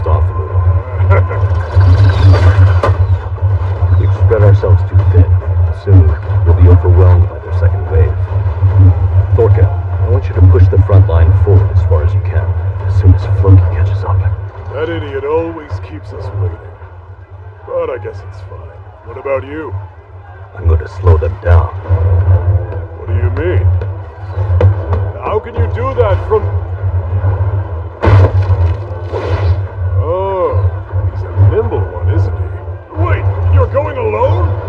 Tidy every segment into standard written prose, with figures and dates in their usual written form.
dust off a little. We've spread ourselves too thin. Soon, we'll be overwhelmed by their second wave. Thorka, I want you to push the front line forward as far as you can, as soon as Floki catches up. That idiot always keeps us waiting. But I guess it's fine. What about you? I'm going to slow them down. What do you mean? How can you do that from... Oh, he's a nimble one, isn't he? Wait, you're going alone?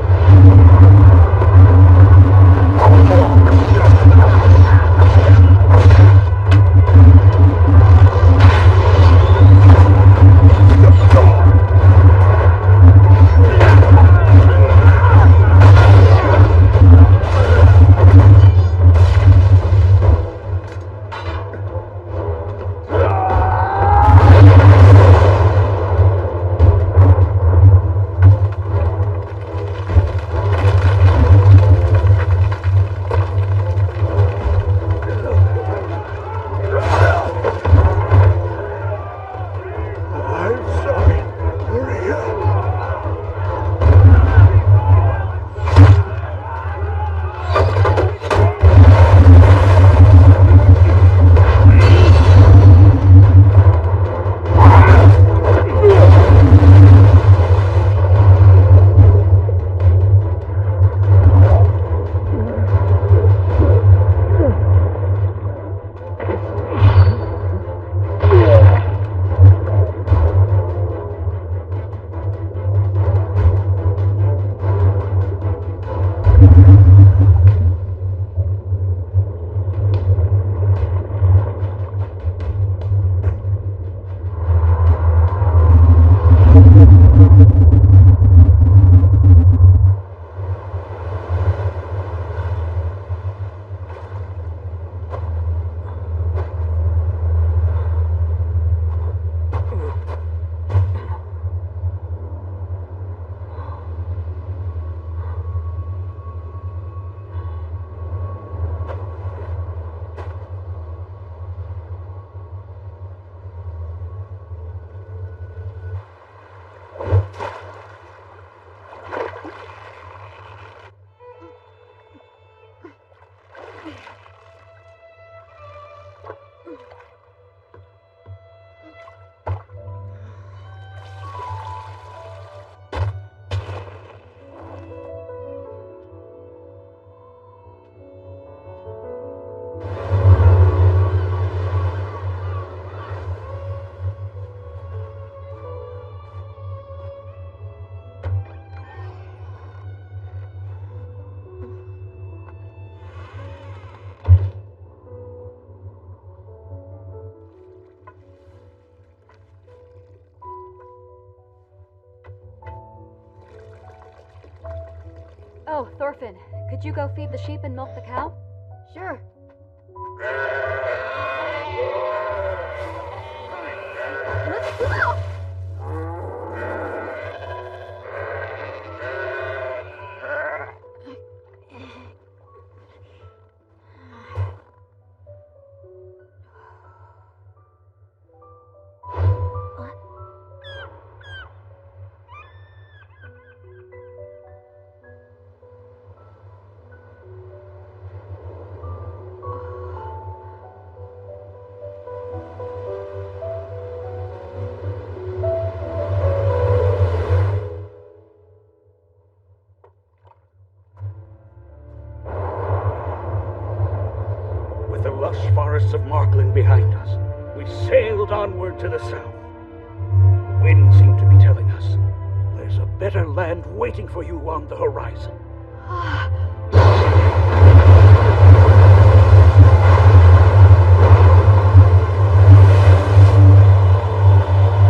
Oh, Thorfinn, could you go feed the sheep and milk the cow? Sure. Lush forests of Markland behind us, we sailed onward to the south. The wind seemed to be telling us, there's a better land waiting for you on the horizon.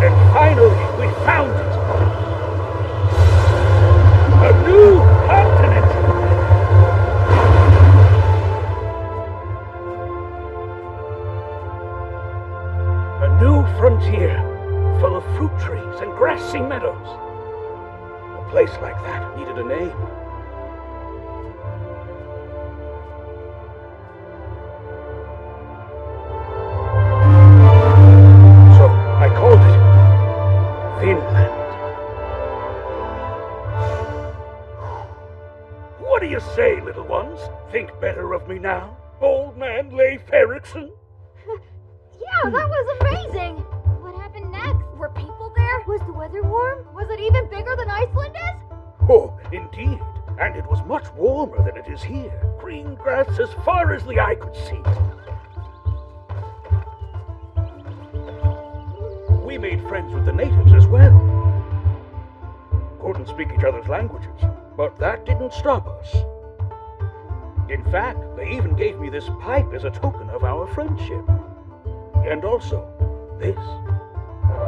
And finally, we found it. A new continent! A new frontier, full of fruit trees and grassy meadows. A place like that needed a name. So I called it you say, little ones? Think better of me now? Old man Leif Erikson? Yeah, that was amazing! What happened next? Were people there? Was the weather warm? Was it even bigger than Iceland is? Oh, indeed. And it was much warmer than it is here. Green grass as far as the eye could see. We made friends with the natives as well. Couldn't speak each other's languages, but that didn't stop us. In fact, they even gave me this pipe as a token of our friendship. And also, this.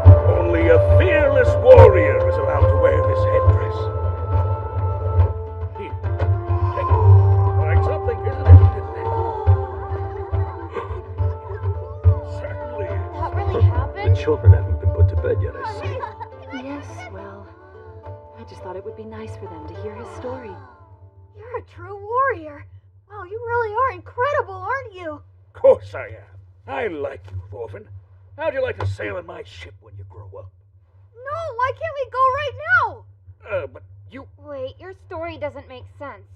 Only a fearless warrior is allowed to wear this headdress. Here, take it. Quite something, isn't it? Certainly is. That really The happened? children haven't been put to bed yet, I see. Yes, well, I just thought it would be nice for them to hear his story. You're a true warrior. Wow, you really are incredible, aren't you? Of course I am. I like you, Thorfinn. How'd you like to sail in my ship when you grow up? No, why can't we go right now? But you... Wait, your story doesn't make sense.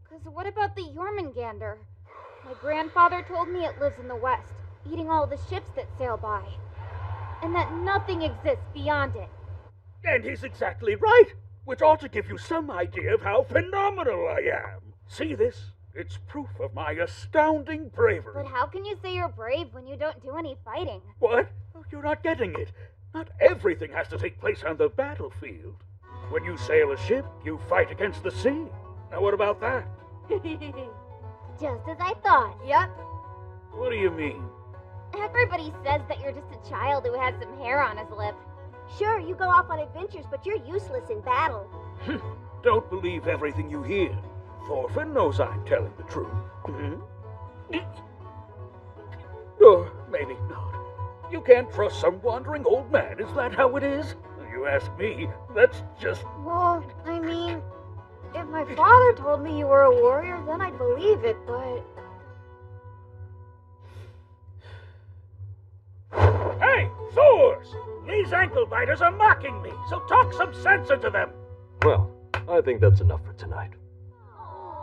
Because what about the Jormungandr? My grandfather told me it lives in the west, eating all the ships that sail by. And that nothing exists beyond it. And he's exactly right, which ought to give you some idea of how phenomenal I am. See this? It's proof of my astounding bravery. But how can you say you're brave when you don't do any fighting? What? Oh, you're not getting it. Not everything has to take place on the battlefield. When you sail a ship, you fight against the sea. Now what about that? Just as I thought. Yep. What do you mean? Everybody says that you're just a child who has some hair on his lip. Sure, you go off on adventures, but you're useless in battle. Don't believe everything you hear. Thorfinn knows I'm telling the truth. Or maybe not. You can't trust some wandering old man, is that how it is? You ask me, that's just... Well, I mean, if my father told me you were a warrior, then I'd believe it, but... Hey, Thors! These ankle biters are mocking me, so talk some sense into them! Well, I think that's enough for tonight.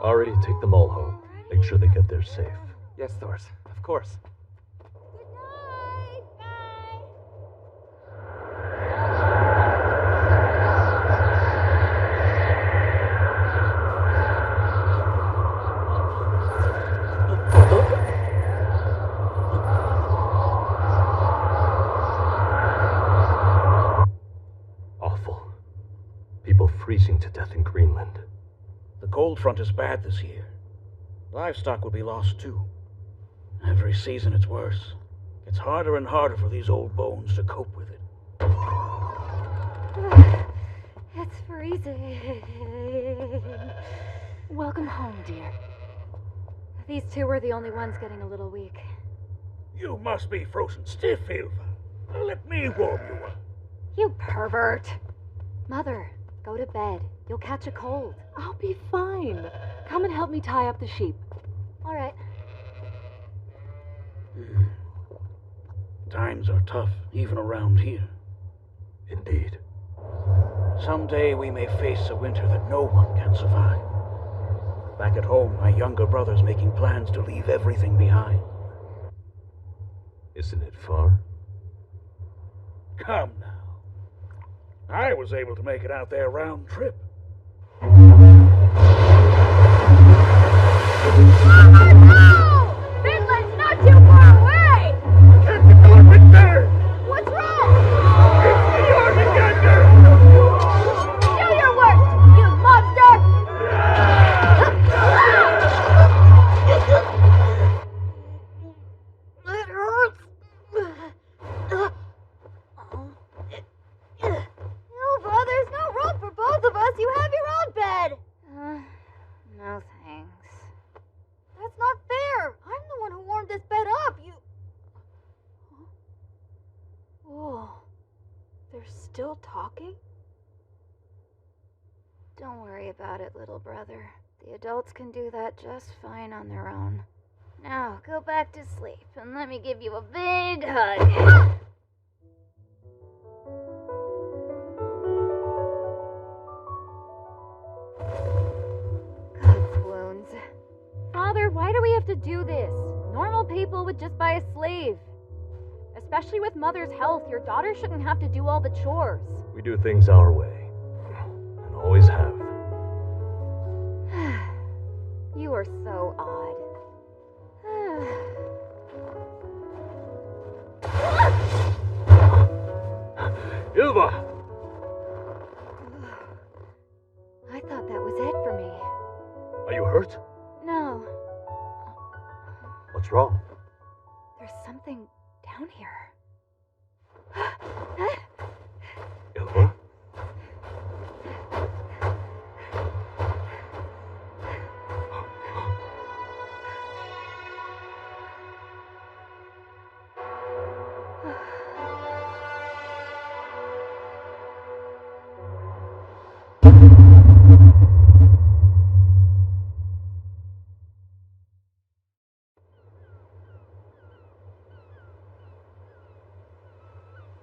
Ari, take them all home. Make sure they get there safe. Yes, Thors, of course. Awful. People freezing to death in Greenland. The cold front is bad this year. Livestock will be lost too. Every season it's worse. It's harder and harder for these old bones to cope with it. It's freezing. Welcome home, dear. These two were the only ones getting a little weak. You must be frozen stiff, Ylva. Let me warm you up. You pervert. Mother, go to bed. You'll catch a cold. I'll be fine. Come and help me tie up the sheep. All right. Times are tough, even around here. Indeed. Someday we may face a winter that no one can survive. Back at home, my younger brother's making plans to leave everything behind. Isn't it far? Come now. I was able to make it out there round trip. Finland's not too far away! Captain Norman there! What's wrong? It's the Jormungandr! Do your worst, you monster! It hurts. Ilva, there's no room for both of us. You have your own bed. No thanks. That's not fair. I'm the one who warmed this bed up. You... Oh, they're still talking? Don't worry about it, little brother. The adults can do that just fine on their own. Now, go back to sleep and let me give you a big hug. God's have to do this. Normal people would just buy a slave. Especially with Mother's health, your daughter shouldn't have to do all the chores. We do things our way. And always have. You are so odd. Ilva! I thought that was it for me. Are you hurt? No, What's wrong? there's something down here. Ilva?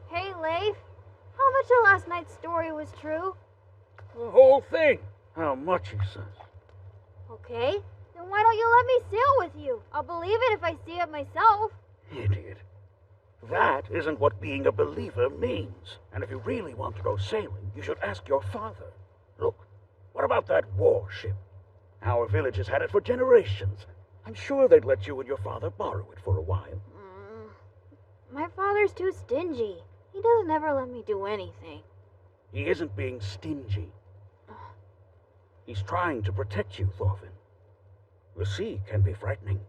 Hey, Leif. How much of last night's story was true? The whole thing. How much, he says. Okay. Then why don't you let me sail with you? I'll believe it if I see it myself. Idiot. That isn't what being a believer means. And if you really want to go sailing, you should ask your father. Look, what about that warship? Our village has had it for generations. I'm sure they'd let you and your father borrow it for a while. My father's too stingy. He doesn't ever let me do anything. He isn't being stingy. He's trying to protect you, Thorfinn. The sea can be frightening.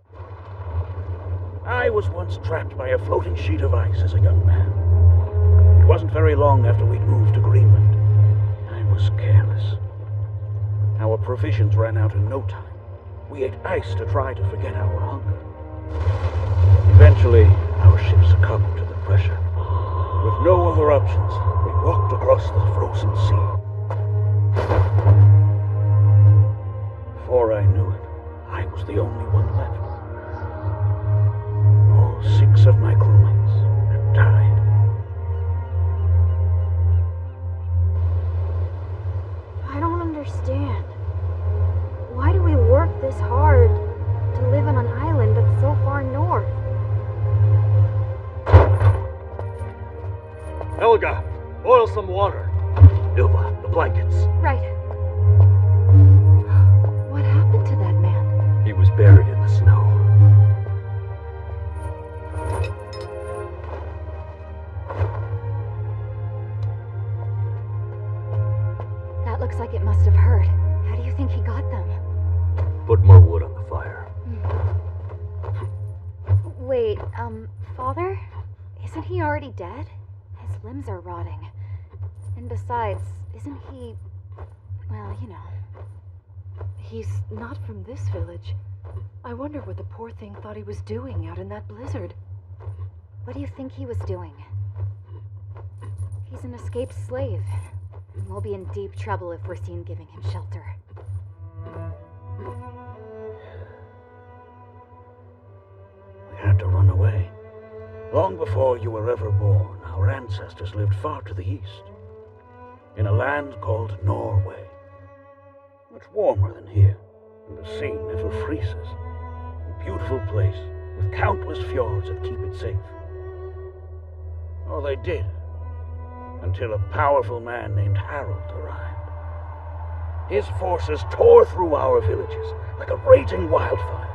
I was once trapped by a floating sheet of ice as a young man. It wasn't very long after we'd moved to Greenland. I was careless. Our provisions ran out in no time. We ate ice to try to forget our hunger. Eventually, our ship succumbed to the pressure. With no other options, we walked across the frozen sea. Before I knew it, I was the only one left. All 6 of my crewmates had died. I don't understand. Why do we work this hard to live on an island that's so far north? Helga, boil some water. Ilva, the blankets. Right. What happened to that man? He was buried in the snow. That looks like it must have hurt. How do you think he got them? Put more wood on the fire. Wait, Father? Isn't he already dead? His limbs are rotting. And besides, isn't he... well, you know. He's not from this village. I wonder what the poor thing thought he was doing out in that blizzard. What do you think he was doing? He's an escaped slave. And we'll be in deep trouble if we're seen giving him shelter. We had to run away. Long before you were ever born, our ancestors lived far to the east, in a land called Norway. Much warmer than here, and the sea never freezes. A beautiful place, with countless fjords that keep it safe. Or they did, until a powerful man named Harold arrived. His forces tore through our villages like a raging wildfire,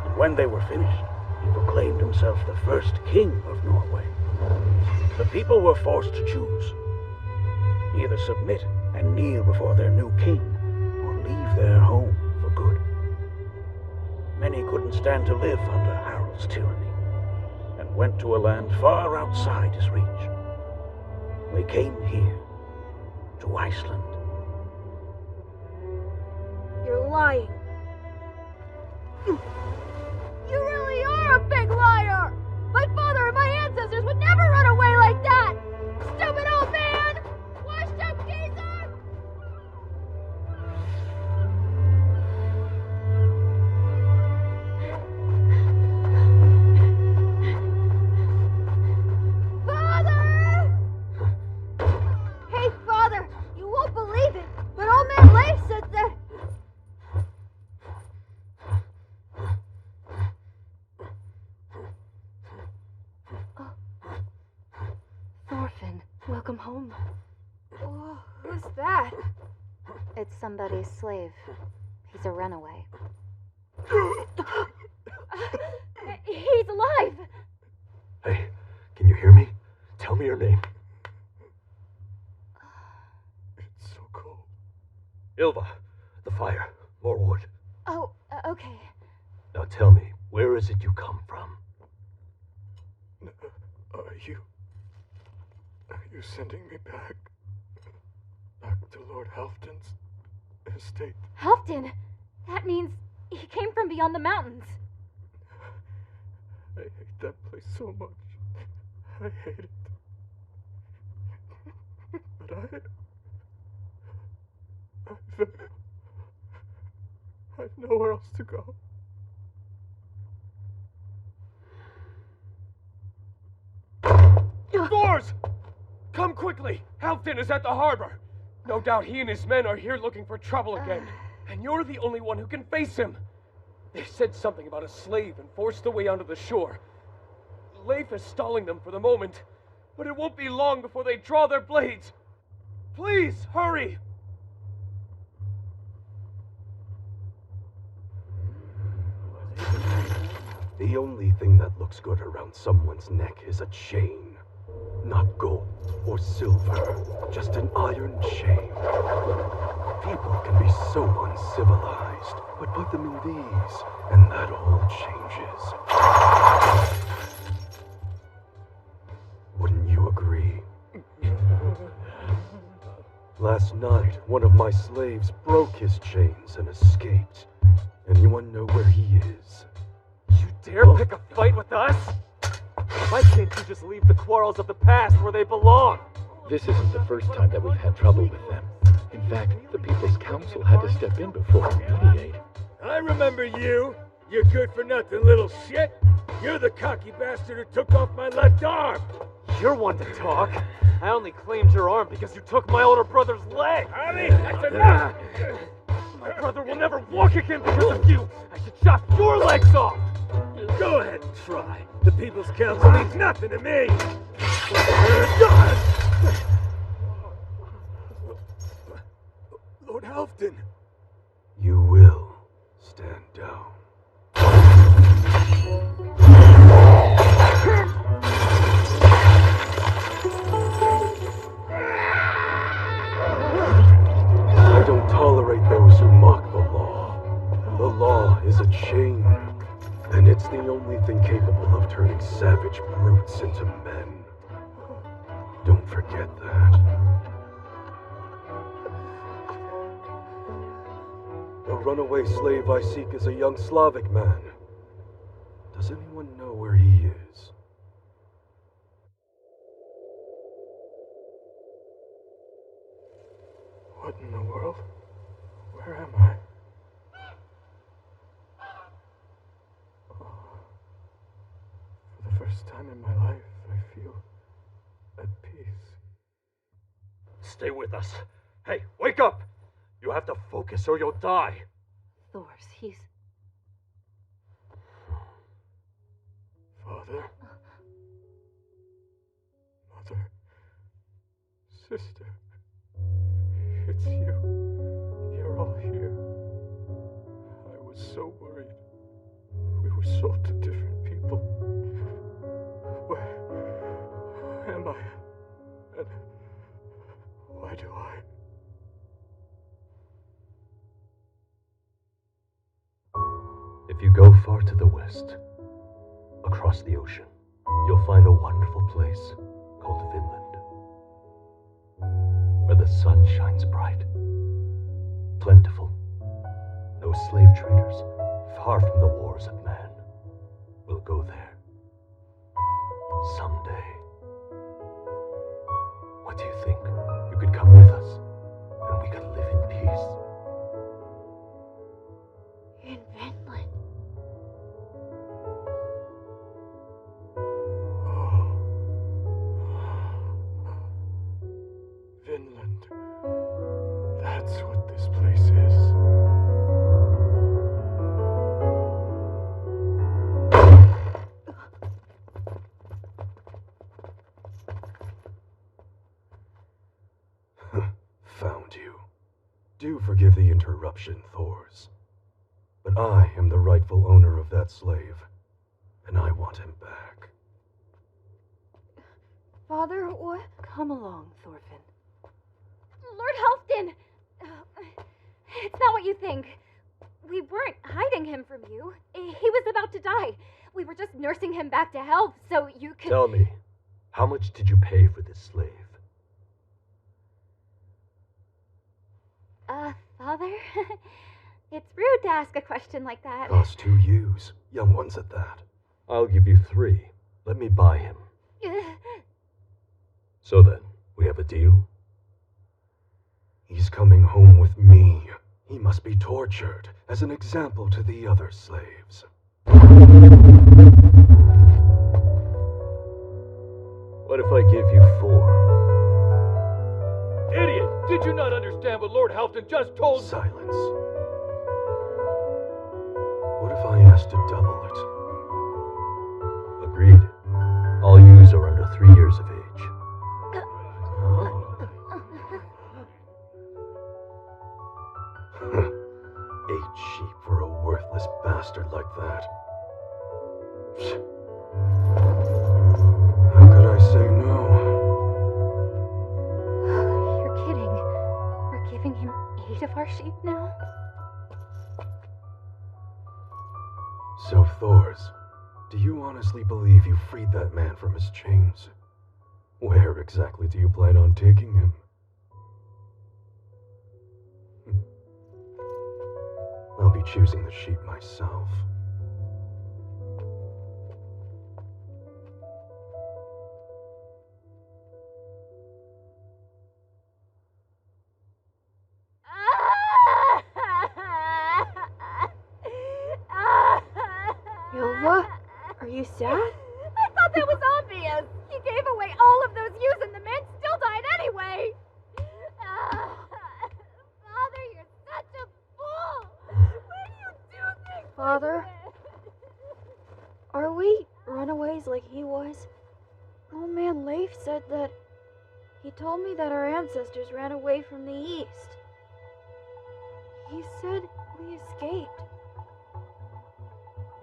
and when they were finished, he proclaimed himself the first king of Norway. The people were forced to choose. Either submit and kneel before their new king, or leave their home for good. Many couldn't stand to live under Harold's tyranny, and went to a land far outside his reach. They came here, to Iceland. You're lying. You really are a big liar! My father and my ancestors would never run away like that! Stupid old man! Washed up geezer! Father! Hey, Father! You won't believe it, but old man Leif said that... home. Oh, who's that? It's somebody's slave. He's a runaway. He's alive! Hey, can you hear me? Tell me your name. It's so cold. Ilva. The fire. More wood. Oh, okay. Now tell me, where is it you come from? Are you sending me back? Back to Lord Halfton's estate? Halfton! That means he came from beyond the mountains. I hate that place so much. I hate it. But I've nowhere else to go. Doors! Come quickly! Halfton is at the harbor. No doubt he and his men are here looking for trouble again. And you're the only one who can face him. They said something about a slave and forced their way onto the shore. Leif is stalling them for the moment, but it won't be long before they draw their blades. Please, hurry! The only thing that looks good around someone's neck is a chain. Not gold or silver, just an iron chain. People can be so uncivilized, but put them in these, and that all changes. Wouldn't you agree? Last night, one of my slaves broke his chains and escaped. Anyone know where he is? You dare pick a fight with us? Why can't you just leave the quarrels of the past where they belong? This isn't the first time that we've had trouble with them. In fact, the People's Council had to step in before and mediate. I remember you. You good-for-nothing little shit. You're the cocky bastard who took off my left arm. You're one to talk. I only claimed your arm because you took my older brother's leg. Harvey, that's enough. My brother will never walk again because of you. I should chop your legs off. Go ahead and try. The People's Council means nothing to me. Lord Halfton. You will stand down. I don't tolerate those who mock the law. The law is a chain, and it's the only thing capable of turning savage brutes into men. Don't forget that. The runaway slave I seek is a young Slavic man. Does anyone know where he is? What in the world? Where am I? For the first time in my life, I feel at peace. Stay with us. Hey, wake up! You have to focus or you'll die. Thors, he's... Father, Mother, Sister, it's you. You're all here. I was so worried. We were sold to different people. Where am I? And why do I? If you go far to the west, across the ocean, you'll find a wonderful place called Vinland, where the sun shines bright, plentiful, no slave traders, far from the wars of man. We'll go there someday. What do you think? You could come with us, and we could live in peace. In Vinland. Vinland. That's what this place is. Do forgive the interruption, Thors. But I am the rightful owner of that slave, and I want him back. Father, what? Come along, Thorfinn. Lord Halfdan! It's not what you think. We weren't hiding him from you. He was about to die. We were just nursing him back to health so you could... Tell me, how much did you pay for this slave? Father? It's rude to ask a question like that. Cost 2 ewes, young ones at that. I'll give you 3. Let me buy him. So then, we have a deal? He's coming home with me. He must be tortured as an example to the other slaves. What if I give you 4? Idiot! Did you not understand what Lord Halfdan just told? Silence. What if I asked to double it? Agreed. All ewes are under 3 years of age. 8 sheep for a worthless bastard like that. How could I say no? You're kidding. We're giving him 8 of our sheep now? So, Thors, do you honestly believe you freed that man from his chains? Where exactly do you plan on taking him? I'll be choosing the sheep myself. Ylva, are you sad? I thought that was obvious. He gave away all of those ewes and the man still died anyway. Father, you're such a fool. Why do you do things Father? like this? Are we runaways like he was? Old man Leif said that... He told me that our ancestors ran away from the east. He said we escaped.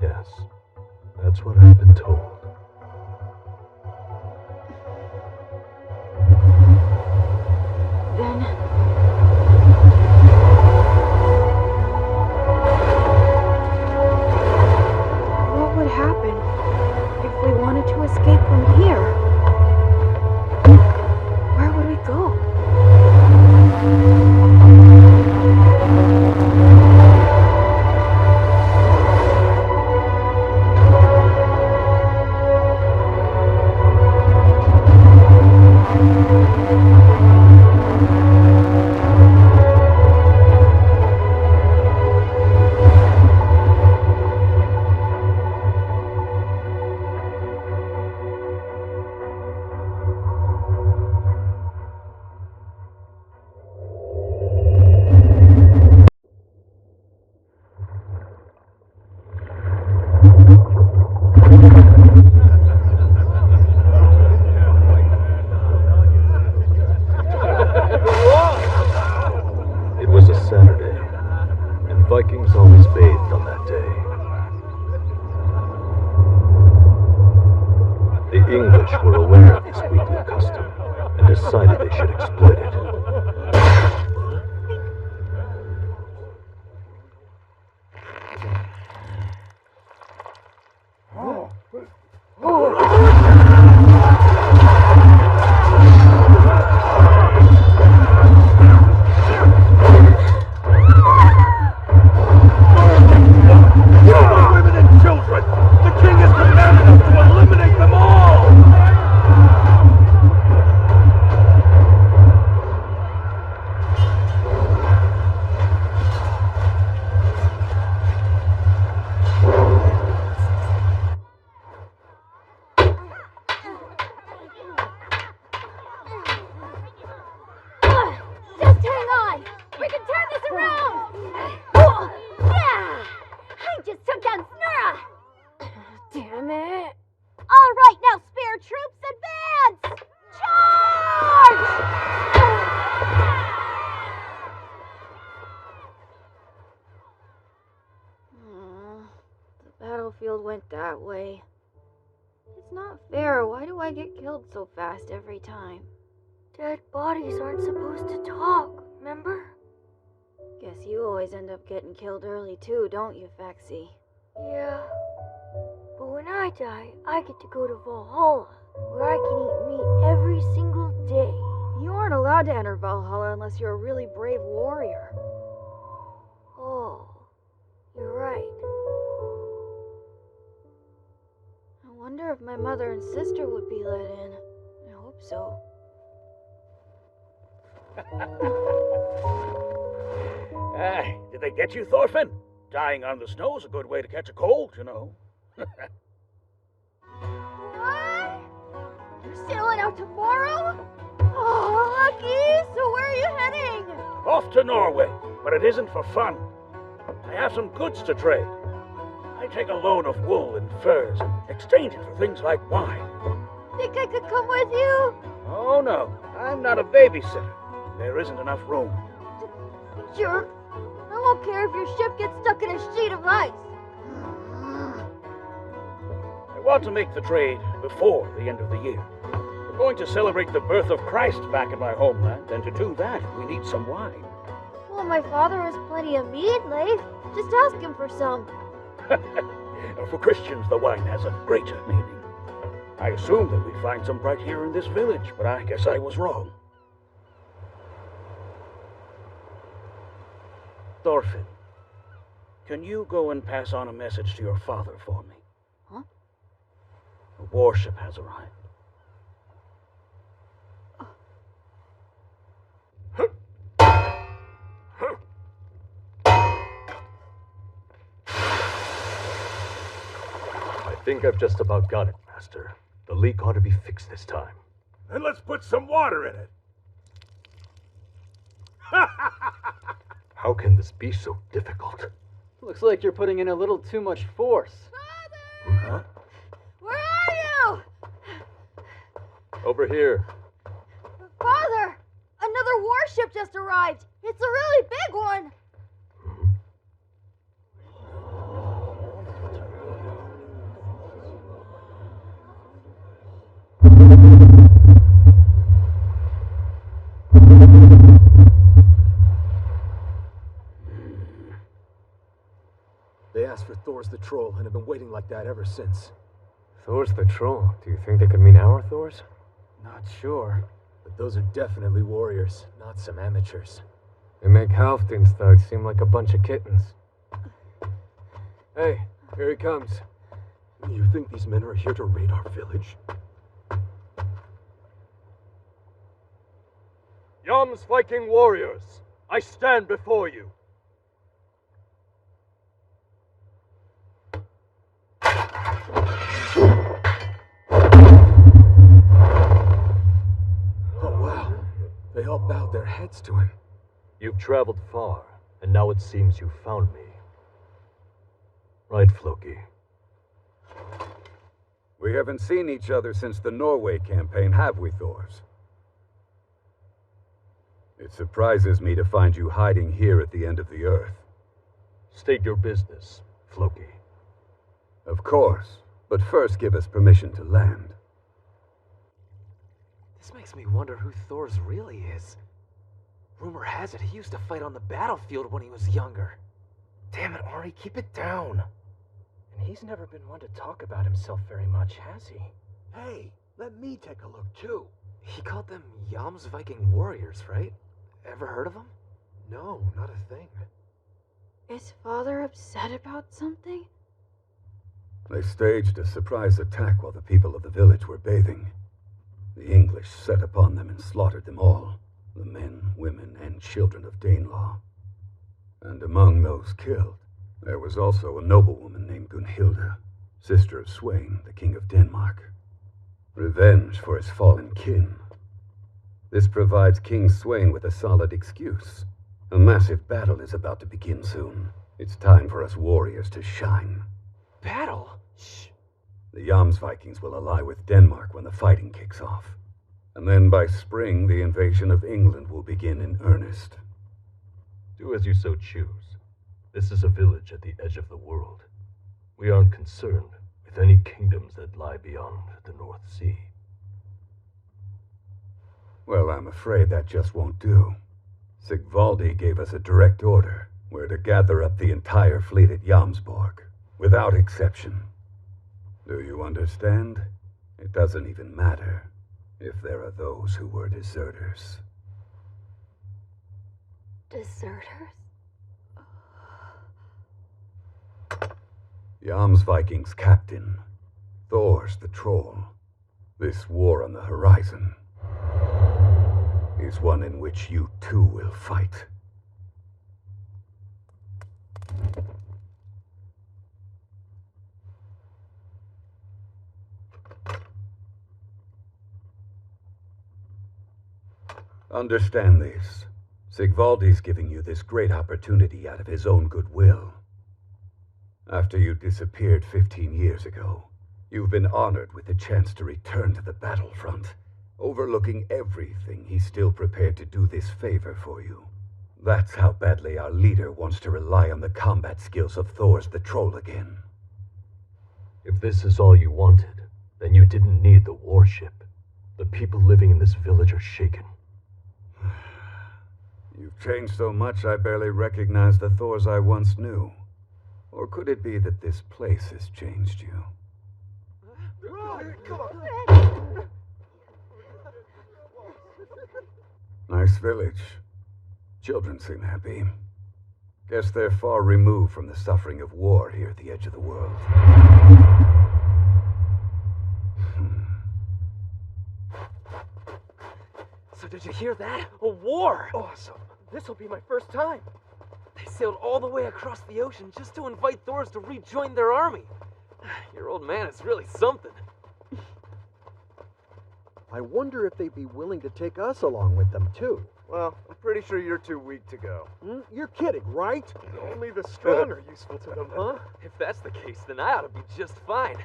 Yes, that's what I've been told. Then... what would happen if we wanted to escape from here? Where would we go? It was a Saturday, and Vikings always bathed on that day. The English were aware of this weekly custom and decided they should exploit it. Women and children! The king has commanded us to eliminate them all! Just hang on. We can turn this around. Yeah! I just took down Snura. Damn it. All right, now spare troops advance! Charge! went that way. It's not fair. Why do I get killed so fast every time? Dead bodies aren't supposed to talk, remember? Guess you always end up getting killed early too, don't you, Faxi? Yeah. But when I die, I get to go to Valhalla, where I can eat meat every single day. You aren't allowed to enter Valhalla unless you're a really brave warrior. Oh, you're right. I wonder if my mother and sister would be let in. I hope so. Did they get you, Thorfinn? Dying on the snow's a good way to catch a cold, you know. What? You're sailing out tomorrow? Oh, lucky! So where are you heading? Off to Norway, but it isn't for fun. I have some goods to trade. I take a load of wool and furs and exchange it for things like wine. Think I could come with you? Oh, no. I'm not a babysitter. There isn't enough room. Jerk. I won't care if your ship gets stuck in a sheet of ice. I want to make the trade before the end of the year. We're going to celebrate the birth of Christ back in my homeland, and to do that, we need some wine. Well, my father has plenty of mead, Leif. Just ask him for some. For Christians, the wine has a greater meaning. I assumed that we'd find some right here in this village, but I guess I was wrong. Thorfinn, can you go and pass on a message to your father for me? Huh? A warship has arrived. I think I've just about got it, Master. The leak ought to be fixed this time. Then let's put some water in it. How can this be so difficult? Looks like you're putting in a little too much force. Huh? Where are you? Over here. Father! Another warship just arrived. It's a really big one. They asked for Thor's the Troll and have been waiting like that ever since. Thor's the Troll. Do you think they could mean our Thors? Not sure, but those are definitely warriors, not some amateurs. They make Halfdan's thugs seem like a bunch of kittens. Hey, here he comes. You think these men are here to raid our village? Yam's Viking warriors, I stand before you. Oh, wow. They all bowed their heads to him. You've traveled far, and now it seems you've found me. Right, Floki? We haven't seen each other since the Norway campaign, have we, Thors? It surprises me to find you hiding here at the end of the earth. State your business, Floki. Of course, but first give us permission to land. This makes me wonder who Thors really is. Rumor has it he used to fight on the battlefield when he was younger. Damn it, Ari, keep it down. And he's never been one to talk about himself very much, has he? Hey, let me take a look too. He called them Yam's Viking warriors, right? Ever heard of them? No, not a thing. Is Father upset about something? They staged a surprise attack while the people of the village were bathing. The English set upon them and slaughtered them all, the men, women, and children of Danelaw. And among those killed, there was also a noblewoman named Gunhilda, sister of Sweyn, the king of Denmark. Revenge for his fallen kin. This provides King Sweyn with a solid excuse. A massive battle is about to begin soon. It's time for us warriors to shine. Battle? Shh. The Jomsvikings will ally with Denmark when the fighting kicks off. And then by spring, the invasion of England will begin in earnest. Do as you so choose. This is a village at the edge of the world. We aren't concerned with any kingdoms that lie beyond the North Sea. Well, I'm afraid that just won't do. Sigvaldi gave us a direct order. We're to gather up the entire fleet at Jomsborg, without exception. Do you understand? It doesn't even matter if there are those who were deserters. Deserters? Jomsviking's captain, Thor's the troll. This war on the horizon is one in which you too will fight. Understand this. Sigvaldi's giving you this great opportunity out of his own goodwill. After you disappeared 15 years ago, you've been honored with the chance to return to the battlefront. Overlooking everything, he's still prepared to do this favor for you. That's how badly our leader wants to rely on the combat skills of Thor's the Troll again. If this is all you wanted, then you didn't need the warship. The people living in this village are shaken. You've changed so much I barely recognize the Thors I once knew. Or could it be that this place has changed you? Nice village. Children seem happy. Guess they're far removed from the suffering of war here at the edge of the world. So did you hear that? A war! Awesome. This'll be my first time. They sailed all the way across the ocean just to invite Thors to rejoin their army. Your old man is really something. I wonder if they'd be willing to take us along with them, too. Well, I'm pretty sure you're too weak to go. You're kidding, right? Only the strong are useful to them, huh? If that's the case, then I ought to be just fine.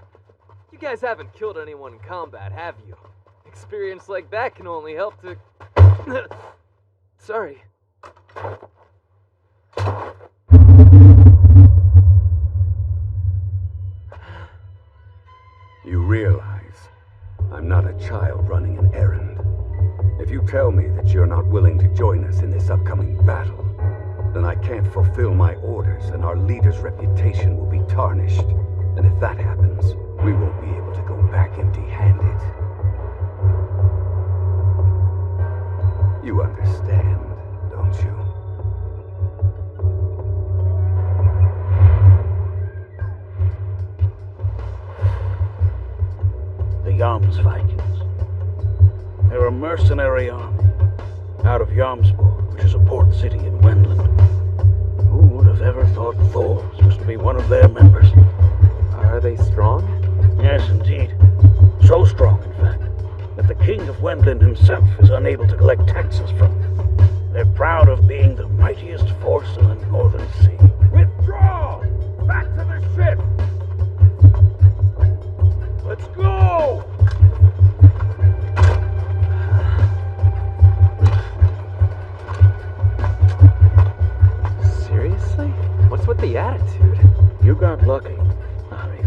You guys haven't killed anyone in combat, have you? Experience like that can only help to... Sorry. You realize I'm not a child running an errand. If you tell me that you're not willing to join us in this upcoming battle, then I can't fulfill my orders and our leader's reputation will be tarnished. And if that happens, we won't be able to go back empty-handed. You understand, don't you? The Jomsvikings. They're a mercenary army out of Jomsborg, which is a port city in Wendland. Who would have ever thought Thor was to be one of their members? Are they strong? Yes, indeed. So strong, in fact, that the king of Wendland himself is unable to collect taxes from them. They're proud of being the mightiest force in the Northern Sea. Withdraw! Back to the ship! Let's go! Seriously? What's with the attitude? You got lucky, Harry.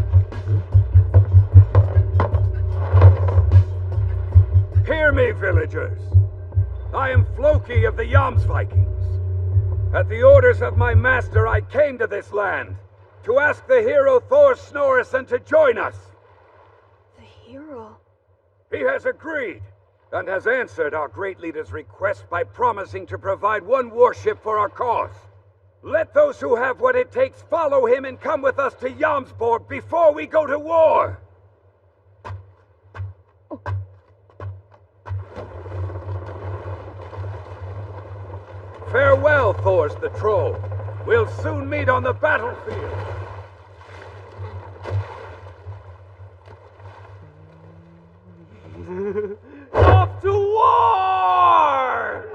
Hear me, villagers! I am Floki of the Jomsvikings. At the orders of my master, I came to this land to ask the hero Thor Snorrisson to join us. The hero? He has agreed and has answered our great leader's request by promising to provide one warship for our cause. Let those who have what it takes follow him and come with us to Jomsborg before we go to war. Farewell, Thor's the Troll. We'll soon meet on the battlefield. Off to war!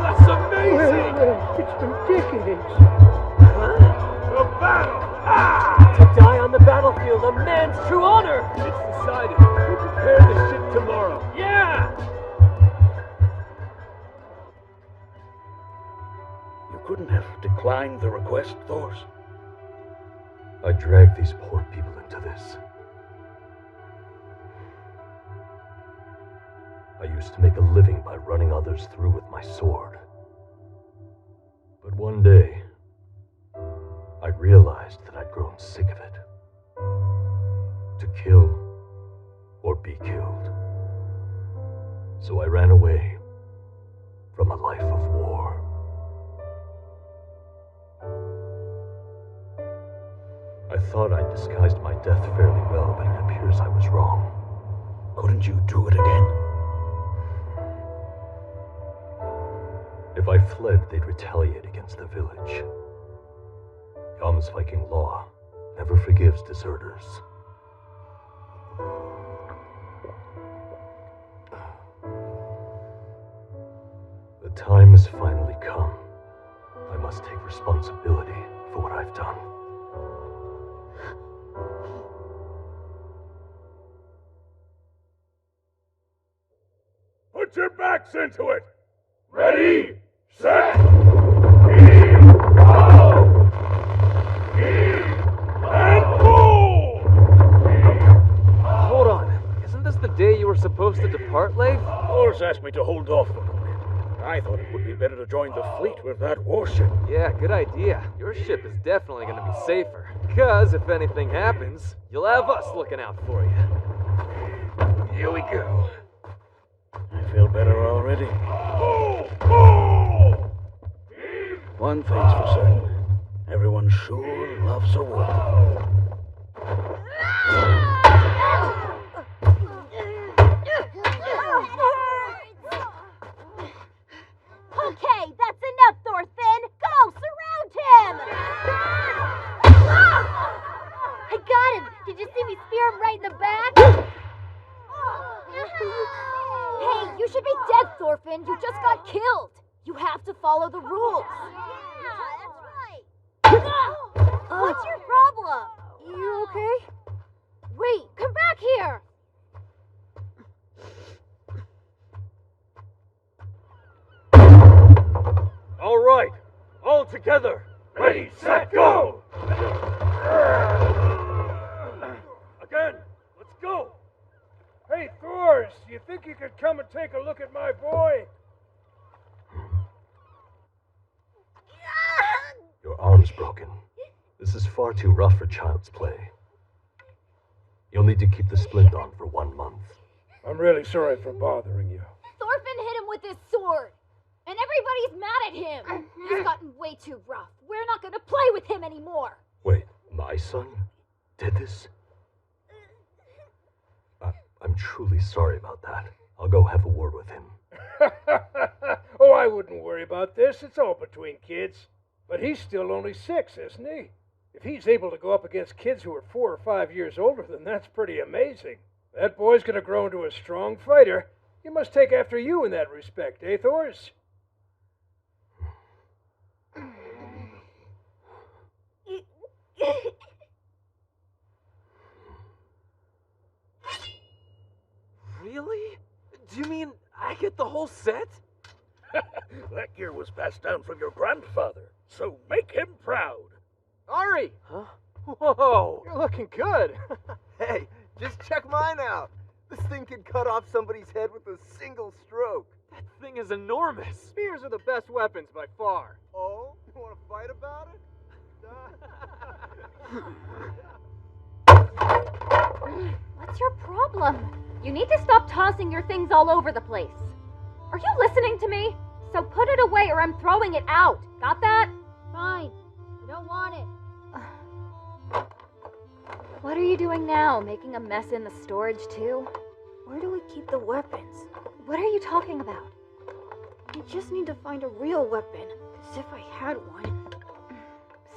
That's amazing! It's been decades. The battle! To die on the battlefield, a man's true honor! It's decided. We'll prepare the ship tomorrow. Yeah! You couldn't have declined the request, Thors. I dragged these poor people into this. I used to make a living by running others through with my sword. But one day, I realized that I'd grown sick of it. To kill or be killed. So I ran away from a life of war. I thought I'd disguised my death fairly well, but it appears I was wrong. Couldn't you do it again? If I fled, they'd retaliate against the village. Yam's Viking law never forgives deserters. The time has finally come. I must take responsibility for what I've done. Put your backs into it! Ready, set, go! And pull! Hold on. Isn't this the day you were supposed to depart, Leif? Thor's asked me to hold off for a bit. I thought it would be better to join the fleet with that warship. Yeah, good idea. Your ship is definitely going to be safer. Because if anything happens, you'll have us looking out for you. Here we go. I feel better already. One thing's for certain. Everyone sure loves a war. Okay, that's enough, Thorfinn! Go, surround him! I got him! Did you see me spear him right in the back? Hey, you should be dead, Thorfinn. You just got killed. You have to follow the rules. Yeah, that's right. What's your problem? You okay? Wait, come back here! All right, all together. Ready, set, go! Again, let's go. Hey, Thors, you think you could come and take a look at my boy? Your arm's broken. This is far too rough for child's play. You'll need to keep the splint on for 1 month. I'm really sorry for bothering you. Thorfinn hit him with his sword. And everybody's mad at him. He's gotten way too rough. We're not gonna play with him anymore. Wait, my son did this? I'm truly sorry about that. I'll go have a word with him. Oh, I wouldn't worry about this. It's all between kids. But he's still only 6, isn't he? If he's able to go up against kids who are 4 or 5 years older, then that's pretty amazing. That boy's gonna grow into a strong fighter. He must take after you in that respect, eh, Thors? Really? Do you mean I get the whole set? That gear was passed down from your grandfather, so make him proud. Ari! Huh? Whoa! You're looking good. Hey, just check mine out. This thing could cut off somebody's head with a single stroke. That thing is enormous. Spears are the best weapons by far. Oh, you want to fight about it? What's your problem? You need to stop tossing your things all over the place. Are you listening to me? So put it away or I'm throwing it out. Got that? Fine. I don't want it. What are you doing now? Making a mess in the storage too? Where do we keep the weapons? What are you talking about? I just need to find a real weapon. As if I had one.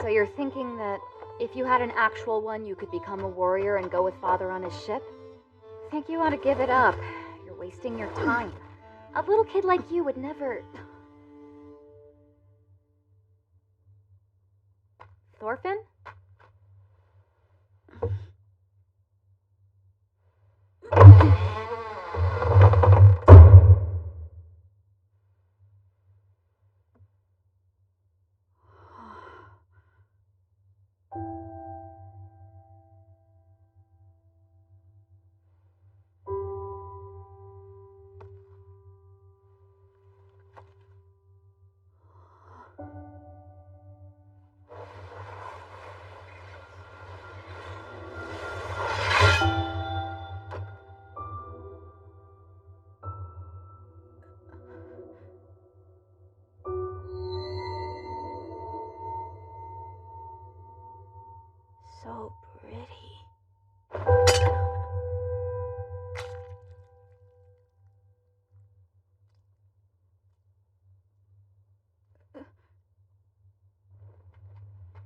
So you're thinking that if you had an actual one, you could become a warrior and go with Father on his ship? I think you ought to give it up. You're wasting your time. A little kid like you would never... Thorfinn?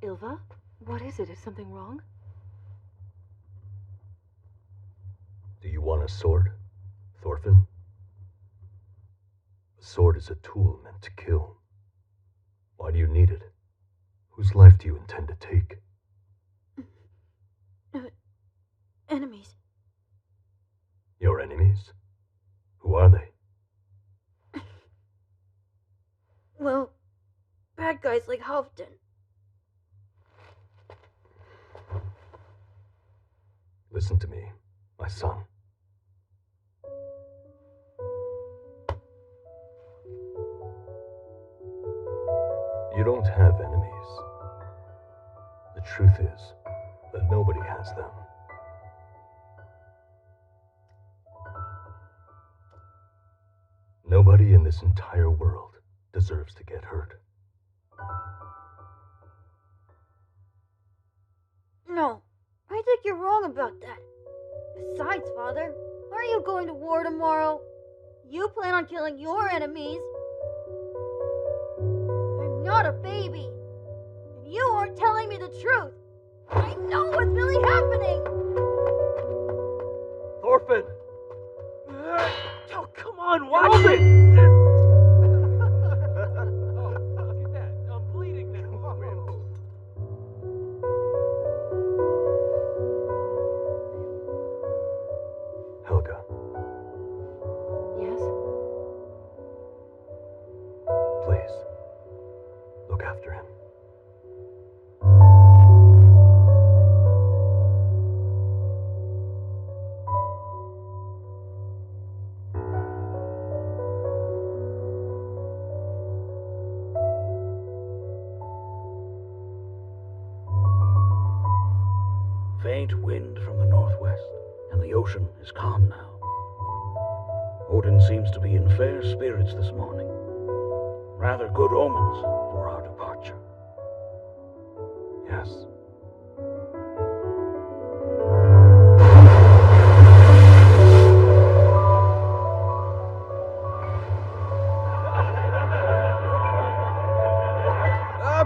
Ilva? What is it? Is something wrong? Do you want a sword, Thorfinn? A sword is a tool meant to kill. Why do you need it? Whose life do you intend to take? Enemies. Your enemies? Who are they? Well, bad guys like Halfdan. Listen to me, my son. You don't have enemies. The truth is that nobody has them. Nobody in this entire world deserves to get hurt. No, I think you're wrong about that. Besides, Father, aren't you going to war tomorrow? You plan on killing your enemies. I'm not a baby. And you aren't telling me the truth. I know what's really happening. Thorfinn! Oh, come on, watch it! Look at that. I'm bleeding now. Helga. Yes? Please, look after him. Faint wind from the northwest, and the ocean is calm now. Odin seems to be in fair spirits this morning. Rather good omens for our departure. Yes.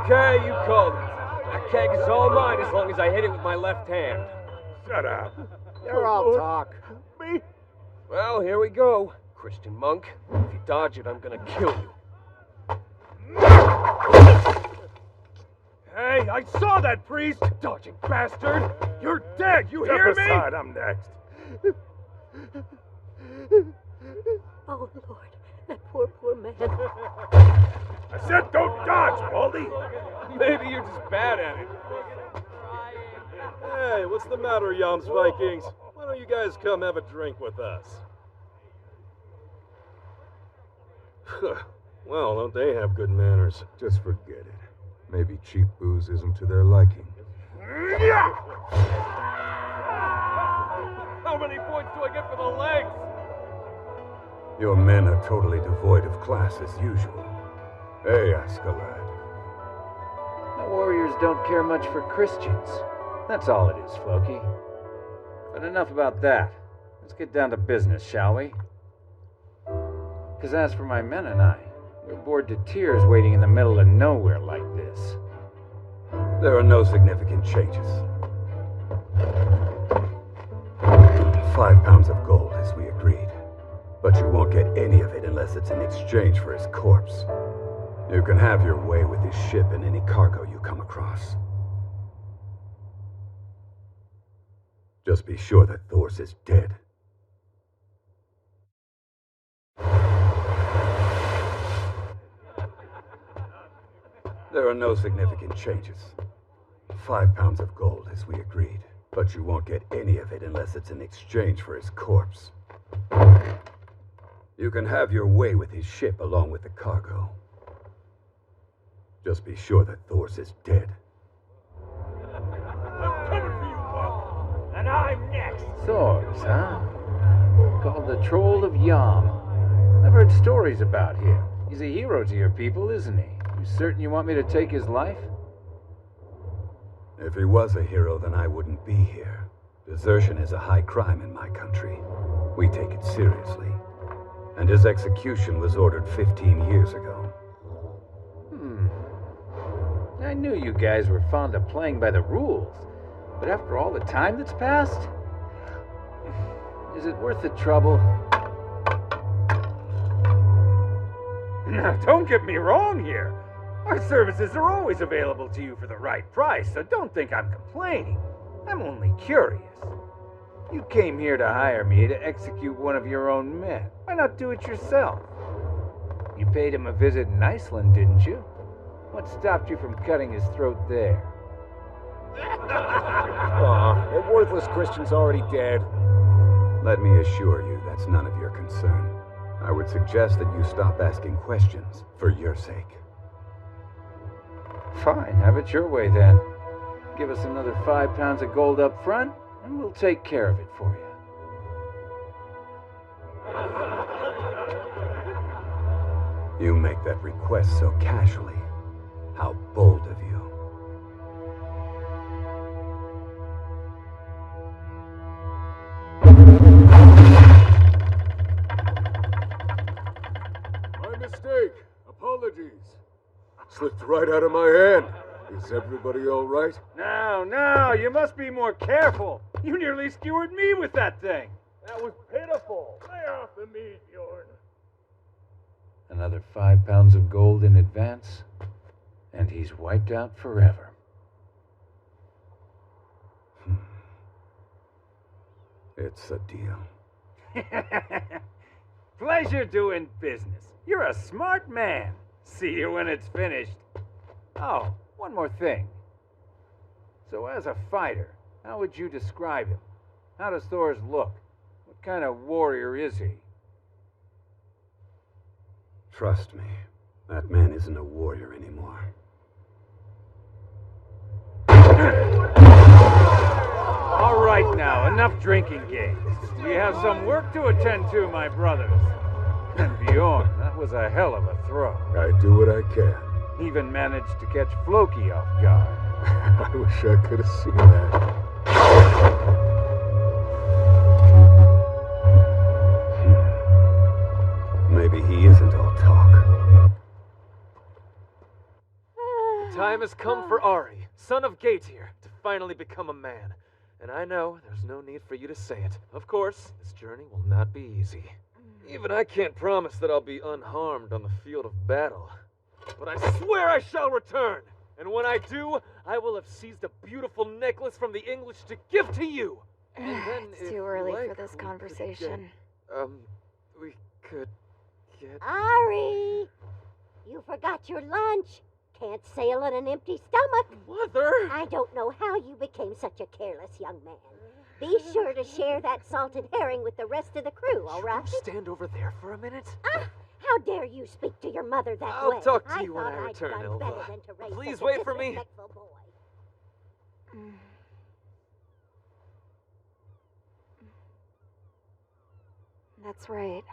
Okay, you called it. That keg is all mine as long as I hit it with my left hand. Shut up. You're all talk. Me? Well, here we go. Christian monk, if you dodge it, I'm gonna kill you. Hey, I saw that priest! Dodging bastard! You're dead, you hear me? Aside, I'm next. Oh, Lord, that poor man. I said don't dodge, Baldy! Maybe you're just bad at it. Hey, what's the matter, Yams Vikings? Why don't you guys come have a drink with us? Well, don't they have good manners? Just forget it. Maybe cheap booze isn't to their liking. How many points do I get for the legs? Your men are totally devoid of class as usual. Hey, Askeladd. The warriors don't care much for Christians. That's all it is, Floki. But enough about that. Let's get down to business, shall we? Because as for my men and I, we're bored to tears waiting in the middle of nowhere like this. There are no significant changes. 5 pounds of gold, as we agreed. But you won't get any of it unless it's in exchange for his corpse. You can have your way with his ship and any cargo you come across. Just be sure that Thors is dead. There are no significant changes. 5 pounds of gold, as we agreed. But you won't get any of it unless it's in exchange for his corpse. You can have your way with his ship along with the cargo. Just be sure that Thors is dead. I'm coming for you, Buck! And I'm next! Thors, huh? Called the Troll of Yam. I've heard stories about him. He's a hero to your people, isn't he? You certain you want me to take his life? If he was a hero, then I wouldn't be here. Desertion is a high crime in my country. We take it seriously. And his execution was ordered 15 years ago. I knew you guys were fond of playing by the rules, but after all the time that's passed, is it worth the trouble? Now, don't get me wrong here. Our services are always available to you for the right price, so don't think I'm complaining. I'm only curious. You came here to hire me to execute one of your own men. Why not do it yourself? You paid him a visit in Iceland, didn't you? What stopped you from cutting his throat there? Aw, that worthless Christian's already dead. Let me assure you that's none of your concern. I would suggest that you stop asking questions for your sake. Fine, have it your way then. Give us another 5 pounds of gold up front, and we'll take care of it for you. You make that request so casually. How bold of you. My mistake. Apologies. Slipped right out of my hand. Is everybody all right? Now, you must be more careful. You nearly skewered me with that thing. That was pitiful. Lay off of me, Bjorn. Another 5 pounds of gold in advance, and he's wiped out forever. It's a deal. Pleasure doing business. You're a smart man. See you when it's finished. Oh, one more thing. So as a fighter, how would you describe him? How does Thor's look? What kind of warrior is he? Trust me, that man isn't a warrior anymore. All right now, enough drinking games. We have some work to attend to, my brothers. And Bjorn, that was a hell of a throw. I do what I can. Even managed to catch Floki off guard. I wish I could have seen that. Maybe he isn't all talk. The time has come for Ari, son of Gaetir, to finally become a man. And I know there's no need for you to say it. Of course, this journey will not be easy. Even I can't promise that I'll be unharmed on the field of battle. But I swear I shall return. And when I do, I will have seized a beautiful necklace from the English to give to you. And then It's too early for this conversation. We could get... Ari! You forgot your lunch. Can't sail on an empty stomach. Mother! I don't know how you became such a careless young man. Be sure to share that salted herring with the rest of the crew, all right? Should you stand over there for a minute? How dare you speak to your mother that way? I'll talk to you when thought I return, I'd done Ilva. better than to raise Please such a wait for me. disrespectful boy. That's right.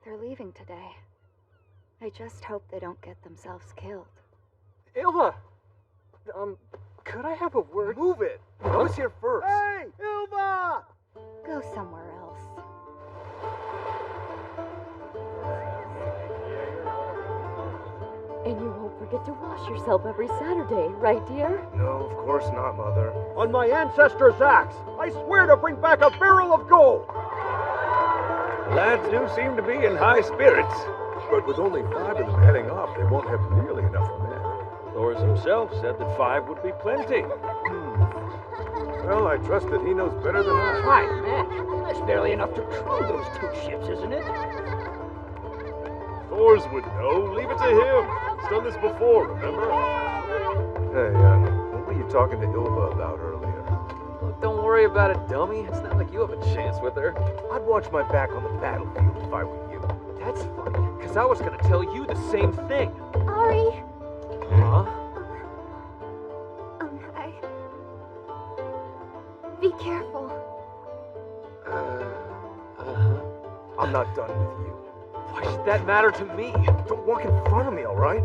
They're leaving today. I just hope they don't get themselves killed. Ilva! Could I have a word? Move it! I was here first. Hey! Ilva! Go somewhere else. And you won't forget to wash yourself every Saturday, right, dear? No, of course not, Mother. On my ancestor's axe, I swear to bring back a barrel of gold. The lads do seem to be in high spirits. But with only 5 of them heading off, they won't have nearly enough men. Thor himself said that 5 would be plenty. Well, I trust that he knows better than I. 5 men? That's barely enough to crew those 2 ships, isn't it? Thor's would know. Leave it to him. He's done this before, remember? Hey, what were you talking to Ilva about earlier? Look, don't worry about it, dummy. It's not like you have a chance with her. I'd watch my back on the battlefield if I were you. That's funny, because I was going to tell you the same thing. Ari! Huh? Be careful. I'm not done with you. Why should that matter to me? Don't walk in front of me, all right?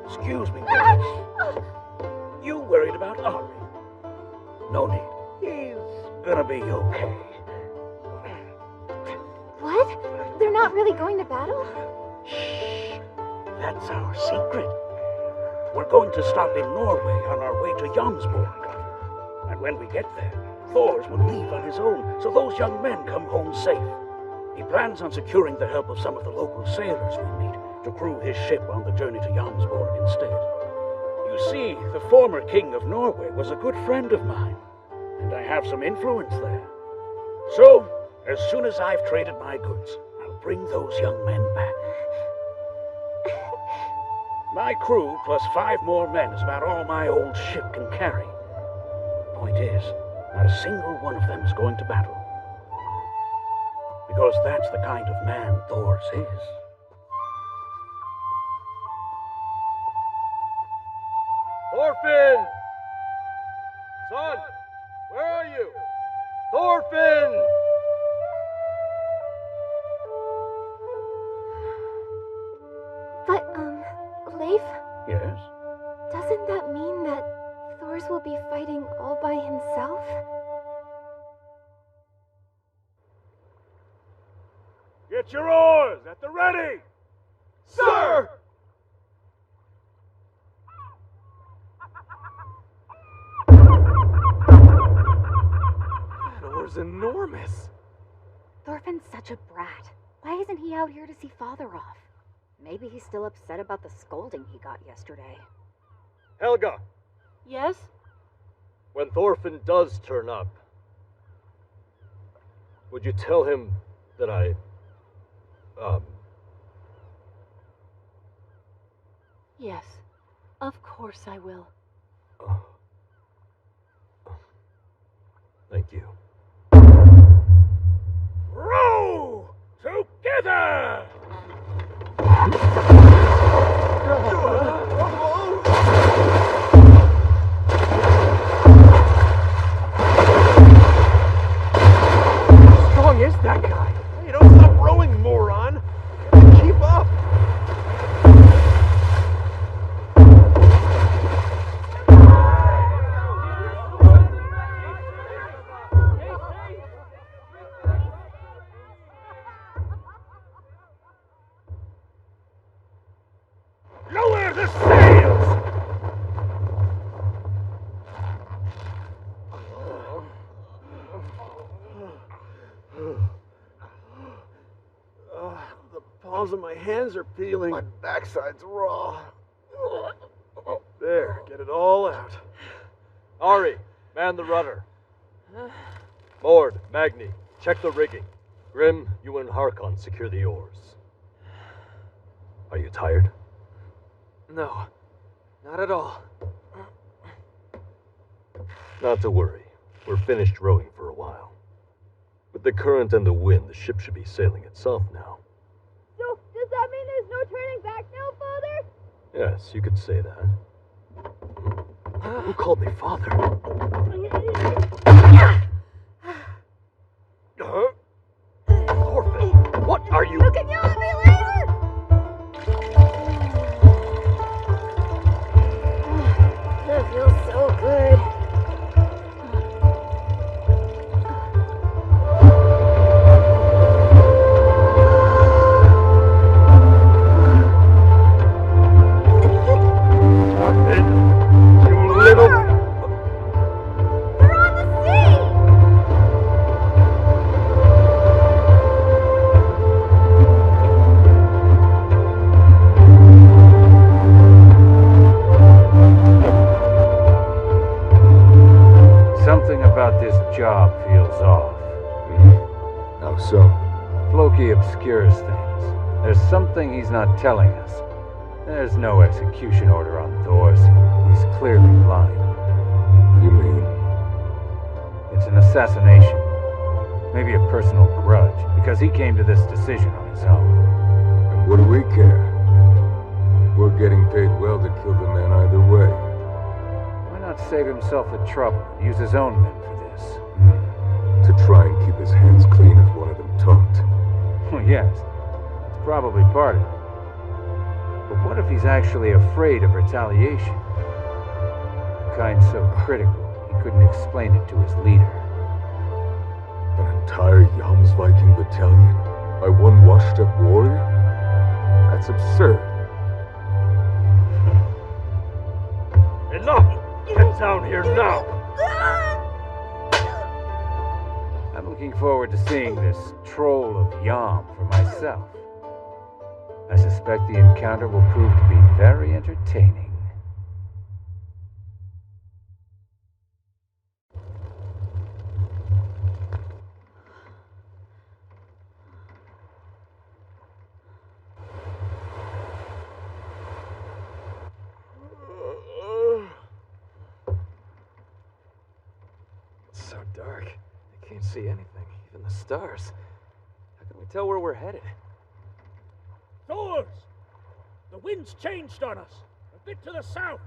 Excuse me, boys. You worried about Ari? No need. He's gonna be okay. What? They're not really going to battle? Shh. That's our secret. we're going to stop in Norway on our way to Jomsborg. And when we get there, Thors will leave on his own, so those young men come home safe. He plans on securing the help of some of the local sailors we meet to crew his ship on the journey to Jomsborg instead. You see, the former king of Norway was a good friend of mine, and I have some influence there. So, as soon as I've traded my goods, I'll bring those young men back. My crew plus 5 more men is about all my old ship can carry. Point is, not a single one of them is going to battle. Because that's the kind of man Thors is. Thorfinn! Son, where are you? Thorfinn! But, Leif? Yes? Doesn't that mean that Thors will be fighting all by himself? Get your oars at the ready! Sir! That oar's enormous. Thorfinn's such a brat. Why isn't he out here to see Father off? Maybe he's still upset about the scolding he got yesterday. Helga, Yes? when Thorfinn does turn up, would you tell him that Yes, of course I will. Thank you. Row together! How strong is that guy? Hey, don't stop rowing, moron! Keep up! Lower the sails! The palms of my hands are peeling. My backside's raw. There, get it all out. Ari, man the rudder. Mord, Magni, check the rigging. Grim, you and Harkon secure the oars. Are you tired? No, not at all. Not to worry. We're finished rowing for a while. With the current and the wind, the ship should be sailing itself now. So, does that mean there's no turning back now, Father? Yes, you could say that. Who called me father? Thorfinn, what are you? You can yell at me later! That feels so good. Something about this job feels off. How so? Floki obscures things. There's something he's not telling us. There's no execution order on Thors. He's clearly lying. You mean? It's an assassination. Maybe a personal grudge, because he came to this decision on his own. And what do we care? We're getting paid well to kill the man either way. Why not save himself the trouble and use his own men for this? To try and keep his hands clean if one of them talked. Well, yes, that's probably part of it. But what if he's actually afraid of retaliation? The kind so critical, he couldn't explain it to his leader. An entire Jomsviking battalion? By one washed-up warrior? That's absurd. enough! Get down here now! I'm looking forward to seeing this troll of Yam for myself. I suspect the encounter will prove to be very entertaining. It's so dark. I can't see anything, even the stars. How can we tell where we're headed? Thors! The wind's changed on us. A bit to the south.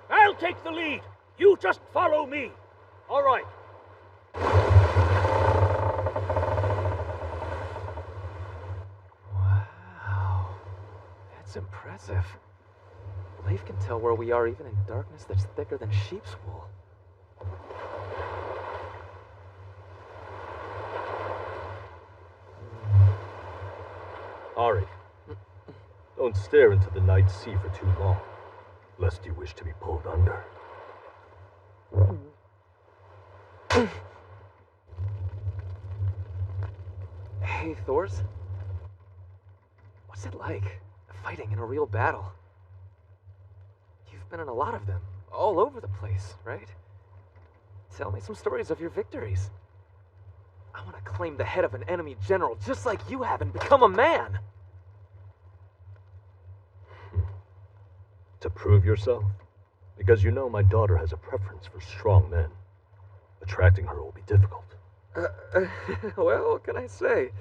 I'll take the lead. You just follow me. All right. Wow. That's impressive. Leif can tell where we are even in darkness that's thicker than sheep's wool. Ari, don't stare into the night sea for too long, lest you wish to be pulled under. Hey, Thors. What's it like, fighting in a real battle? You've been in a lot of them, all over the place, right? Tell me some stories of your victories. I want to claim the head of an enemy general just like you have and become a man! To prove yourself? Because you know my daughter has a preference for strong men. Attracting her will be difficult. Well, what can I say?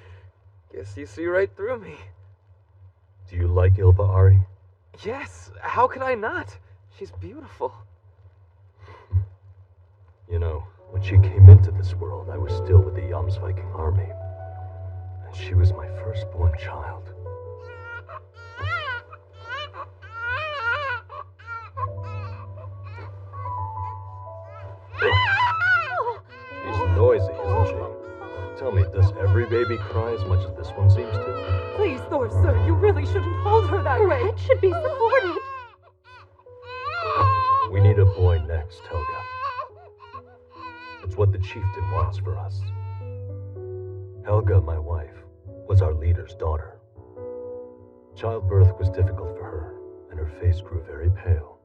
Guess you see right through me. Do you like Ilva, Ari? Yes, how could I not? She's beautiful. You know, when she came into this world, I was still with the Jomsviking army. And she was my firstborn child. She's noisy, isn't she? Tell me, does every baby cry as much as this one seems to? Please, Thor, sir, you really shouldn't hold her that way. Her head should be supported. We need a boy next, Helga. It's what the chieftain wants for us. Helga, my wife, was our leader's daughter. Childbirth was difficult for her, and her face grew very pale.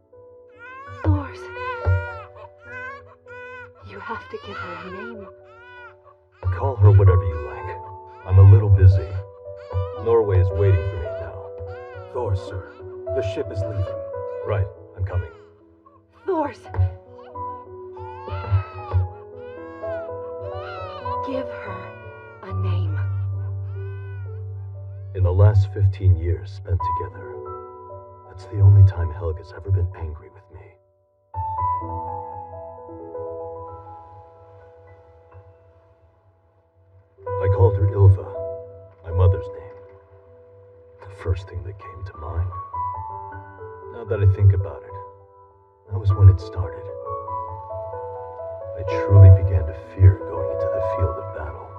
Thors, you have to give her a name. Call her whatever you like. I'm a little busy. Norway is waiting for me now. Thor, sir. The ship is leaving. Right, I'm coming. Thors. Give her a name. In the last 15 years spent together, that's the only time Helga's ever been angry with me. I called her Ilva, my mother's name. The first thing that came to mind. Now that I think about it, that was when it started. I truly began to fear going into the field of battle.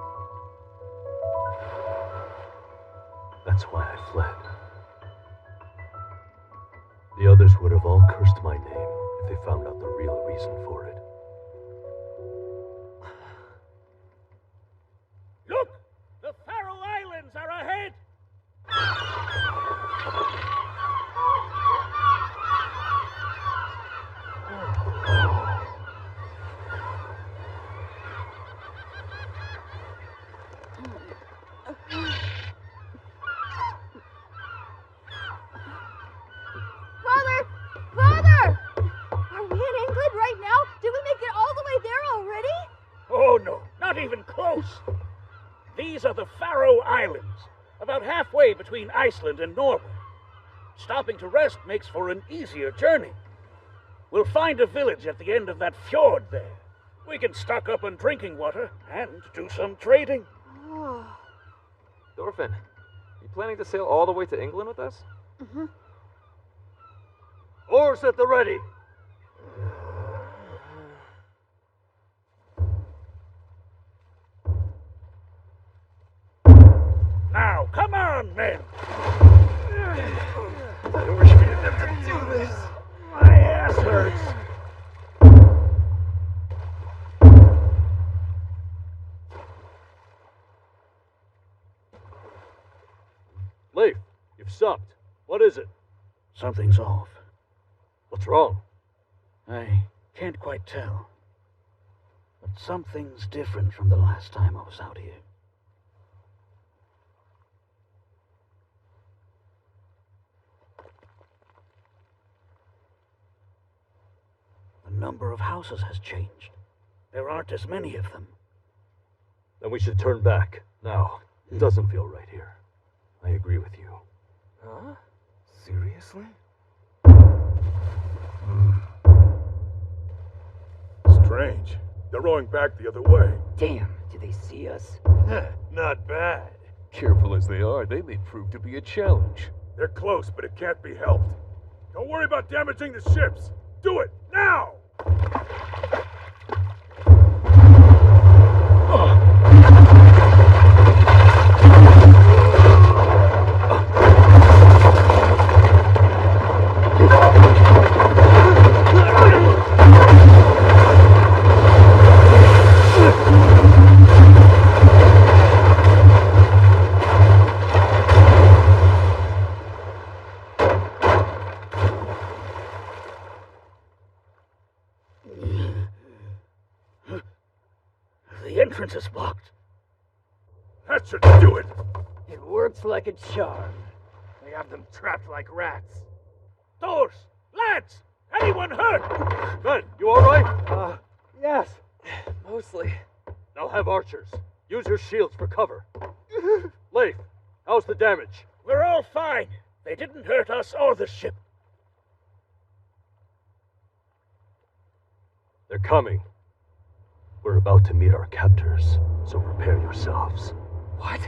That's why I fled. The others would have all cursed my name if they found out the real reason for it. Look! The Faroe Islands are ahead! Father! Father! Are we in England right now? Did we make it all the way there already? Oh no, not even close. These are the Faroe Islands, about halfway between Iceland and Norway. Stopping to rest makes for an easier journey. We'll find a village at the end of that fjord there. We can stock up on drinking water and do some trading. Oh. Thorfinn, you planning to sail all the way to England with us? Mm-hmm. Oars at the ready! Now, come on, men! I wish we didn't have to do this. My ass hurts. sucked. What is it? Something's off. What's wrong? I can't quite tell. But something's different from the last time I was out here. The number of houses has changed. There aren't as many of them. Then we should turn back. Now, it doesn't feel right here. I agree with you. Huh? Seriously? Strange. They're rowing back the other way. Damn, do they see us? Not bad. Careful as they are, they may prove to be a challenge. They're close, but it can't be helped. Don't worry about damaging the ships. Do it, now! The entrance is blocked. That should do it. It works like a charm. They have them trapped like rats. Doors! Lads! Anyone hurt? Ben, you alright? Yes. Mostly. Now have archers. Use your shields for cover. Leif, how's the damage? We're all fine. They didn't hurt us or the ship. They're coming. We're about to meet our captors, so prepare yourselves. What?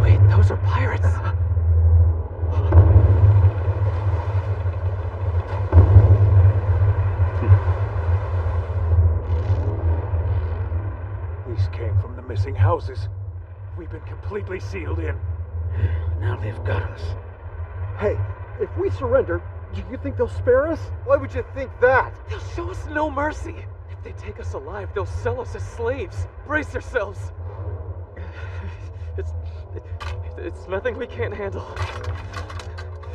Wait, those are pirates. These came from the missing houses. We've been completely sealed in. Now they've got us. Hey, if we surrender, do you think they'll spare us? Why would you think that? They'll show us no mercy. If they take us alive, they'll sell us as slaves. Brace yourselves. It's nothing we can't handle.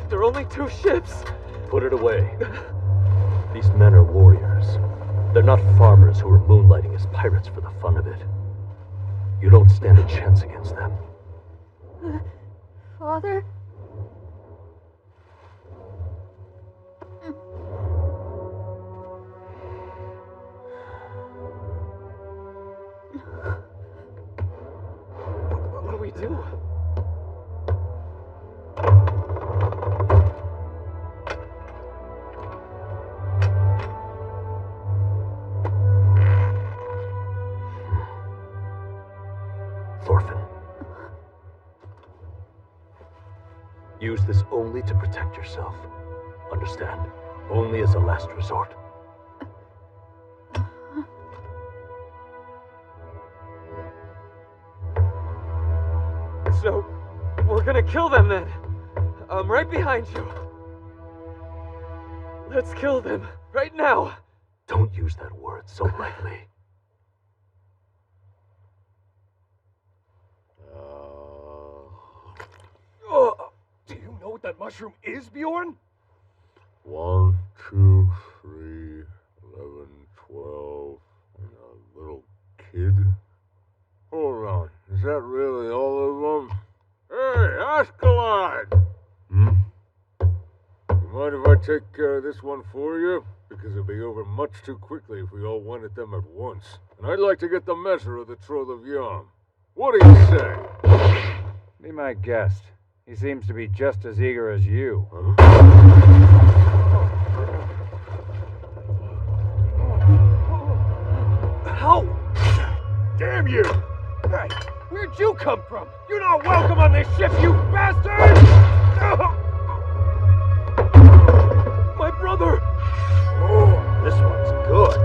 There are only 2 ships. Put it away. These men are warriors. They're not farmers who are moonlighting as pirates for the fun of it. You don't stand a chance against them. Father? What do we do? Thorfinn. Use this only to protect yourself. Understand? Only as a last resort. So, we're gonna kill them then. I'm right behind you. Let's kill them, right now. Don't use that word so lightly. Do you know what that mushroom is, Bjorn? 1, 2, 3, 11, 12, and a little kid. Hold on, is that really all of them? Hey, Ascalon! You mind if I take care of this one for you? Because it'll be over much too quickly if we all went at them at once. And I'd like to get the measure of the Troll of Yam. What do you say? Be my guest. He seems to be just as eager as you. How? Damn you! Hey, where'd you come from? You're not welcome on this ship, you bastard! My brother! Oh, this one's good.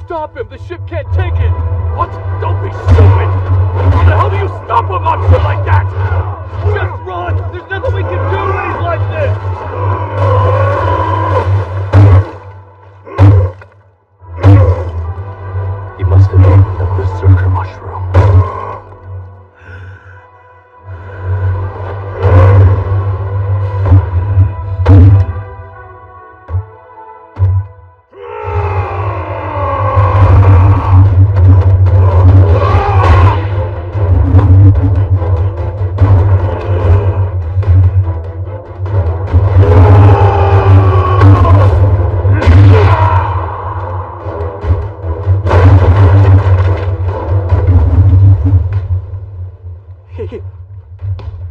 Stop him! The ship can't take it! What? Don't be stupid! How the hell do you stop a monster like that? Just run! There's nothing we can do when he's like this! He must have eaten the berserker mushroom.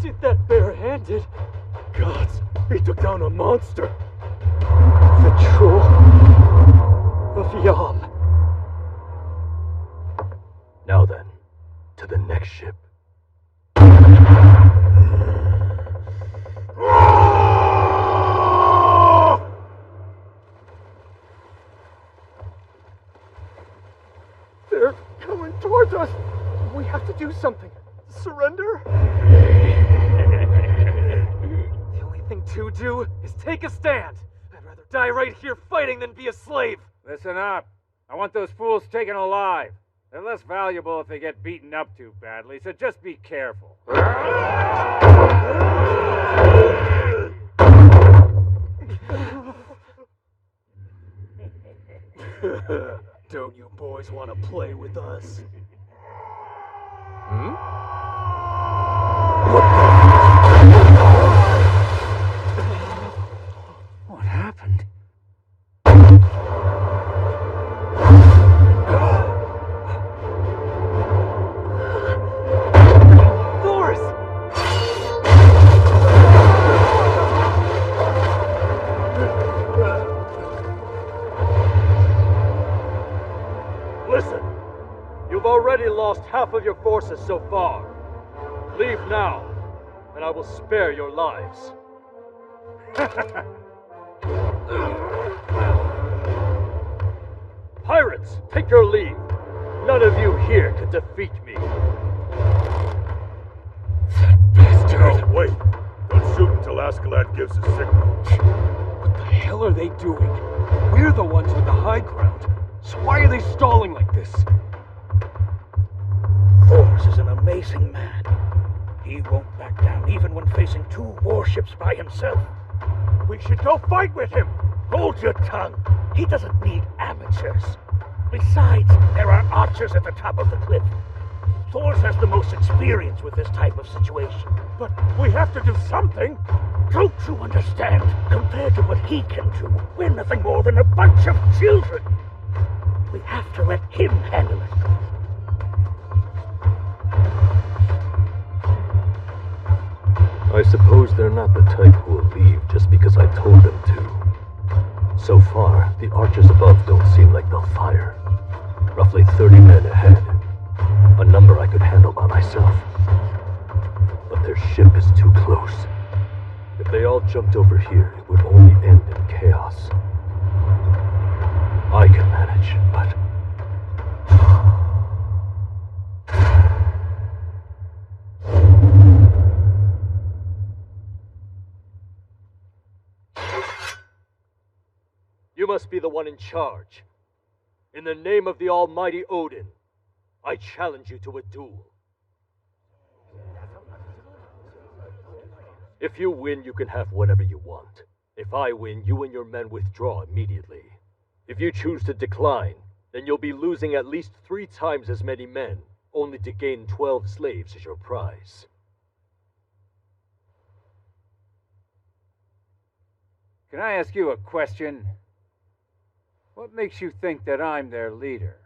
Did that barehanded? Gods, he took down a monster. The troll of Yam. Now then, to the next ship. They're coming towards us. We have to do something. Surrender? The only thing to do is take a stand. I'd rather die right here fighting than be a slave. Listen up. I want those fools taken alive. They're less valuable if they get beaten up too badly, so just be careful. Don't you boys want to play with us? What happened? Thors! Listen, you've already lost half of your forces so far. Leave now, and I will spare your lives. Pirates, take your leave. None of you here can defeat me. No, wait. Don't shoot until Askeladd gives a signal. What the hell are they doing? We're the ones with the high ground. So why are they stalling like this? Thors is an amazing man. He won't back down even when facing 2 warships by himself. We should go fight with him! Hold your tongue. He doesn't need amateurs. Besides, there are archers at the top of the cliff. Thors has the most experience with this type of situation. But we have to do something! Don't you understand? Compared to what he can do, we're nothing more than a bunch of children. We have to let him handle it. I suppose they're not the type who will leave just because I told them to. So far, the archers above don't seem like they'll fire. Roughly 30 men ahead. A number I could handle by myself. But their ship is too close. If they all jumped over here, it would only end in chaos. I can manage, but... You must be the one in charge. In the name of the almighty Odin, I challenge you to a duel. If you win, you can have whatever you want. If I win, you and your men withdraw immediately. If you choose to decline, then you'll be losing at least 3 times as many men, only to gain 12 slaves as your prize. Can I ask you a question? What makes you think that I'm their leader?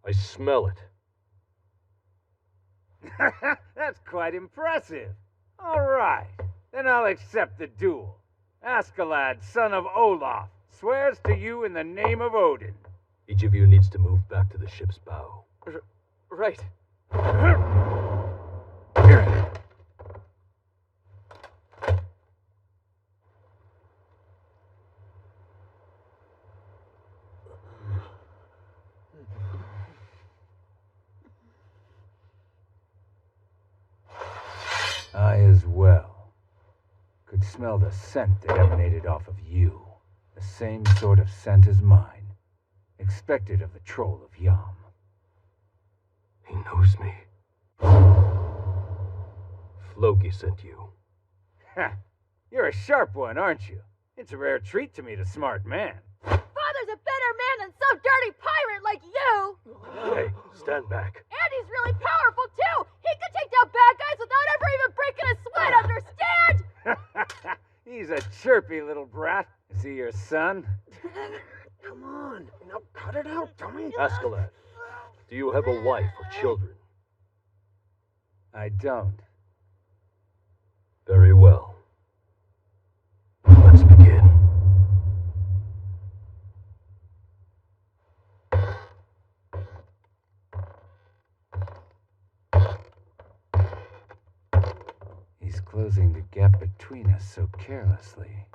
I smell it. That's quite impressive. All right, then I'll accept the duel. Askeladd, son of Olaf, swears to you in the name of Odin. Each of you needs to move back to the ship's bow. Right. I as well could smell the scent that emanated off of you. The same sort of scent as mine. Expected of the troll of Yam. He knows me. Floki sent you. Ha! You're a sharp one, aren't you? It's a rare treat to meet a smart man. Father's a better man than some dirty pirate like you! Hey, stand back. And he's really powerful, too! He could take down bad guys without ever even breaking a sweat, understand? He's a chirpy little brat. Is he your son? Come on, now cut it out, dummy. Askeladd, do you have a wife or children? I don't. Very well. Let's begin. He's closing the gap between us so carelessly.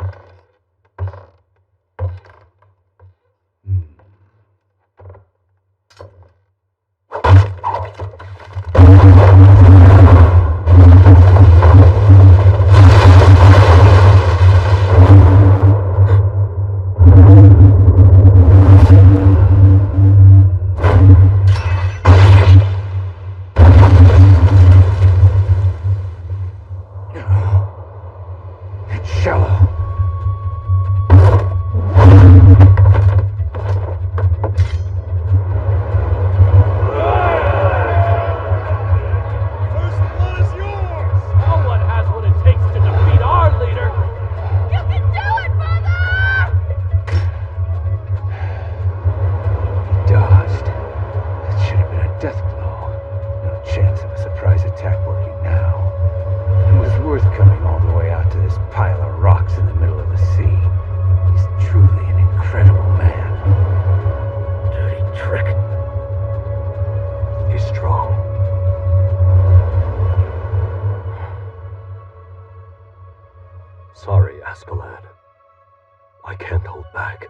Sorry, Askeladd. I can't hold back.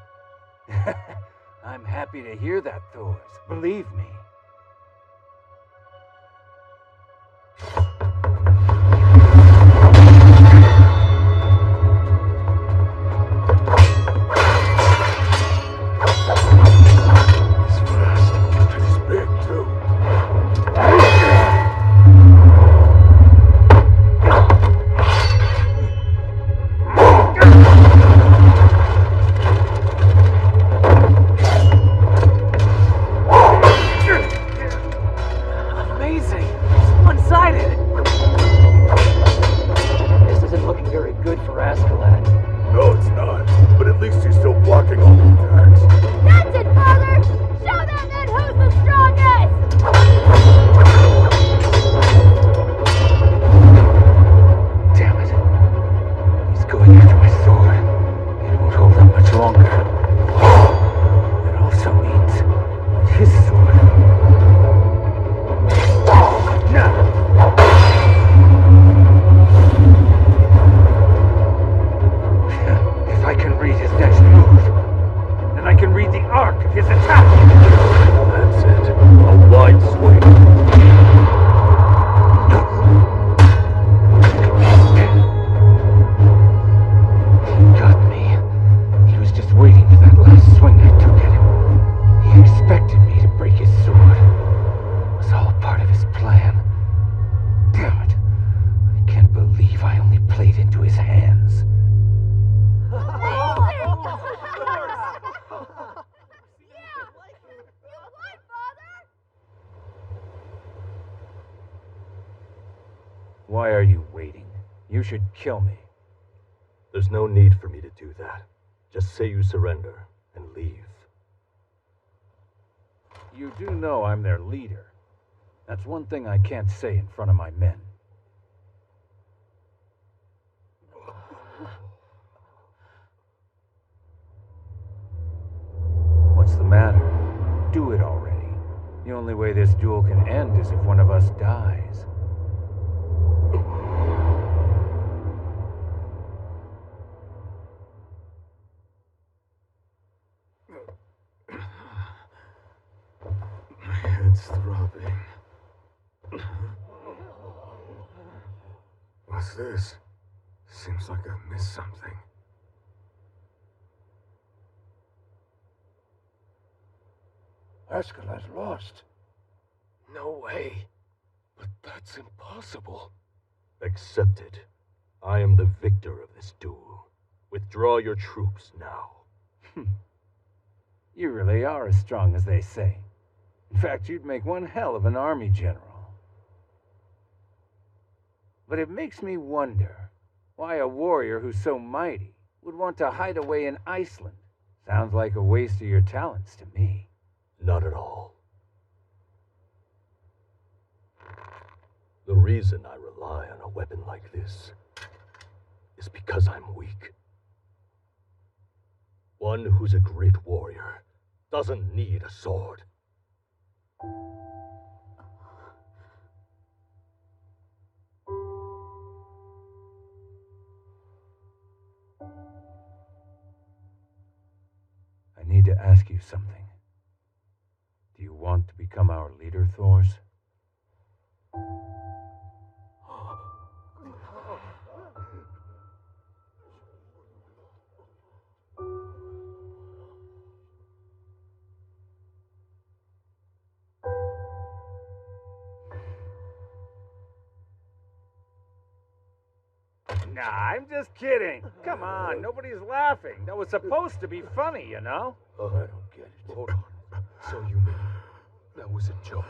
I'm happy to hear that, Thors. Believe me. That's it, Father! Show that man who's the strongest! was waiting for that last swing I took at him. He expected me to break his sword. It was all part of his plan. Damn it. I can't believe I only played into his hands. Why are you waiting? You should kill me. There's no need for me to do that. Just say you surrender and leave. You do know I'm their leader. That's one thing I can't say in front of my men. What's the matter? Do it already. The only way this duel can end is if one of us dies. My head's throbbing. What's this? Seems like I missed something. Askeladd's lost. No way. But that's impossible. Accept it. I am the victor of this duel. Withdraw your troops now. You really are as strong as they say. In fact, you'd make one hell of an army general. But it makes me wonder why a warrior who's so mighty would want to hide away in Iceland. Sounds like a waste of your talents to me. Not at all. The reason I rely on a weapon like this is because I'm weak. One who's a great warrior doesn't need a sword. I need to ask you something. Do you want to become our leader, Thors? Nah, I'm just kidding. Come on, nobody's laughing. That was supposed to be funny, you know? I don't get it. Hold on. So you mean that was a joke?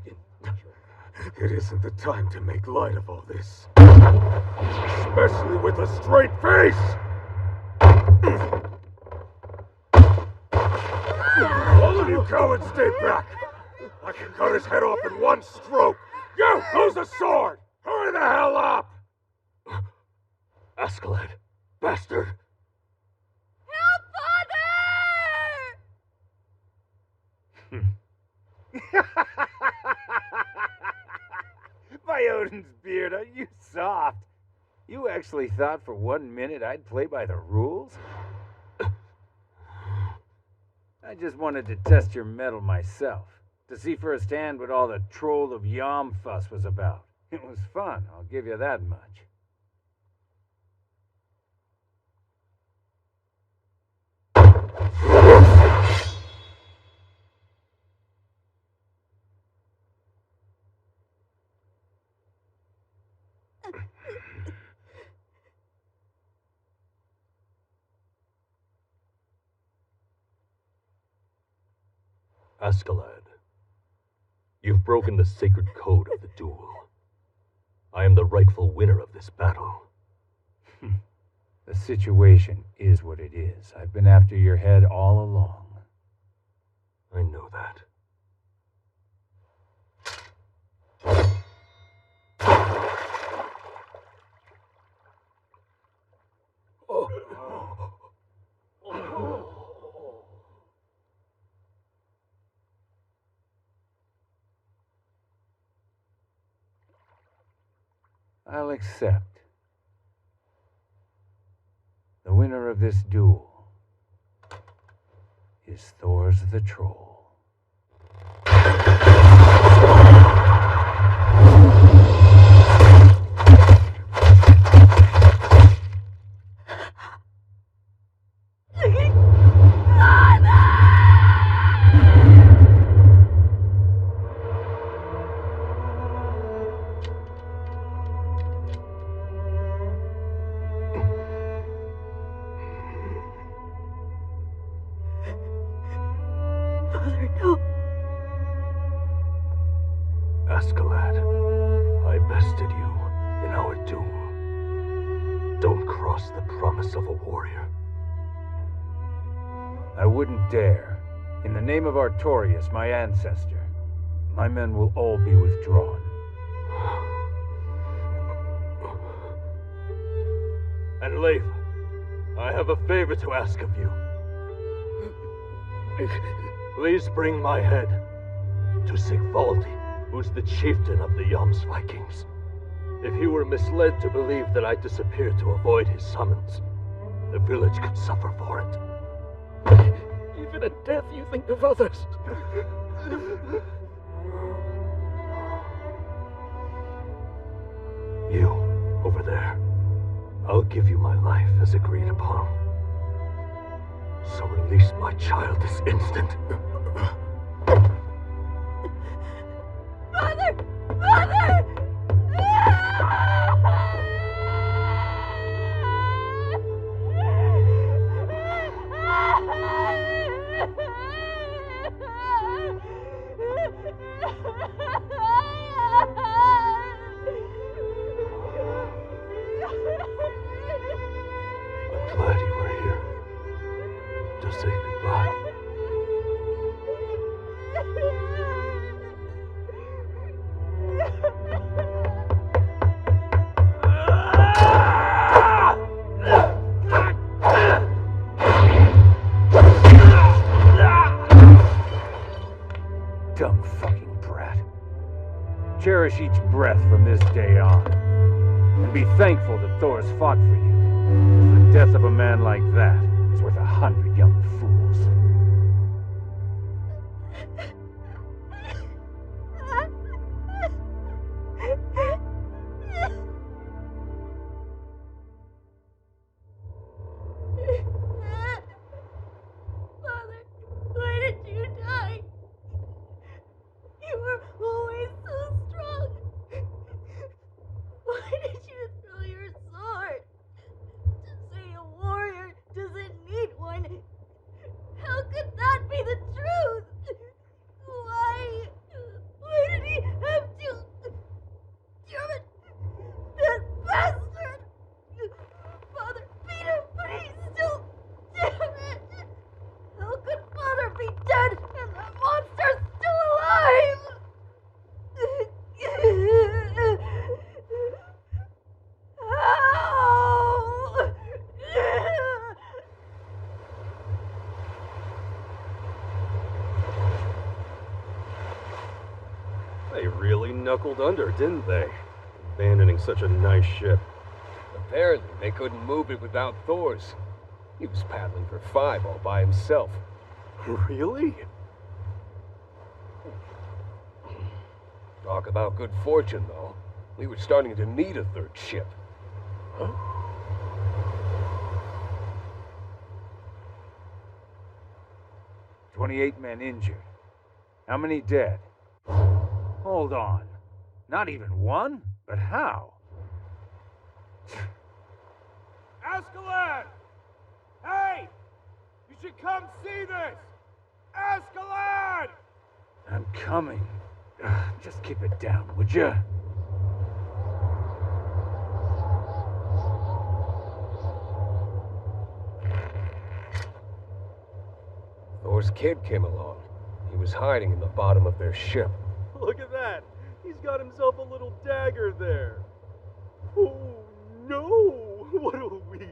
It isn't the time to make light of all this. Especially with a straight face! All of you cowards stay back! I can cut his head off in one stroke! You! Who's the sword? Hurry the hell up! Askeladd, bastard! By Odin's beard, are you soft? You actually thought for 1 minute I'd play by the rules? I just wanted to test your mettle myself, to see firsthand what all the Troll of Yom fuss was about. It was fun, I'll give you that much. Askeladd, you've broken the sacred code of the duel. I am the rightful winner of this battle. The situation is what it is. I've been after your head all along. I know that. I'll accept. The winner of this duel is Thors the Troll. Father, no. Askeladd, I bested you in our doom. Don't cross the promise of a warrior. I wouldn't dare. In the name of Artorius, my ancestor, my men will all be withdrawn. And Leif, I have a favor to ask of you. Please bring my head to Sigvaldi, who's the chieftain of the Jomsvikings. If he were misled to believe that I disappeared to avoid his summons, the village could suffer for it. Even at death, you think of others. You, over there, I'll give you my life as agreed upon. So release my child this instant. Father! Father! I'm glad you were here to say goodbye. Dumb fucking brat. Cherish each breath from this day on. And be thankful that Thor's fought for you. Because the death of a man like that is worth 100 young fools. Father, why did you die? You were always so strong. Why did you throw your sword? To say a warrior doesn't need one. How could that be the truth? Why did he have to? Damn it! That bastard! Father, beat him, but he's still. Damn it! How could Father be dead and the monster's still alive? How? They really knuckled under, didn't they? Abandoning such a nice ship. Apparently, they couldn't move it without Thor's. He was paddling for 5 all by himself. Really? Talk about good fortune, though. We were starting to need a 3rd ship. Huh? 28 men injured. How many dead? Hold on. Not even one? But how? Askeladd! Hey! You should come see this! Askeladd! I'm coming. Just keep it down, would ya? Thor's kid came along. He was hiding in the bottom of their ship. Look at that! He's got himself a little dagger there. Oh no! What'll we do?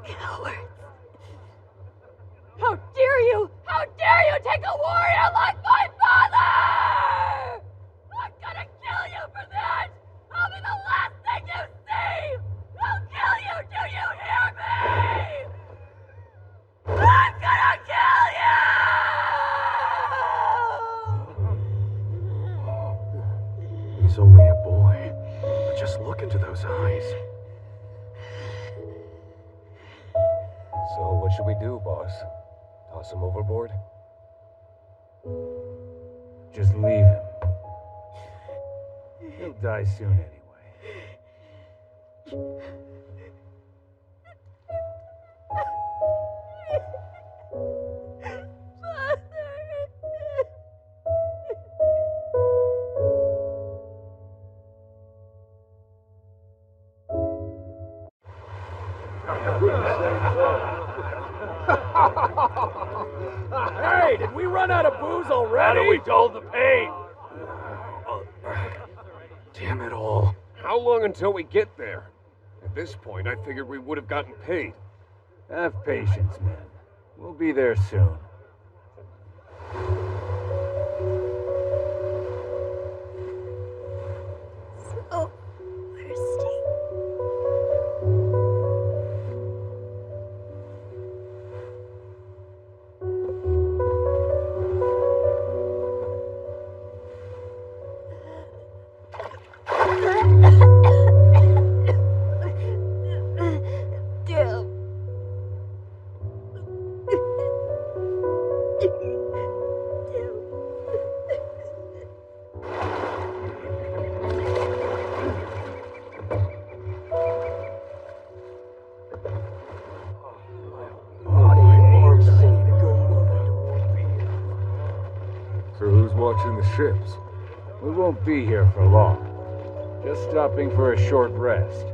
Cowards! How dare you! How dare you take a warrior like my father! I'm gonna kill you for that! I'll be the last thing you see! I'll kill you! Do you hear me? I'm gonna kill you! He's only a boy. But just look into those eyes. So what should we do, boss? Toss him overboard? Just leave him. He'll die soon anyway. Hey, did we run out of booze already? How do we dull the pain? Damn it all. How long until we get there? At this point, I figured we would have gotten paid. Have patience, men. We'll be there soon. So thirsty. Damn. So who's watching the ships? We won't be here for long. Just stopping for a short rest.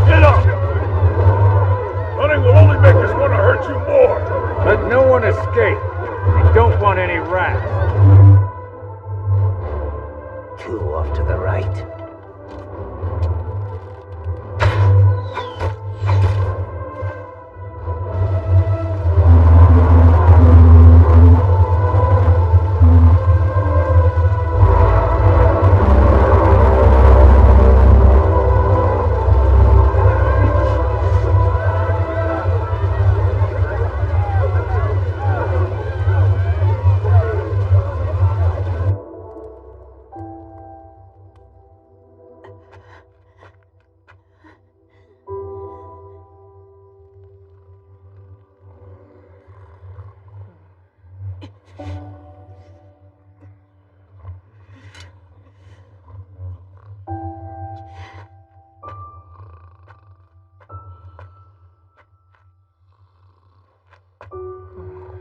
Get up! Running will only make us want to hurt you more! Let no one escape. We don't want any rats. Two off to the right.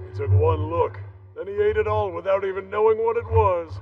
He took one look, then he ate it all without even knowing what it was.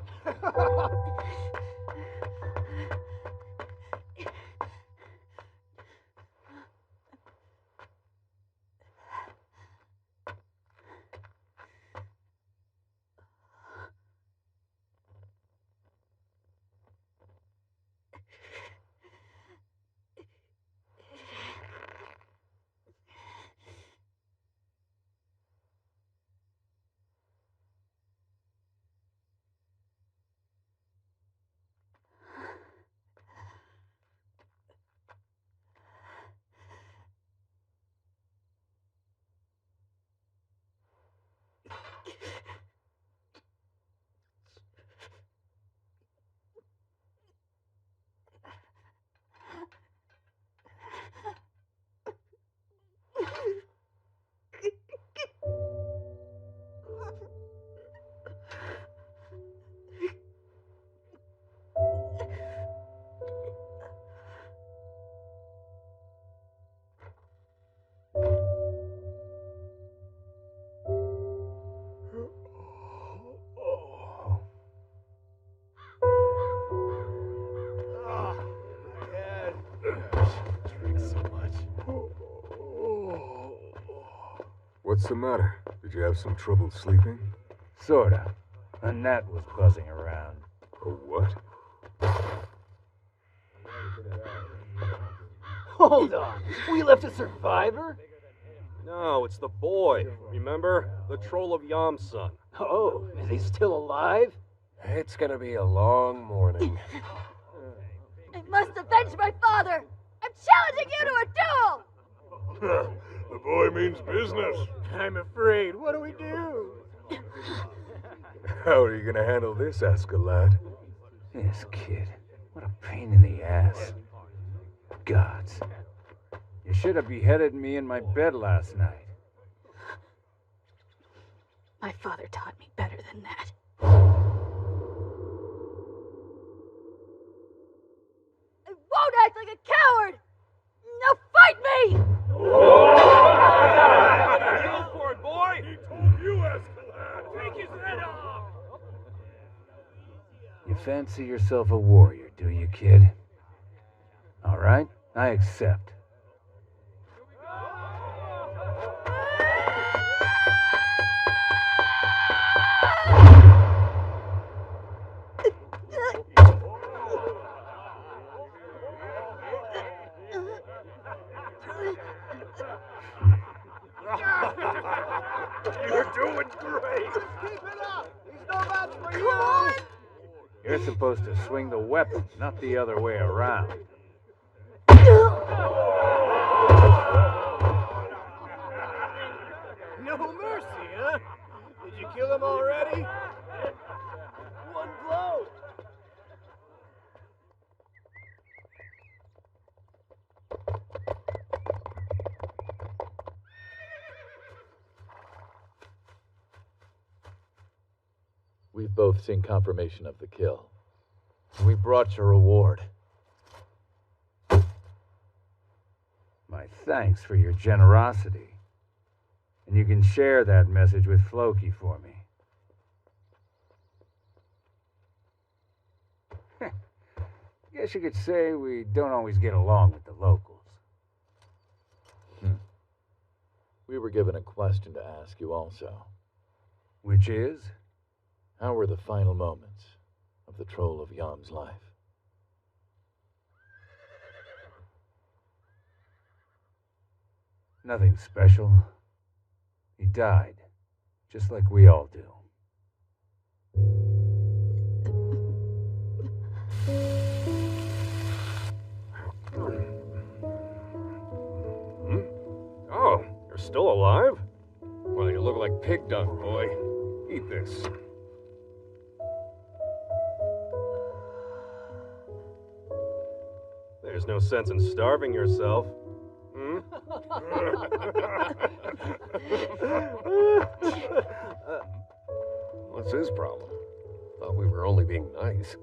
What's the matter? Did you have some trouble sleeping? Sorta. A gnat was buzzing around. A what? Hold on. We left a survivor? No, it's the boy. Remember? The troll of Yam's son. Oh, is he still alive? It's gonna be a long morning. I must avenge my father! I'm challenging you to a duel! The boy means business. I'm afraid. What do we do? How are you gonna handle this, Askeladd? This kid. What a pain in the ass. Gods. You should have beheaded me in my bed last night. My father taught me better than that. I won't act like a coward! Now fight me! Go for it, boy! He told you, Askeladd! Take his head off! You fancy yourself a warrior, do you, kid? All right, I accept. You're doing great! Keep it up! He's no match for you! Come on! You're supposed to swing the weapon, not the other way around. No mercy, huh? Did you kill him already? One blow! We've both seen confirmation of the kill. We brought your reward. My thanks for your generosity. And you can share that message with Floki for me. Guess you could say we don't always get along with the locals. We were given a question to ask you also. Which is? How were the final moments of the Troll of Yam's life? Nothing special. He died, just like we all do. Oh, you're still alive? Well, you look like pig dung, boy. Eat this. There's no sense in starving yourself. Hmm? What's his problem? Thought we were only being nice.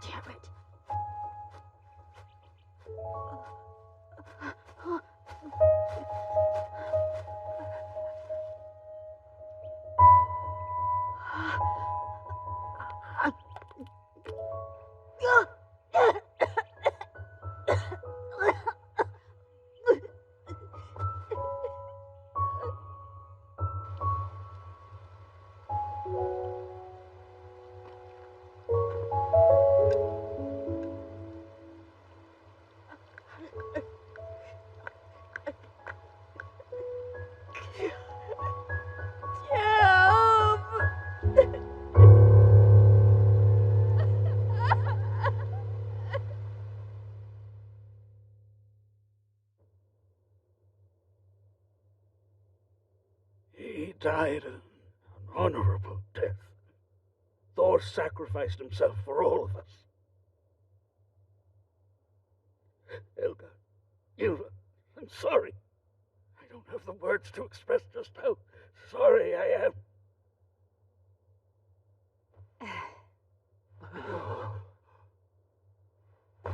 Damn it. He died an honorable death. Thor sacrificed himself for all of us. Helga, Ylva, I'm sorry. I don't have the words to express just how sorry I am.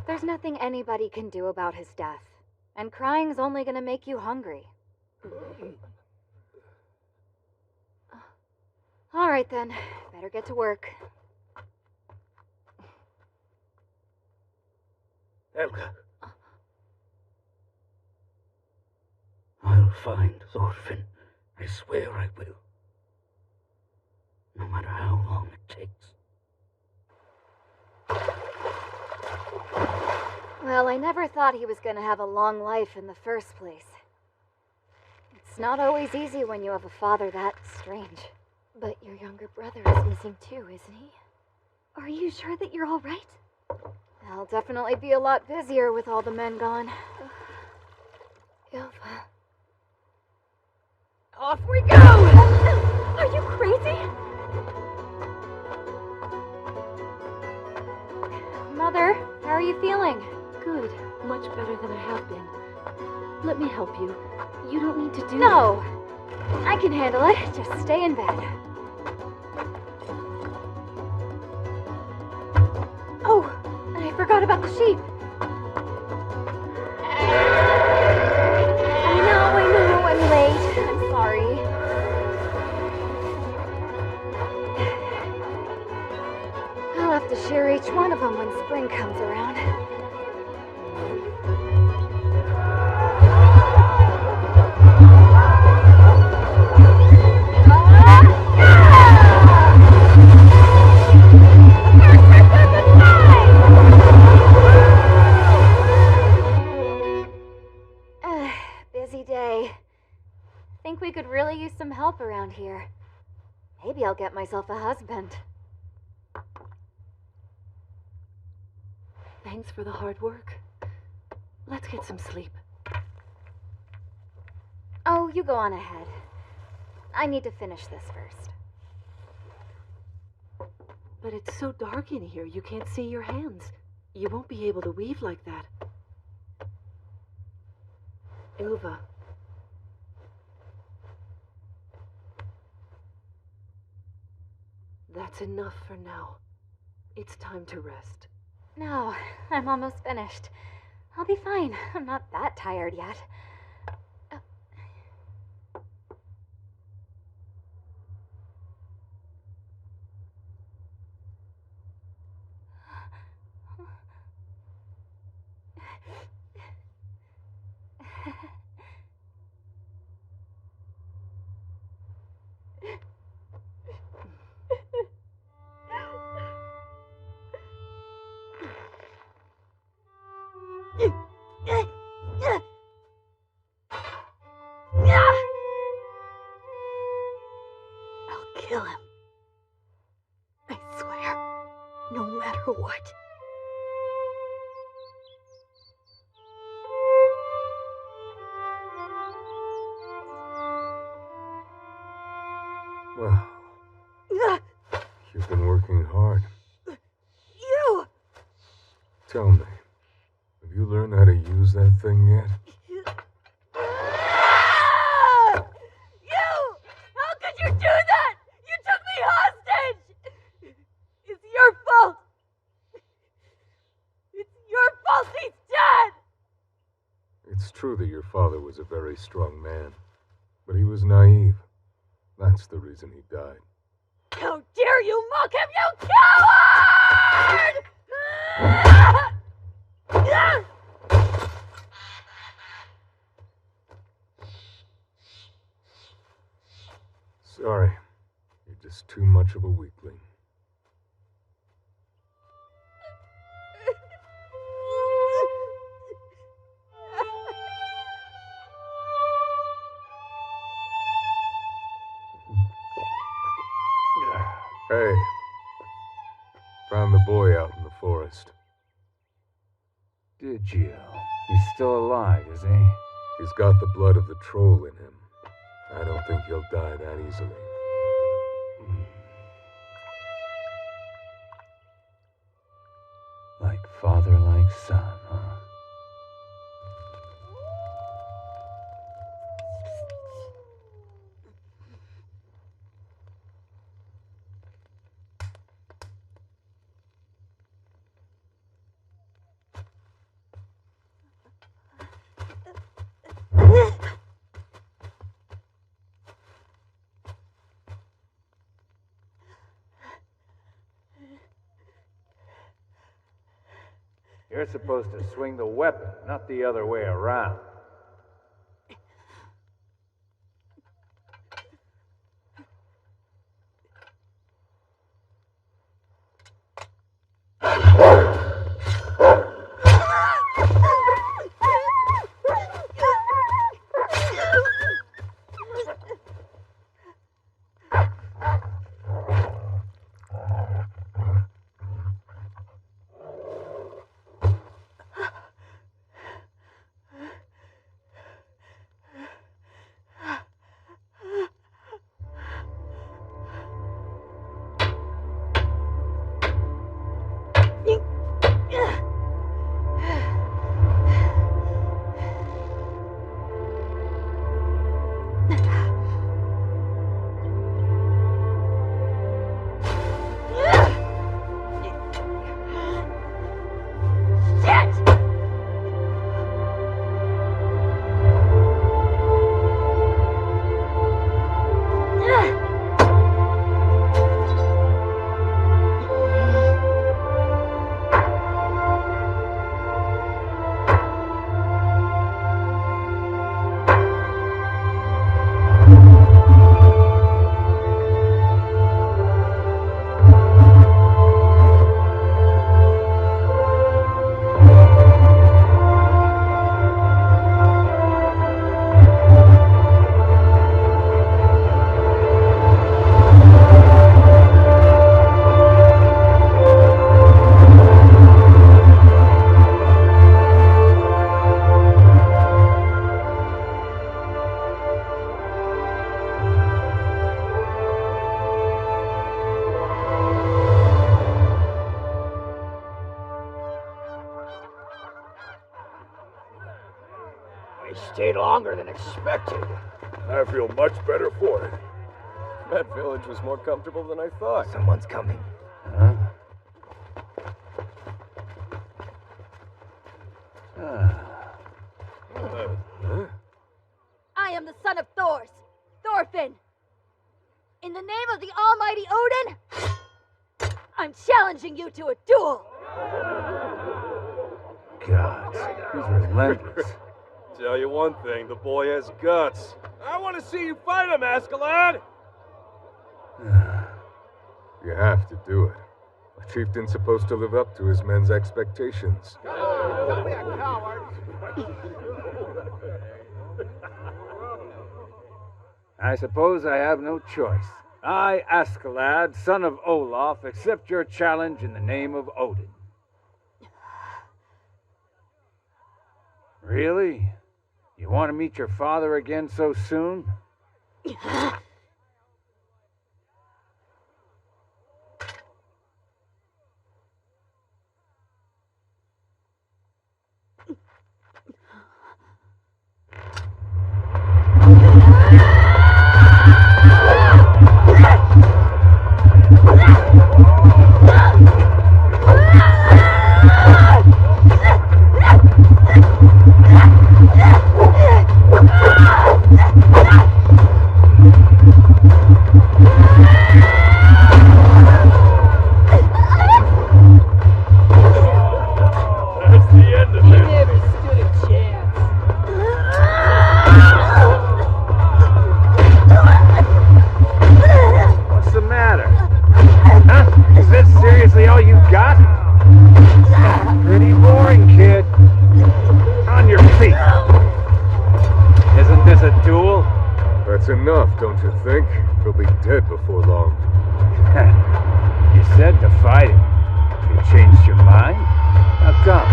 There's nothing anybody can do about his death, and crying's only gonna make you hungry. All right then, better get to work. Helga. I'll find Thorfinn. I swear I will. No matter how long it takes. Well, I never thought he was going to have a long life in the first place. It's not always easy when you have a father that strange. But your younger brother is missing too, isn't he? Are you sure that you're all right? I'll definitely be a lot busier with all the men gone. Ilva. Off we go! Are you crazy? Mother, how are you feeling? Good. Much better than I have been. Let me help you. You don't need to do No! I can handle it. Just stay in bed. Oh, I forgot about the sheep. I know, I'm late. I'm sorry. I'll have to share each one of them when spring comes around. Busy day. Think we could really use some help around here. Maybe I'll get myself a husband. Thanks for the hard work. Let's get some sleep. Oh, you go on ahead. I need to finish this first. But it's so dark in here, you can't see your hands. You won't be able to weave like that. Ilva. That's enough for now. It's time to rest. No, I'm almost finished. I'll be fine. I'm not that tired yet. I'll kill him. I swear. No matter what. Well, you've been working hard. You! Tell me, have you learned how to use that thing yet? You! How could you do that? You took me hostage! It's your fault! It's your fault he's dead! It's true that your father was a very strong man, but he was naive. That's the reason he died. How dare you mock him, you coward! Sorry, you're just too much of a weakling. Hey, found the boy out in the forest. Did you? He's still alive, is he? He's got the blood of the troll in him. I don't think he'll die that easily. Like father, like son, huh? You're supposed to swing the weapon, not the other way around. Stayed longer than expected. I feel much better for it. That village was more comfortable than I thought. Someone's coming. Huh? I am the son of Thor's, Thorfinn. In the name of the almighty Odin, I'm challenging you to a duel. God, he's relentless. Tell you one thing, the boy has guts. I want to see you fight him, Askeladd! You have to do it. A chieftain's supposed to live up to his men's expectations. I suppose I have no choice. I, Askeladd, son of Olaf, accept your challenge in the name of Odin. Really? You want to meet your father again so soon? That's enough, don't you think? He'll be dead before long. You said to fight him. You changed your mind? How come?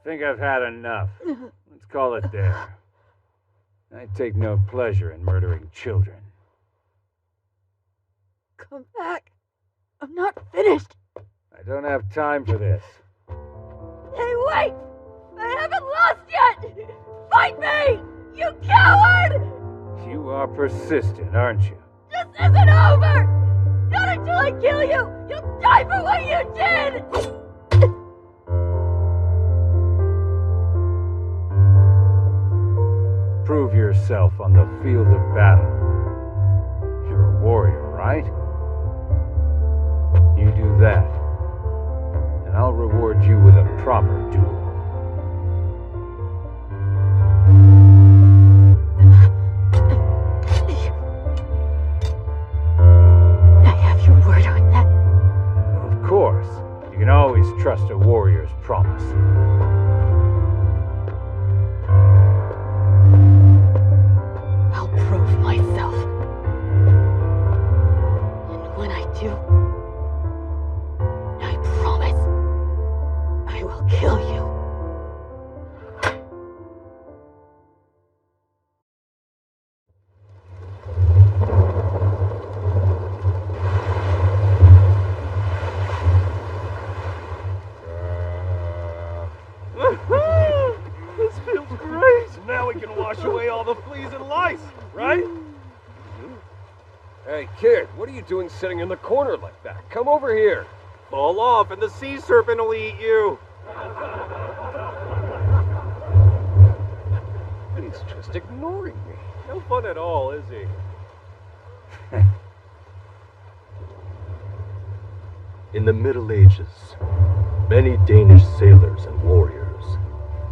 Think I've had enough. Let's call it there. I take no pleasure in murdering children. Come back. I'm not finished. I don't have time for this. Hey, wait! I haven't lost yet! Fight me! You coward! You are persistent, aren't you? This isn't over! Not until I kill you! You'll die for what you did! Prove yourself on the field of battle. You're a warrior, right? You do that, and I'll reward you with a proper duel. I have your word on that. Of course, you can always trust a warrior's promise. I'll prove myself. And when I do, I promise I will kill you. This feels great! Now we can wash away all the fleas and lice, right? Hey, kid, what are you doing sitting in the corner like that? Come over here. Fall off and the sea serpent will eat you. He's just ignoring me. No fun at all, is he? In the Middle Ages, many Danish sailors and warriors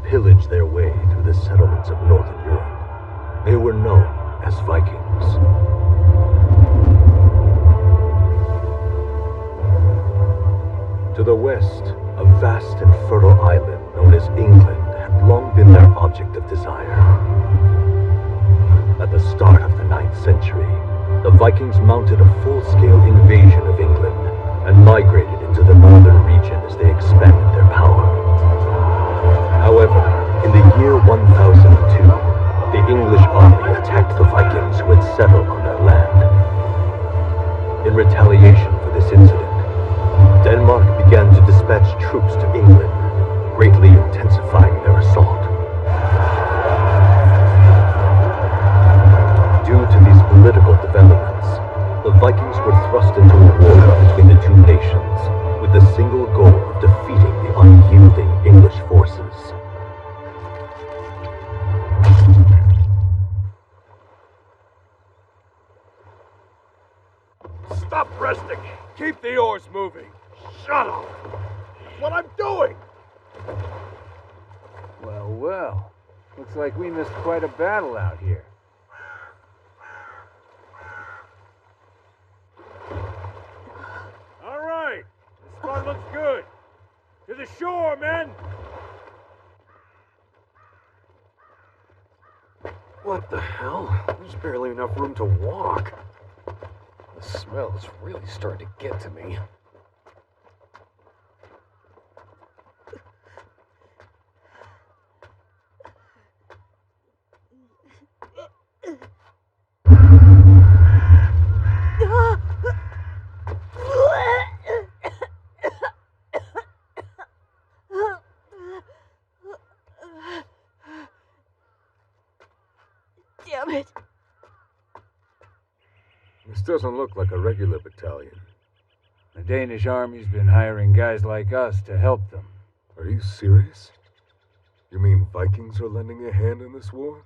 pillaged their way through the settlements of Northern Europe. They were known as Vikings. To the west, a vast and fertile island known as England had long been their object of desire. At the start of the 9th century, the Vikings mounted a full-scale invasion of England and migrated into the northern region as they expanded their power. However, in the year 1002, the English army attacked the Vikings who had settled on their land. In retaliation for this incident, Denmark began to dispatch troops to England, greatly intensifying their assault. Due to these political developments, the Vikings were thrust into a war between the two nations, with the single goal of defeating the unyielding English forces. Stop resting! Keep the oars moving! Shut up! That's what I'm doing! Well, well. Looks like we missed quite a battle out here. All right, this spot looks good. To the shore, men! What the hell? There's barely enough room to walk. The smell is really starting to get to me. Damn it. This doesn't look like a regular battalion. The Danish army's been hiring guys like us to help them. Are you serious? You mean Vikings are lending a hand in this war?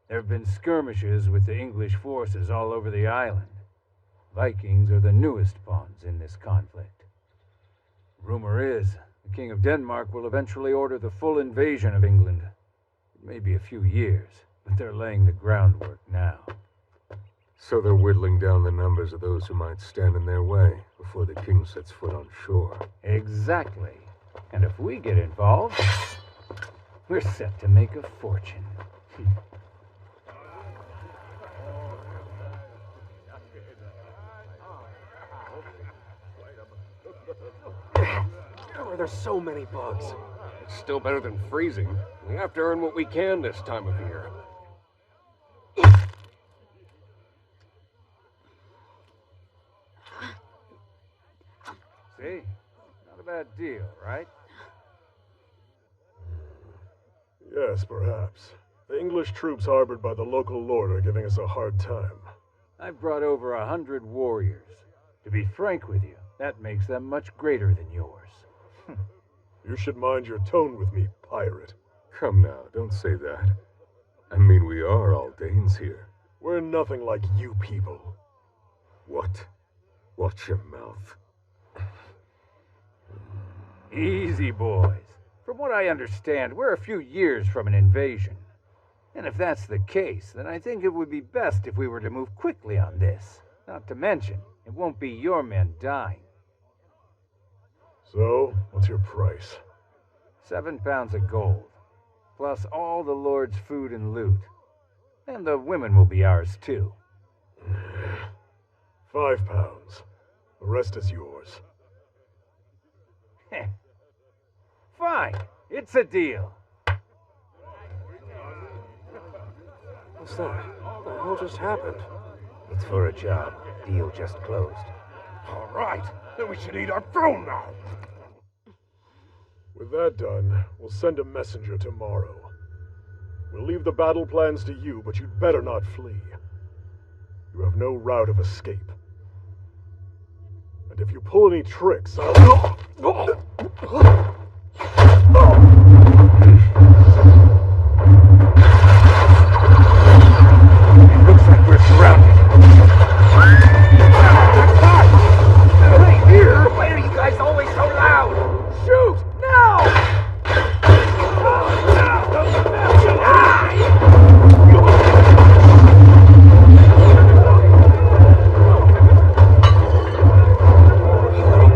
There have been skirmishes with the English forces all over the island. Vikings are the newest pawns in this conflict. Rumor is, the King of Denmark will eventually order the full invasion of England. It may be a few years, but they're laying the groundwork now. So they're whittling down the numbers of those who might stand in their way before the king sets foot on shore. Exactly. And if we get involved, we're set to make a fortune. Why are there so many bugs? It's still better than freezing. We have to earn what we can this time of year. See? Not a bad deal, right? Yes, perhaps. The English troops harbored by the local lord are giving us a hard time. I've brought over 100 warriors. To be frank with you, that makes them much greater than yours. You should mind your tone with me, pirate. Come now, don't say that. I mean, we are all Danes here. We're nothing like you people. What? Watch your mouth. Easy, boys. From what I understand, we're a few years from an invasion. And if that's the case, then I think it would be best if we were to move quickly on this. Not to mention, it won't be your men dying. So, what's your price? 7 pounds of gold, plus all the Lord's food and loot. And the women will be ours too. 5 pounds. The rest is yours. Fine, it's a deal. What's that? What the hell just happened? It's for a job. Deal just closed. All right, then we should eat our food now. With that done, we'll send a messenger tomorrow. We'll leave the battle plans to you, but you'd better not flee. You have no route of escape. And if you pull any tricks, I'll... It looks like we're surrounded. Right here! Why are you guys always so loud? Shoot! Now!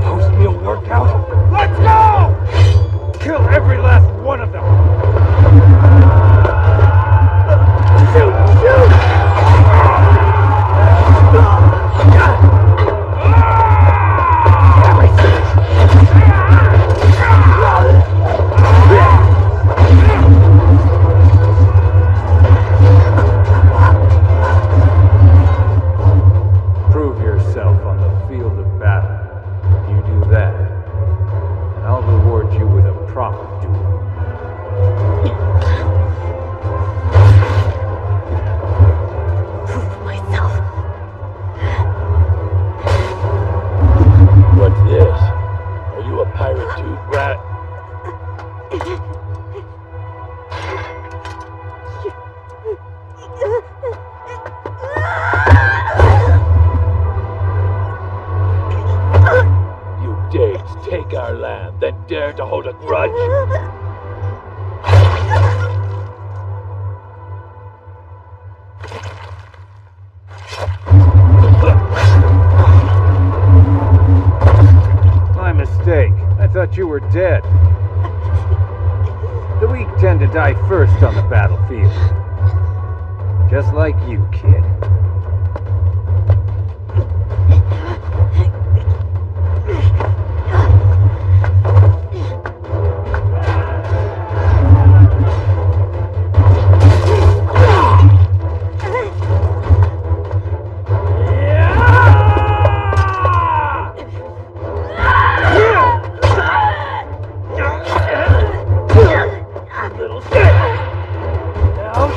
Post-meal workout? Let's go! Kill every last one of them! Shoot! Shoot! Prove yourself on the field of battle. You do that, and I'll reward you with a proper duel. Prove myself. What's this? Are you a pirate too, brat? You Danes take our land, then dare to hold a grudge? My mistake. I thought you were dead. The weak tend to die first on the battlefield. Just like you, kid. Little shit! Now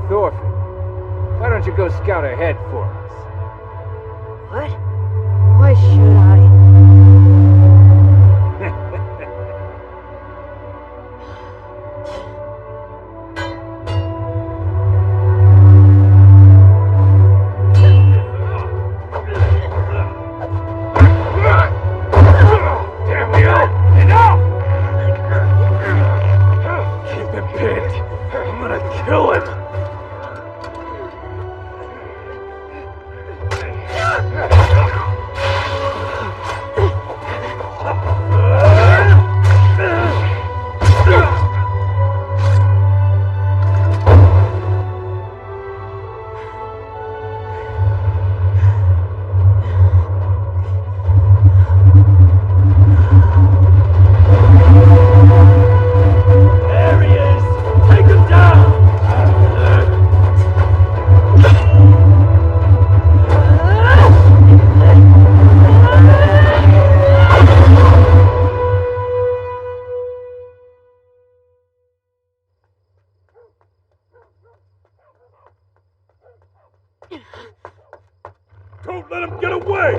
Thorfinn, why don't you go scout ahead for us? What? Why should I? Don't let him get away!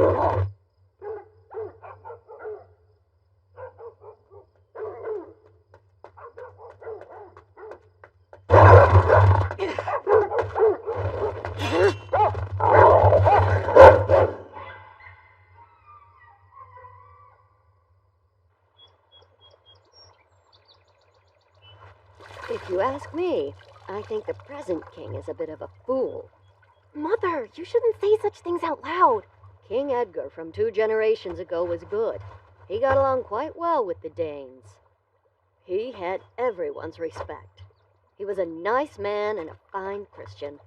If you ask me, I think the present king is a bit of a fool. Mother, you shouldn't say such things out loud. King Edgar from 2 generations ago was good. He got along quite well with the Danes. He had everyone's respect. He was a nice man and a fine Christian.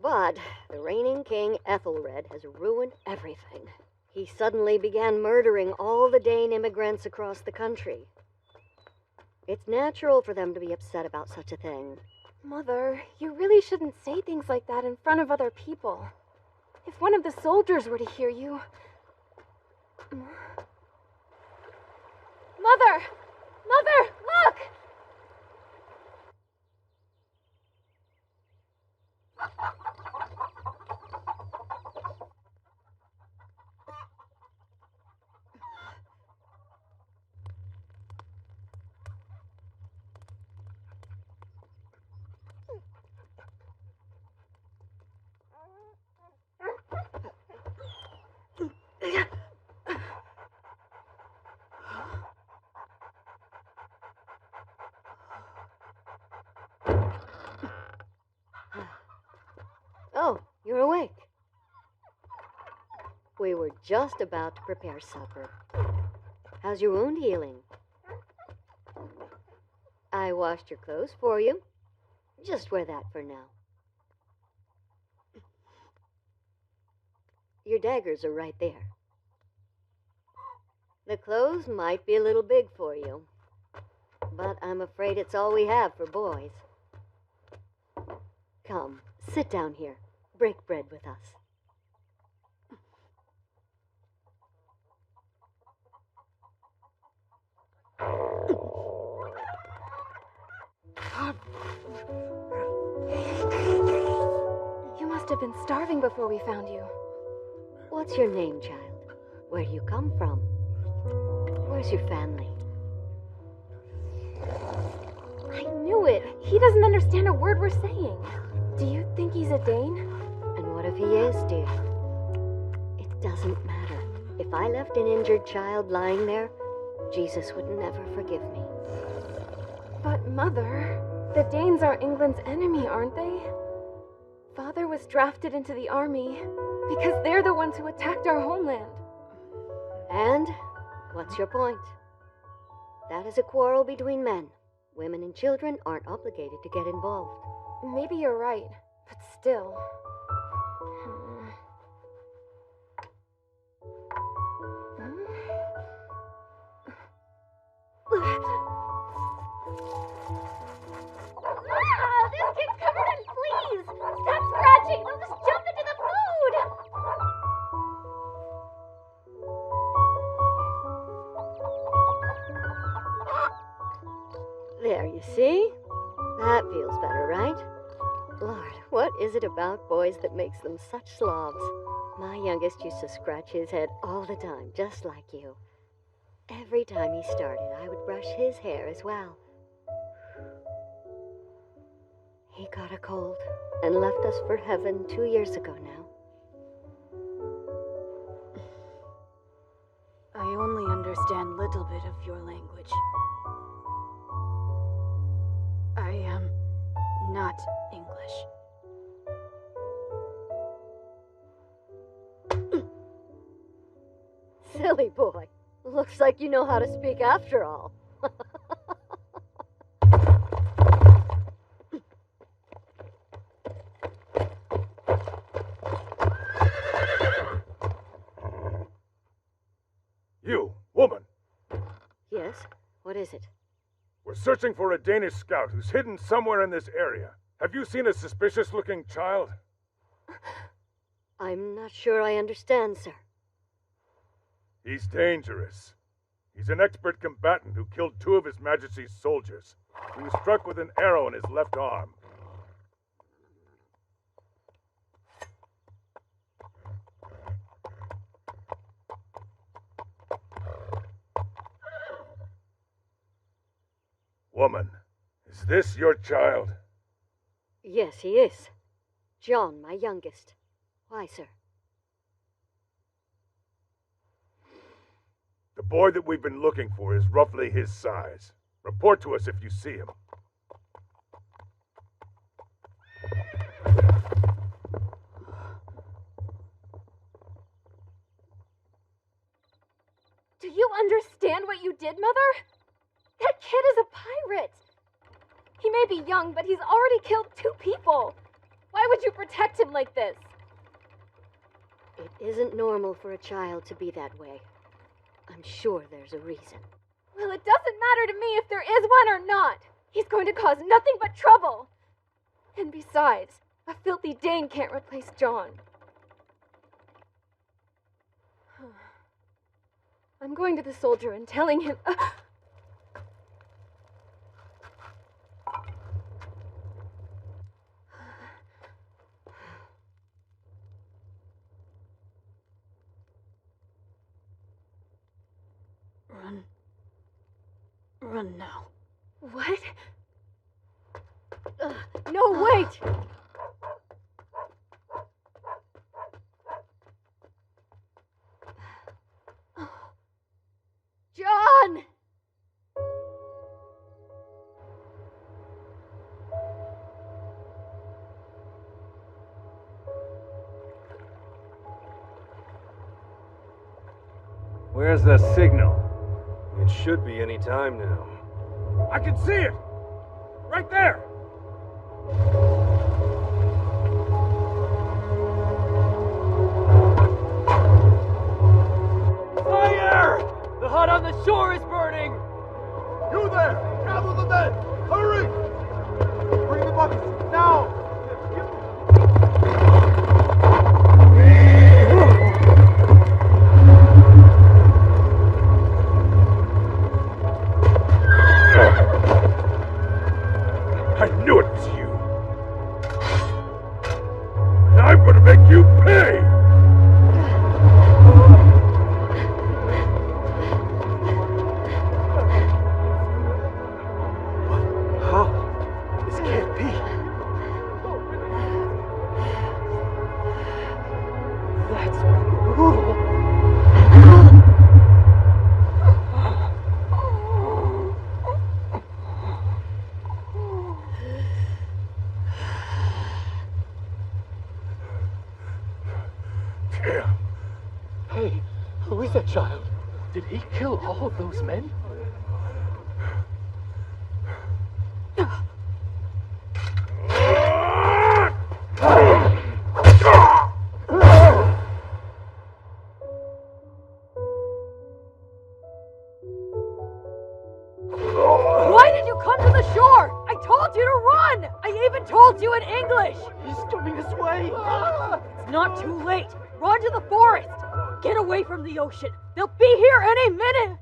But the reigning king, Ethelred, has ruined everything. He suddenly began murdering all the Dane immigrants across the country. It's natural for them to be upset about such a thing. Mother, you really shouldn't say things like that in front of other people. If one of the soldiers were to hear you... Mother! Mother, look! Oh, you're awake. We were just about to prepare supper. How's your wound healing? I washed your clothes for you. Just wear that for now. Your daggers are right there. The clothes might be a little big for you, but I'm afraid it's all we have for boys. Come, sit down here. Break bread with us. You must have been starving before we found you. What's your name, child? Where do you come from? Where's your family? I knew it. He doesn't understand a word we're saying. Do you think he's a Dane? And what if he is, dear? It doesn't matter. If I left an injured child lying there, Jesus would never forgive me. But, Mother, the Danes are England's enemy, aren't they? Father was drafted into the army because they're the ones who attacked our homeland. And what's your point? That is a quarrel between men. Women and children aren't obligated to get involved. Maybe you're right, but still. This kid's covered in fleas! Stop scratching! They'll just jump into the food! There, you see? That feels better, right? Lord, what is it about boys that makes them such slobs? My youngest used to scratch his head all the time, just like you. Every time he started, I would brush his hair as well. He got a cold and left us for heaven 2 years ago now. I only understand little bit of your language. I am not English. Silly boy. Looks like you know how to speak after all. You, woman! Yes? What is it? We're searching for a Danish scout who's hidden somewhere in this area. Have you seen a suspicious-looking child? I'm not sure I understand, sir. He's dangerous. He's an expert combatant who killed 2 of His Majesty's soldiers. He was struck with an arrow in his left arm. Woman, is this your child? Yes, he is. John, my youngest. Why, sir? The boy that we've been looking for is roughly his size. Report to us if you see him. Do you understand what you did, Mother? That kid is a pirate. He may be young, but he's already killed 2 people. Why would you protect him like this? It isn't normal for a child to be that way. I'm sure there's a reason. Well, it doesn't matter to me if there is one or not. He's going to cause nothing but trouble. And besides, a filthy Dane can't replace John. I'm going to the soldier and telling him... Run now. What? No, wait! John! Where's the signal? It should be any time now. I can see it! Right there! Fire! The hut on the shore is burning! You there! Gather the men! Hurry! Bring the buckets, now! I knew it was you! And I'm gonna make you pay! How? This can't be. That's brutal. Damn. Hey, who is that child? Did he kill all of those men? Why did you come to the shore? I told you to run! I even told you in English! He's coming this way! It's not too late. Run to the forest. Get away from the ocean. They'll be here any minute.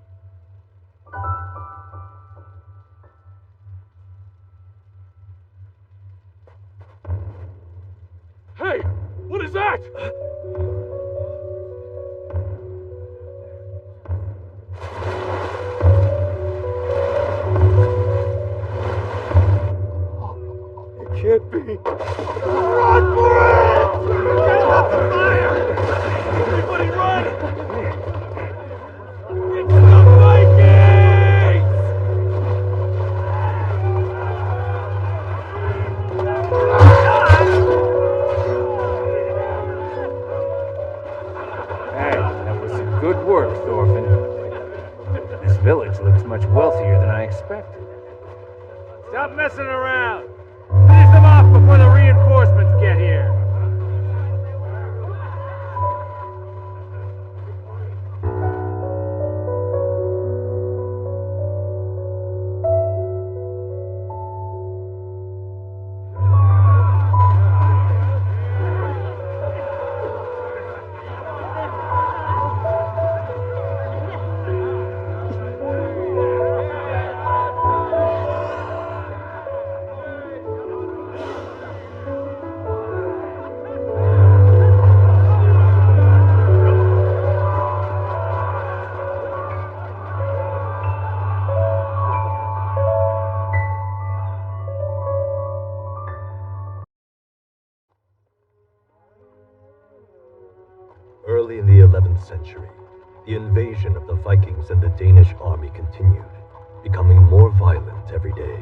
that? It can't be. Run for it! Get up the fire! Everybody run! It's the Vikings! Hey, that was some good work, Thorfinn. This village looks much wealthier than I expected. Stop messing around! Finish them off before the reinforcements get here! Early in the 11th century, the invasion of the Vikings and the Danish army continued, becoming more violent every day.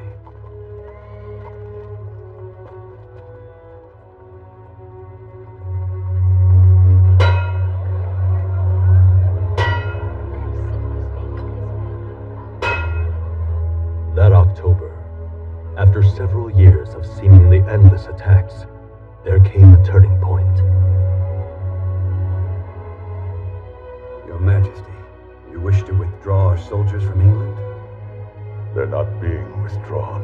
That October, after several years of seemingly endless attacks, there came a turning point. Your Majesty, you wish to withdraw our soldiers from England? They're not being withdrawn.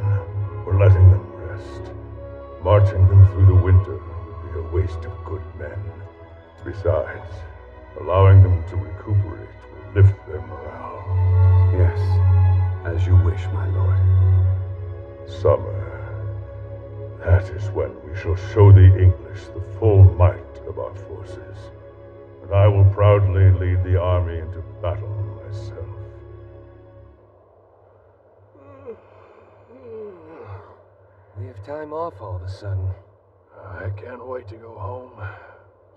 We're letting them rest. Marching them through the winter would be a waste of good men. Besides, allowing them to recuperate will lift their morale. Yes, as you wish, my lord. Summer. That is when we shall show the English the full might of our forces. And I will proudly lead the army into battle myself. We have time off all of a sudden. I can't wait to go home.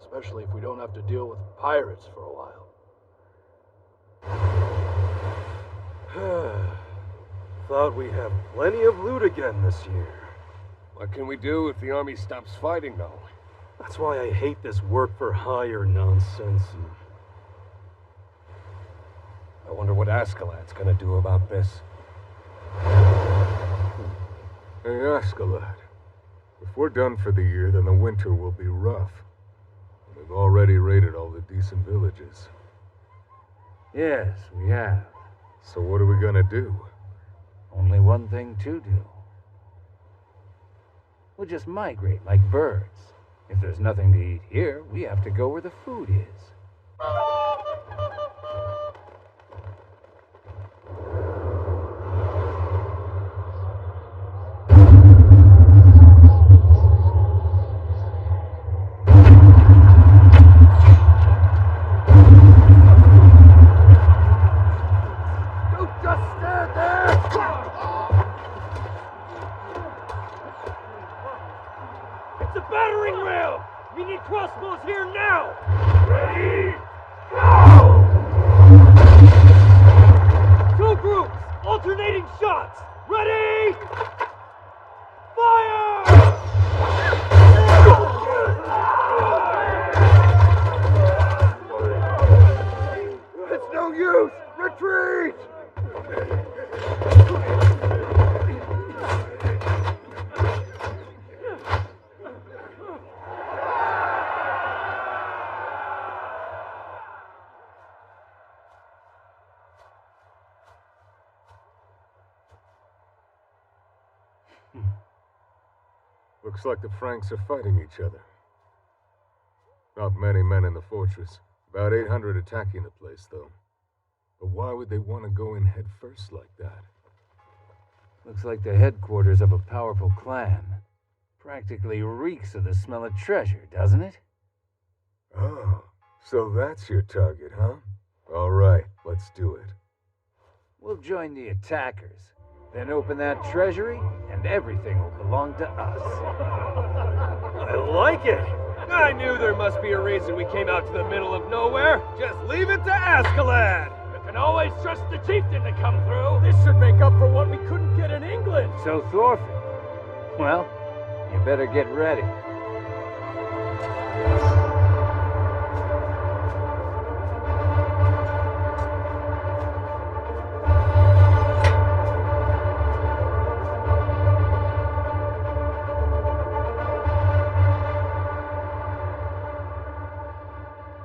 Especially if we don't have to deal with pirates for a while. Thought we have plenty of loot again this year. What can we do if the army stops fighting, though? That's why I hate this work-for-hire nonsense. I wonder what Askeladd's gonna do about this. Hey, Askeladd. If we're done for the year, then the winter will be rough. We've already raided all the decent villages. Yes, we have. So what are we gonna do? Only one thing to do. We'll just migrate like birds. If there's nothing to eat here, we have to go where the food is. Don't just stand there! It's a battering ram! We need crossbows here now! Ready? Go! Two groups, alternating shots! Ready? Fire! It's no use! Retreat! Looks like the Franks are fighting each other. Not many men in the fortress. About 800 attacking the place, though. But why would they want to go in head first like that? Looks like the headquarters of a powerful clan. Practically reeks of the smell of treasure, doesn't it? Oh, so that's your target, huh? All right, let's do it. We'll join the attackers, then open that treasury, and everything will belong to us. I like it! I knew there must be a reason we came out to the middle of nowhere. Just leave it to Ascalad! You can always trust the chieftain to come through. This should make up for what we couldn't get in England. So, Thorfinn, well, you better get ready.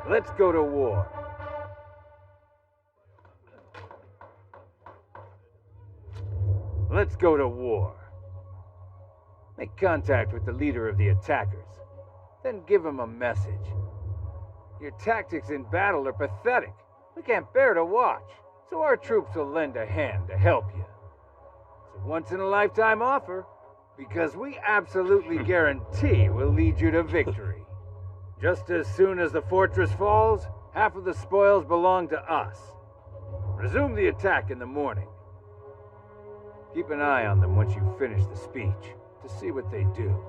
Let's go to war. Let's go to war. Make contact with the leader of the attackers. Then give him a message. Your tactics in battle are pathetic. We can't bear to watch. So our troops will lend a hand to help you. It's a once-in-a-lifetime offer, because we absolutely guarantee we'll lead you to victory. Just as soon as the fortress falls, half of the spoils belong to us. Resume the attack in the morning. Keep an eye on them once you finish the speech, to see what they do.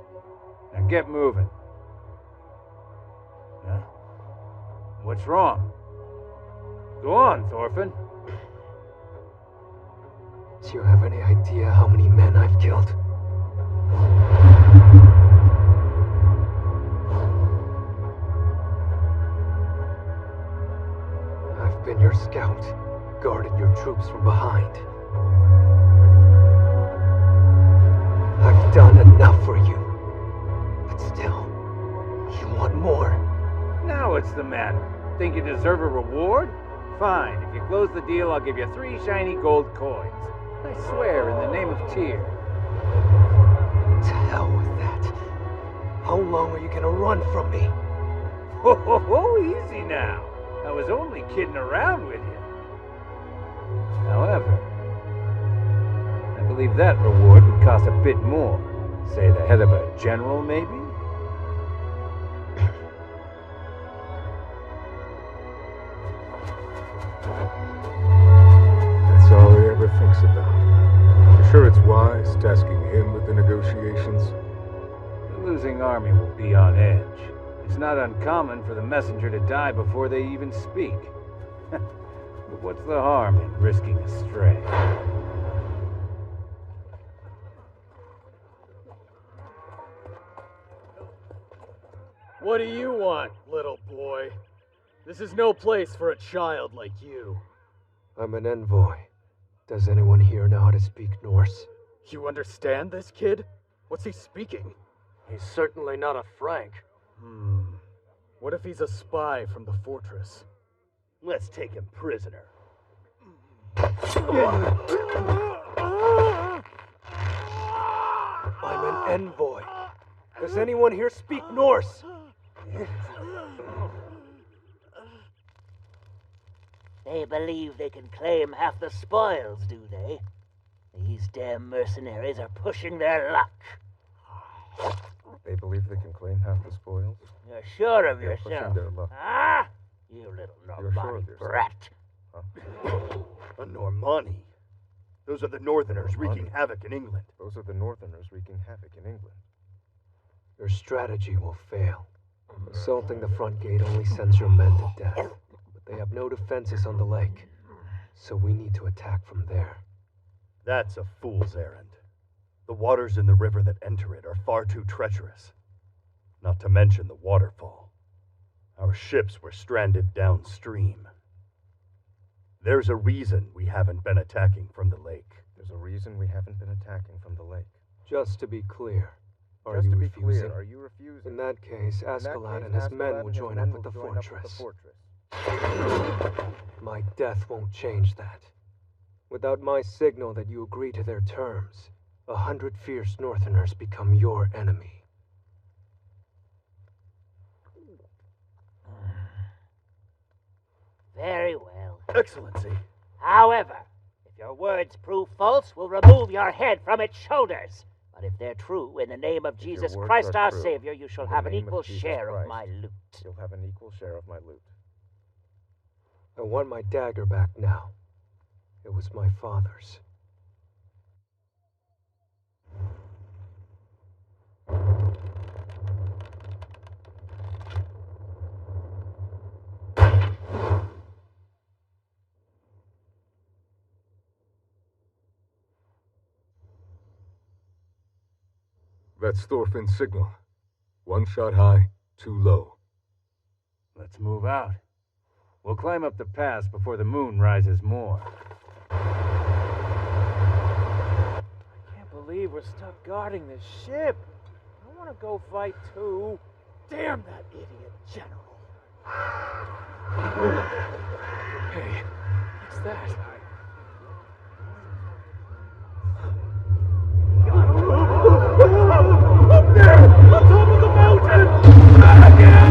Now get moving. Huh? What's wrong? Go on, Thorfinn. Do you have any idea how many men I've killed? I've been your scout, guarded your troops from behind. I've done enough for you. But still, you want more. Now what's the matter? Think you deserve a reward? Fine, if you close the deal, I'll give you 3 shiny gold coins. I swear, in the name of Tyr. To hell with that. How long are you gonna run from me? Ho ho ho, easy now. I was only kidding around with you. However, I believe that reward would cost a bit more. Say the head of a general, maybe? That's all he ever thinks about. You sure it's wise tasking him with the negotiations? The losing army will be on edge. It's not uncommon for the messenger to die before they even speak. But what's the harm in risking a stray? What do you want, little boy? This is no place for a child like you. I'm an envoy. Does anyone here know how to speak Norse? You understand this kid? What's he speaking? He's certainly not a Frank. What if he's a spy from the fortress? Let's take him prisoner. I'm an envoy. Does anyone here speak Norse? They believe they can claim half the spoils, do they? These damn mercenaries are pushing their luck. They believe they can claim half the spoils? You're sure of They're yourself? pushing their luck. Ah? You little You're sure Normani of yourself? brat. A Normani? Those are the Northerners wreaking havoc in England. Those are the Northerners wreaking havoc in England. Your strategy will fail. Assaulting the front gate only sends your men to death. But they have no defenses on the lake. So we need to attack from there. That's a fool's errand. The waters in the river that enter it are far too treacherous. Not to mention the waterfall. Our ships were stranded downstream. There's a reason we haven't been attacking from the lake. There's a reason we haven't been attacking from the lake. Just to be clear, are Just you to be refusing? clear, are you refusing? In that case, Ascalad and his men will join up with the fortress. My death won't change that. Without my signal that you agree to their terms, 100 fierce Northerners become your enemy. Very well. Excellency. However, if your words prove false, we'll remove your head from its shoulders. But if they're true, in the name of If your Jesus words Christ are our true, Savior, you shall in the have an name of equal Jesus share of Christ, my loot. You'll have an equal share of my loot. I want my dagger back now. It was my father's. That's Thorfinn's signal. One shot high, two low. Let's move out. We'll climb up the pass before the moon rises more. I can't believe we're stuck guarding this ship. I want to go fight too. Damn that idiot general. Hey, what's that? Up there! On top of the mountain! Dragon!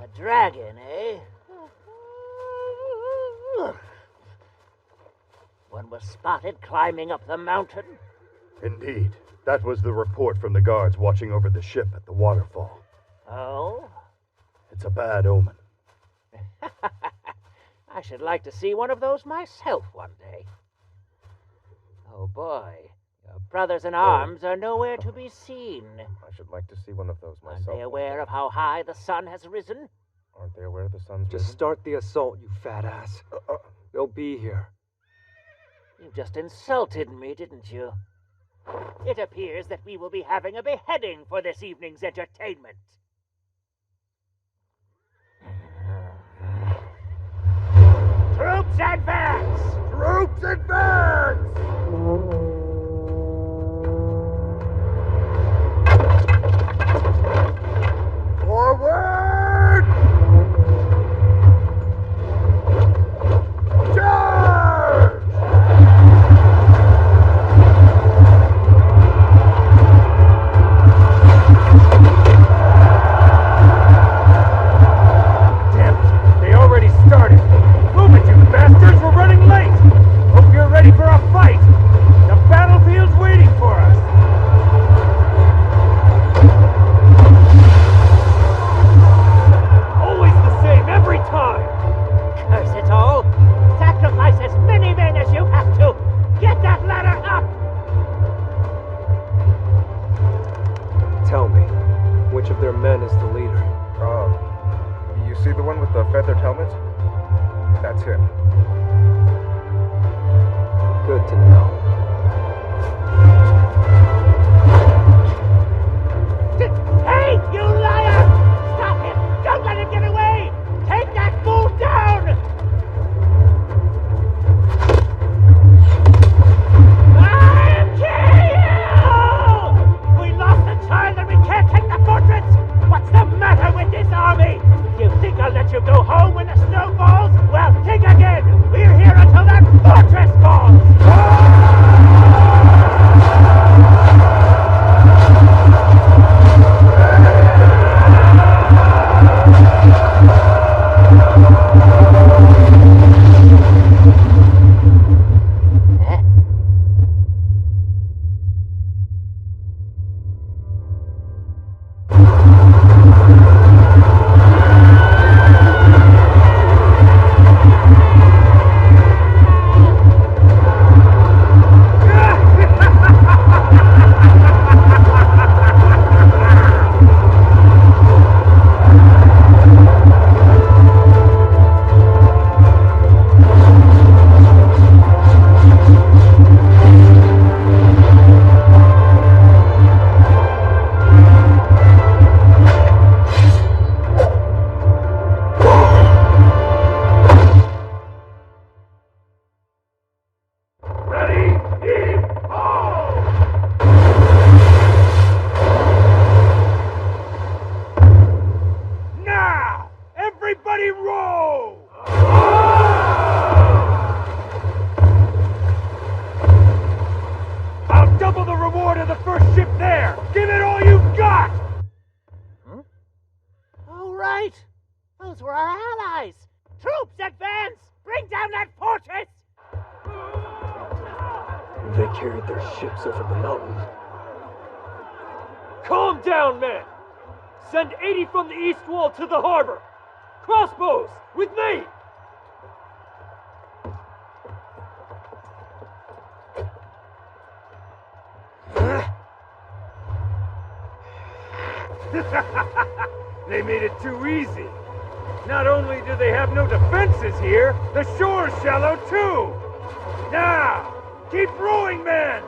A dragon, eh? One was spotted climbing up the mountain. Indeed. That was the report from the guards watching over the ship at the waterfall. Oh? It's a bad omen. I should like to see one of those myself one day. Oh boy, your brothers in arms are nowhere to be seen. I should like to see one of those myself. Aren't they aware of how high the sun has risen? Aren't they aware the sun's Just start the assault, you fat ass. They'll be here. You just insulted me, didn't you? It appears that we will be having a beheading for this evening's entertainment. Troops advance! Troops advance! Forward! Charge! Damn it! They already started. Move it, you bastards! We're running late! Hope you're ready for a fight! The battlefield's waiting for us! Always the same, every time! Curse it all! Sacrifice as many men as you have to! Get that ladder up! Tell me, which of their men is the leader? You see the one with the feathered helmet? That's him. Good to know. Hey, you liar! Stop him! Don't let him get away! Take that fool down! I'll kill you! We lost the child and we can't take the fortress! What's the matter with this army? If you think I'll let you go home when the snow falls, well, think again! We're here until that fortress falls! Now! Everybody row! I'll double the reward of the first ship there! Give it all you've got! All right! Those were our allies! Troops, advance! Bring down that fortress! They carried their ships over the mountain. Calm down, men! Send 80 from the east wall to the harbor! Crossbows, with me! They made it too easy. Not only do they have no defenses here, the shore's shallow too! Now, keep rowing, men!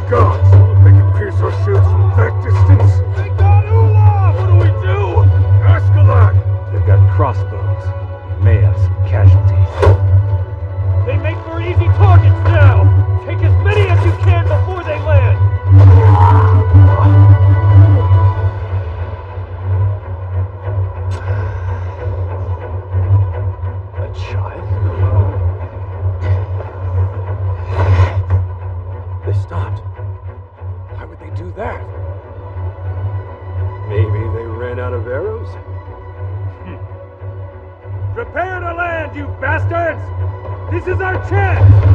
Gods, they can pierce our shields from that distance. They got Olaf! What do we do? Ascalon! They've got crossbows. They may have some casualties. They make for easy targets now! Take as many as you can before they land! A child? They stopped. Why would they do that? Maybe they ran out of arrows? Prepare to land, you bastards! This is our chance!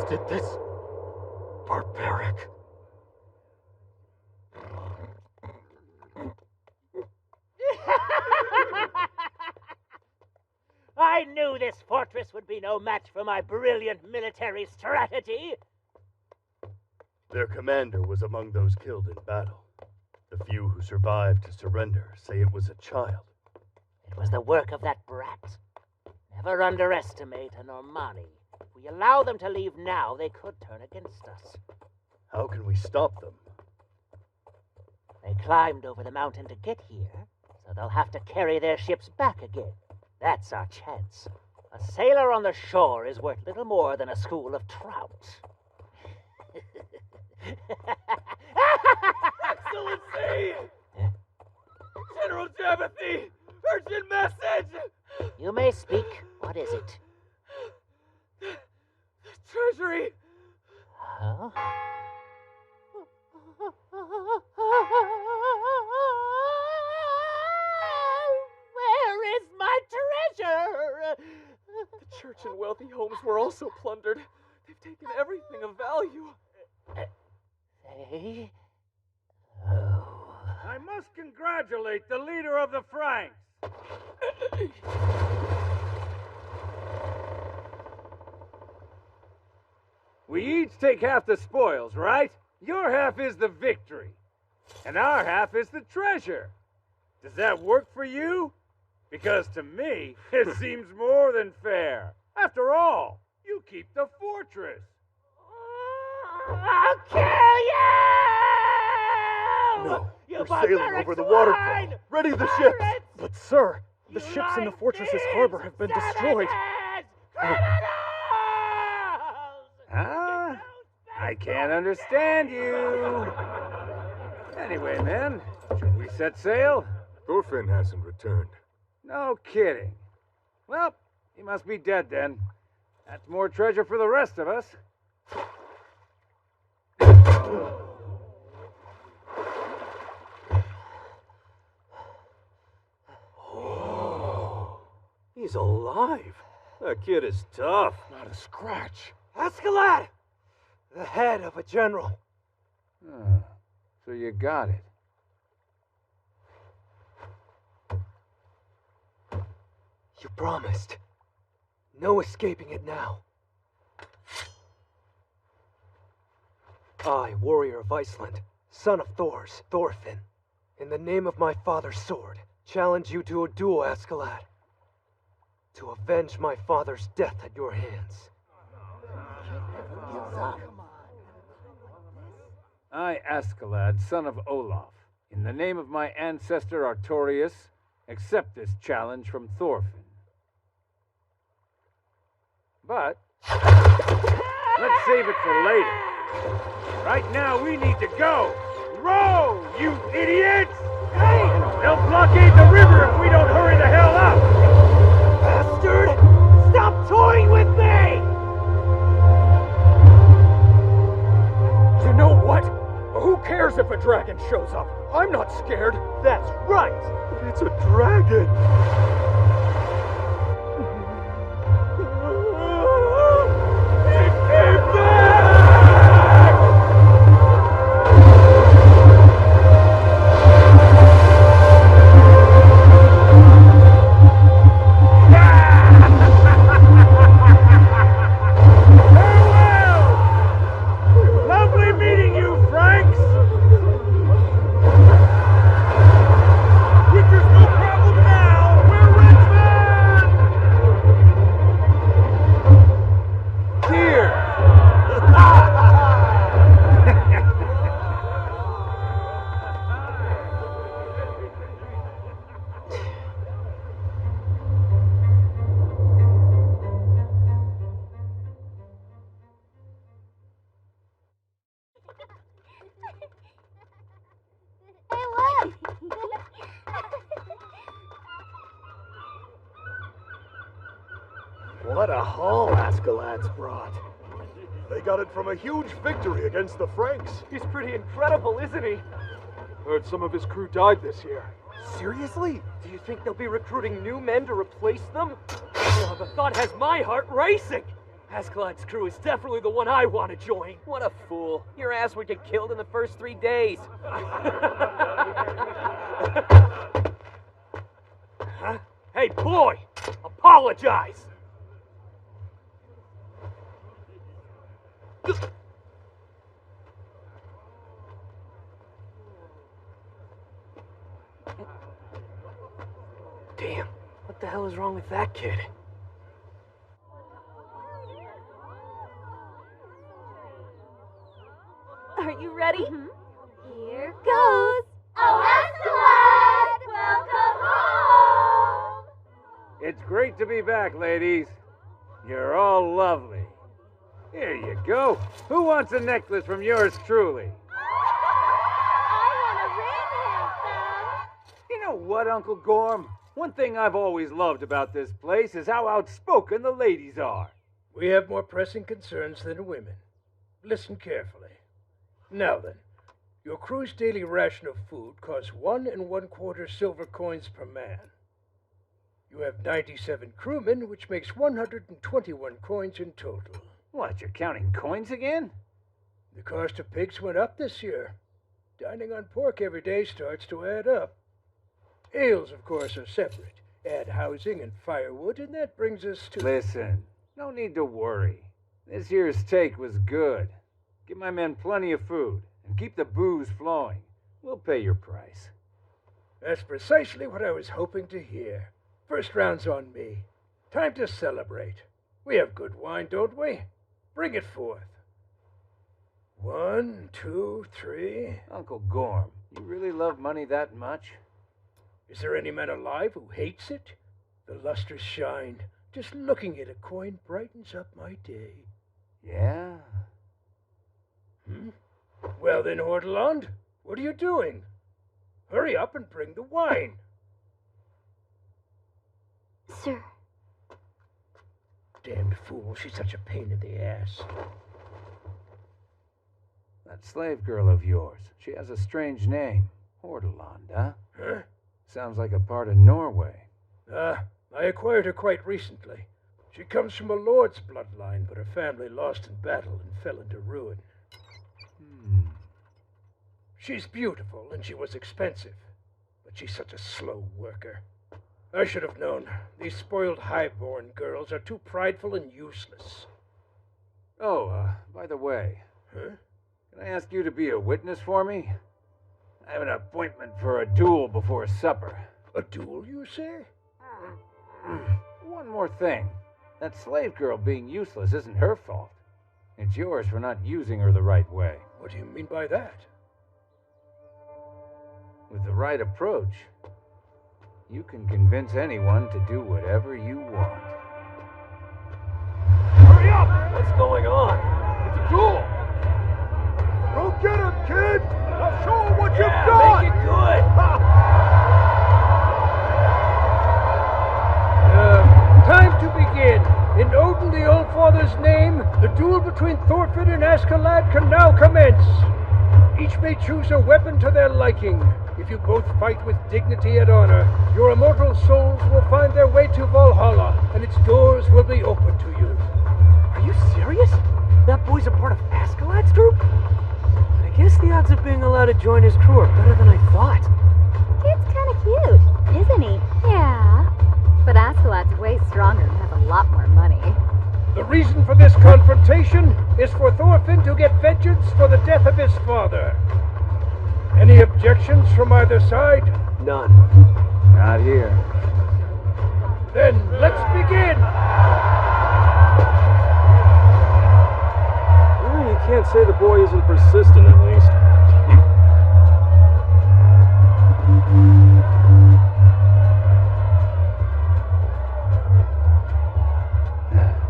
did this? Barbaric. I knew this fortress would be no match for my brilliant military strategy. Their commander was among those killed in battle. The few who survived to surrender say it was a child. It was the work of that brat. Never underestimate a Normani. If we allow them to leave now, they could turn against us. How can we stop them? They climbed over the mountain to get here, so they'll have to carry their ships back again. That's our chance. A sailor on the shore is worth little more than a school of trout. Excellency! General Jabbathy! Urgent message! You may speak. What is it? The treasury! Huh? Where is my treasure? The church and wealthy homes were also plundered. They've taken everything of value. They? I must congratulate the leader of the Franks. We each take half the spoils, right? Your half is the victory. And our half is the treasure. Does that work for you? Because to me, it seems more than fair. After all, you keep the fortress. I'll kill you! No, You we're sailing barbaric over the swine! waterfall. Ready the ships! Pirates! But sir, the You ships in the lying fortress's thieves! harbor have been destroyed. Criminals! Ah, I can't understand you. Anyway, men, should we set sail? Thorfinn hasn't returned. No kidding. Well, he must be dead then. That's more treasure for the rest of us. He's alive. That kid is tough. Not a scratch. Askeladd! The head of a general. So you got it. You promised. No escaping it now. I, warrior of Iceland, son of Thor's, Thorfinn, in the name of my father's sword, challenge you to a duel, Askeladd. To avenge my father's death at your hands. I, Askeladd, son of Olaf, in the name of my ancestor Artorius, accept this challenge from Thorfinn. But let's save it for later. Right now we need to go. Row, you idiots! They'll blockade the river if we don't hurry the hell up! Bastard! Stop toying with me! You know what? Who cares if a dragon shows up? I'm not scared. That's right! It's a dragon! Lovely meeting you, Franks! Which is no problem now! We're rich men! Cheers! Hey, look! What a haul Askeladd's brought. They got it from a huge victory against the Franks. He's pretty incredible, isn't he? Heard some of his crew died this year. Seriously? Do you think they'll be recruiting new men to replace them? Oh, the thought has my heart racing! Askeladd's crew is definitely the one I want to join. What a fool. Your ass would get killed in the first 3 days. Huh? Hey, boy! Apologize! Damn, what the hell is wrong with that kid? Are you ready? Here goes! Oh, Askeladd! Welcome home! It's great to be back, ladies. You're all lovely. Here you go. Who wants a necklace from yours truly? You know what, Uncle Gorm? One thing I've always loved about this place is how outspoken the ladies are. We have more pressing concerns than women. Listen carefully. Now then, your crew's daily ration of food costs 1 1/4 silver coins per man. You have 97 crewmen, which makes 121 coins in total. What, you're counting coins again? The cost of pigs went up this year. Dining on pork every day starts to add up. Ales, of course, are separate. Add housing and firewood, and that brings us to... Listen, no need to worry. This year's steak was good. Give my men plenty of food, and keep the booze flowing. We'll pay your price. That's precisely what I was hoping to hear. First round's on me. Time to celebrate. We have good wine, don't we? Bring it forth. 1, 2, 3. Uncle Gorm, you really love money that much? Is there any man alive who hates it? The lusters shine. Just looking at a coin brightens up my day. Yeah? Well then, Hordeland, what are you doing? Hurry up and bring the wine. Sir. Damned fool, she's such a pain in the ass. That slave girl of yours, she has a strange name. Hordeland, huh? Huh? Sounds like a part of Norway. I acquired her quite recently. She comes from a lord's bloodline, but her family lost in battle and fell into ruin. She's beautiful, and she was expensive, but she's such a slow worker. I should have known. These spoiled highborn girls are too prideful and useless. Oh, by the way, Huh? can I ask you to be a witness for me? I have an appointment for a duel before supper. A duel, you say? One more thing. That slave girl being useless isn't her fault. It's yours for not using her the right way. What do you mean by that? With the right approach, you can convince anyone to do whatever you want. Hurry up! What's going on? It's a duel! Go get him, kid! Now show him what you've Yeah, got! make it good! Time to begin. In Odin the Allfather's name, the duel between Thorfinn and Askeladd can now commence. Each may choose a weapon to their liking. If you both fight with dignity and honor, your immortal souls will find their way to Valhalla, and its doors will be open to you. Are you serious? That boy's a part of Askeladd's group? I guess the odds of being allowed to join his crew are better than I thought. Kid's kind of cute, isn't he? Yeah. But Askeladd's way stronger and has a lot more money. The reason for this confrontation is for Thorfinn to get vengeance for the death of his father. Any objections from either side? None. Not here. Then let's begin! Well, you can't say the boy isn't persistent, at least.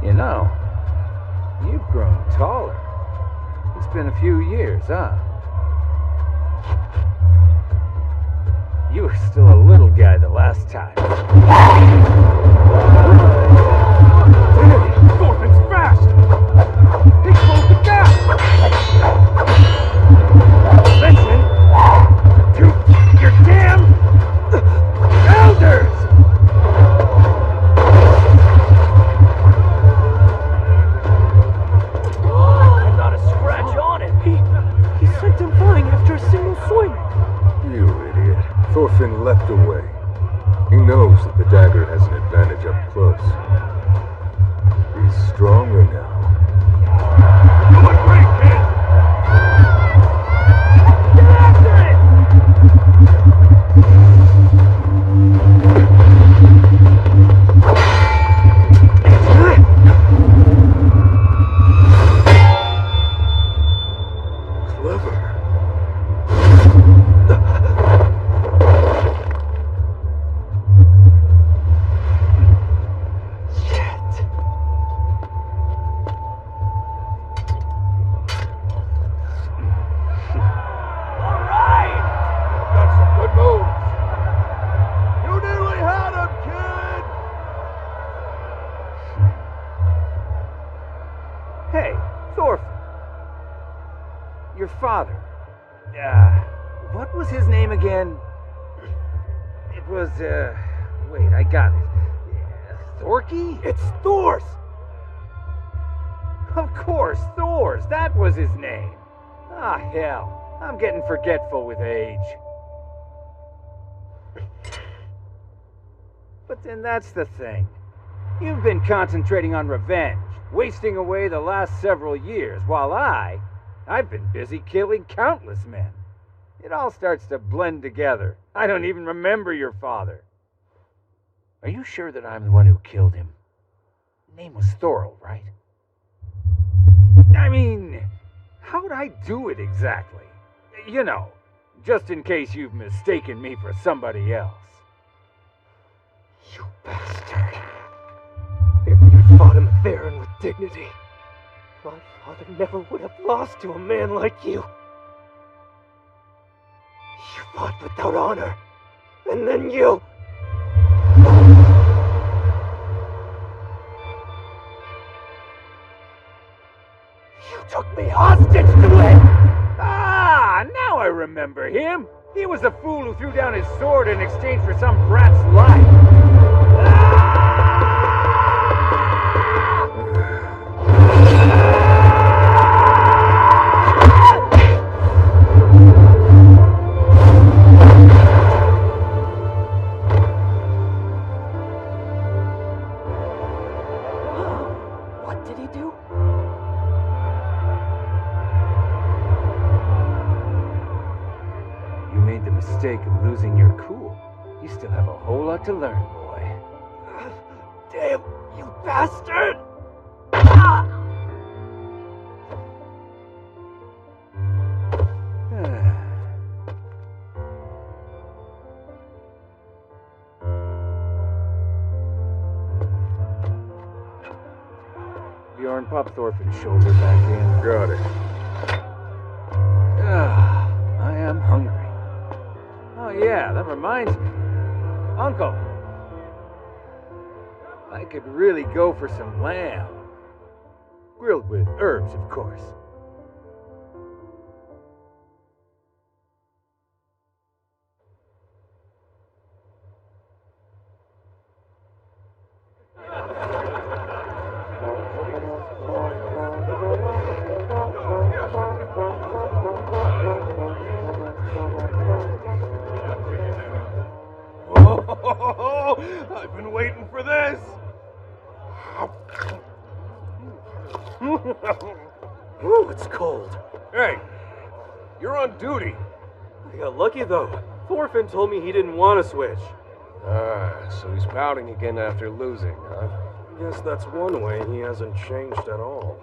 You know, you've grown taller. It's been a few years, huh? You were still a little guy the last time. Thorfinn's fast! He closed the gap! Listen to your damn elders! And not a scratch on him! He sent him flying after a single swing. You idiot. Thorfinn leapt away. He knows that the dagger has an advantage up close. He's stronger now. Doing great, kid! Get after it! Clever. Hey, Thorfinn. Your father. What was his name again? It was, wait, I got it. Thorky? It's Thor's! Of course, Thor's. That was his name. Ah, hell. I'm getting forgetful with age. But then that's the thing. You've been concentrating on revenge, wasting away the last several years, while I've been busy killing countless men. It all starts to blend together. I don't even remember your father. Are you sure that I'm the one who killed him? Name was Thorl, right? I mean, how'd I do it exactly? You know, just in case you've mistaken me for somebody else. You bastard. If you fought him fair and with dignity, my father never would have lost to a man like you. You fought without honor, and then you... You took me hostage to it! Ah, now I remember him. He was the fool who threw down his sword in exchange for some brat's life. What did he do? You made the mistake of losing your cool. You still have a whole lot to learn, boy. Damn, you bastard! Bjorn, pop Thorfinn's shoulder back in. Got it. Ah, I am hungry. Oh yeah, that reminds me. Uncle! I could really go for some lamb. Grilled with herbs, of course. I've been waiting for this. Ooh, it's cold. Hey, you're on duty. I got lucky though. Thorfinn told me he didn't want to switch. Ah, so he's pouting again after losing, huh? Guess that's one way he hasn't changed at all.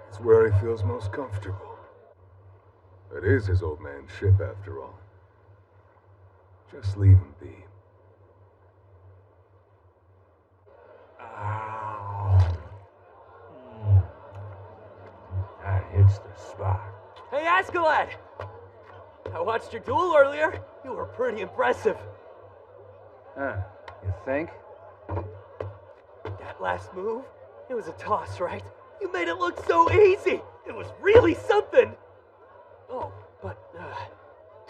It's where he feels most comfortable. It is his old man's ship, after all. Just leave him be. That hits the spot. Hey, Askeladd! I watched your duel earlier. You were pretty impressive. Huh, you think? That last move, it was a toss, right? You made it look so easy. It was really something. Oh, but,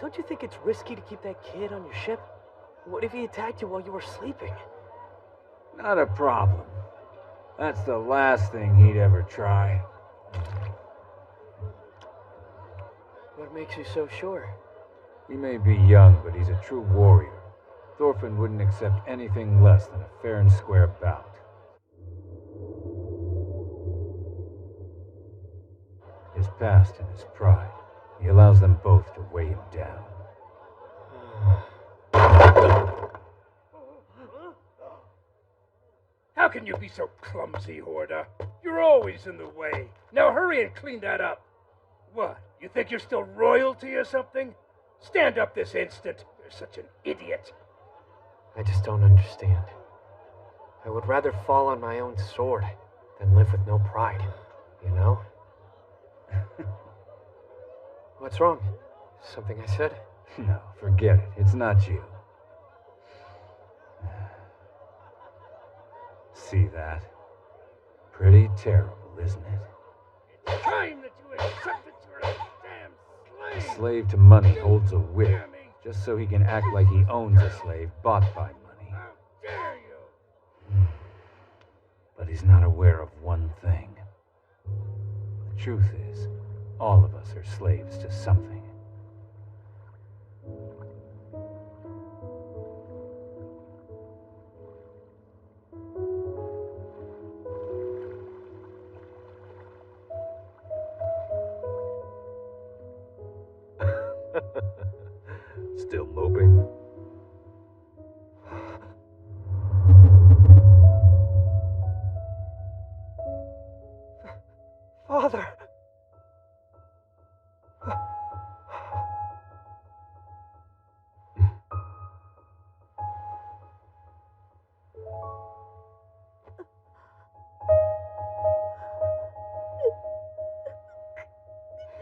don't you think it's risky to keep that kid on your ship? What if he attacked you while you were sleeping? Not a problem. That's the last thing he'd ever try. What makes you so sure? He may be young, but he's a true warrior. Thorfinn wouldn't accept anything less than a fair and square bout. His past and his pride. He allows them both to weigh him down. How can you be so clumsy, Horda? You're always in the way. Now hurry and clean that up. What? You think you're still royalty or something? Stand up this instant. You're such an idiot. I just don't understand. I would rather fall on my own sword than live with no pride, you know? What's wrong? Something I said? No, forget it. It's not you. See that? Pretty terrible, isn't it? It's time that you accept that you're a damn A slave. slave to money holds a whip, just so he can act like he owns a slave bought by money. How dare you? But he's not aware of one thing. The truth is, all of us are slaves to something. Still moping? Father!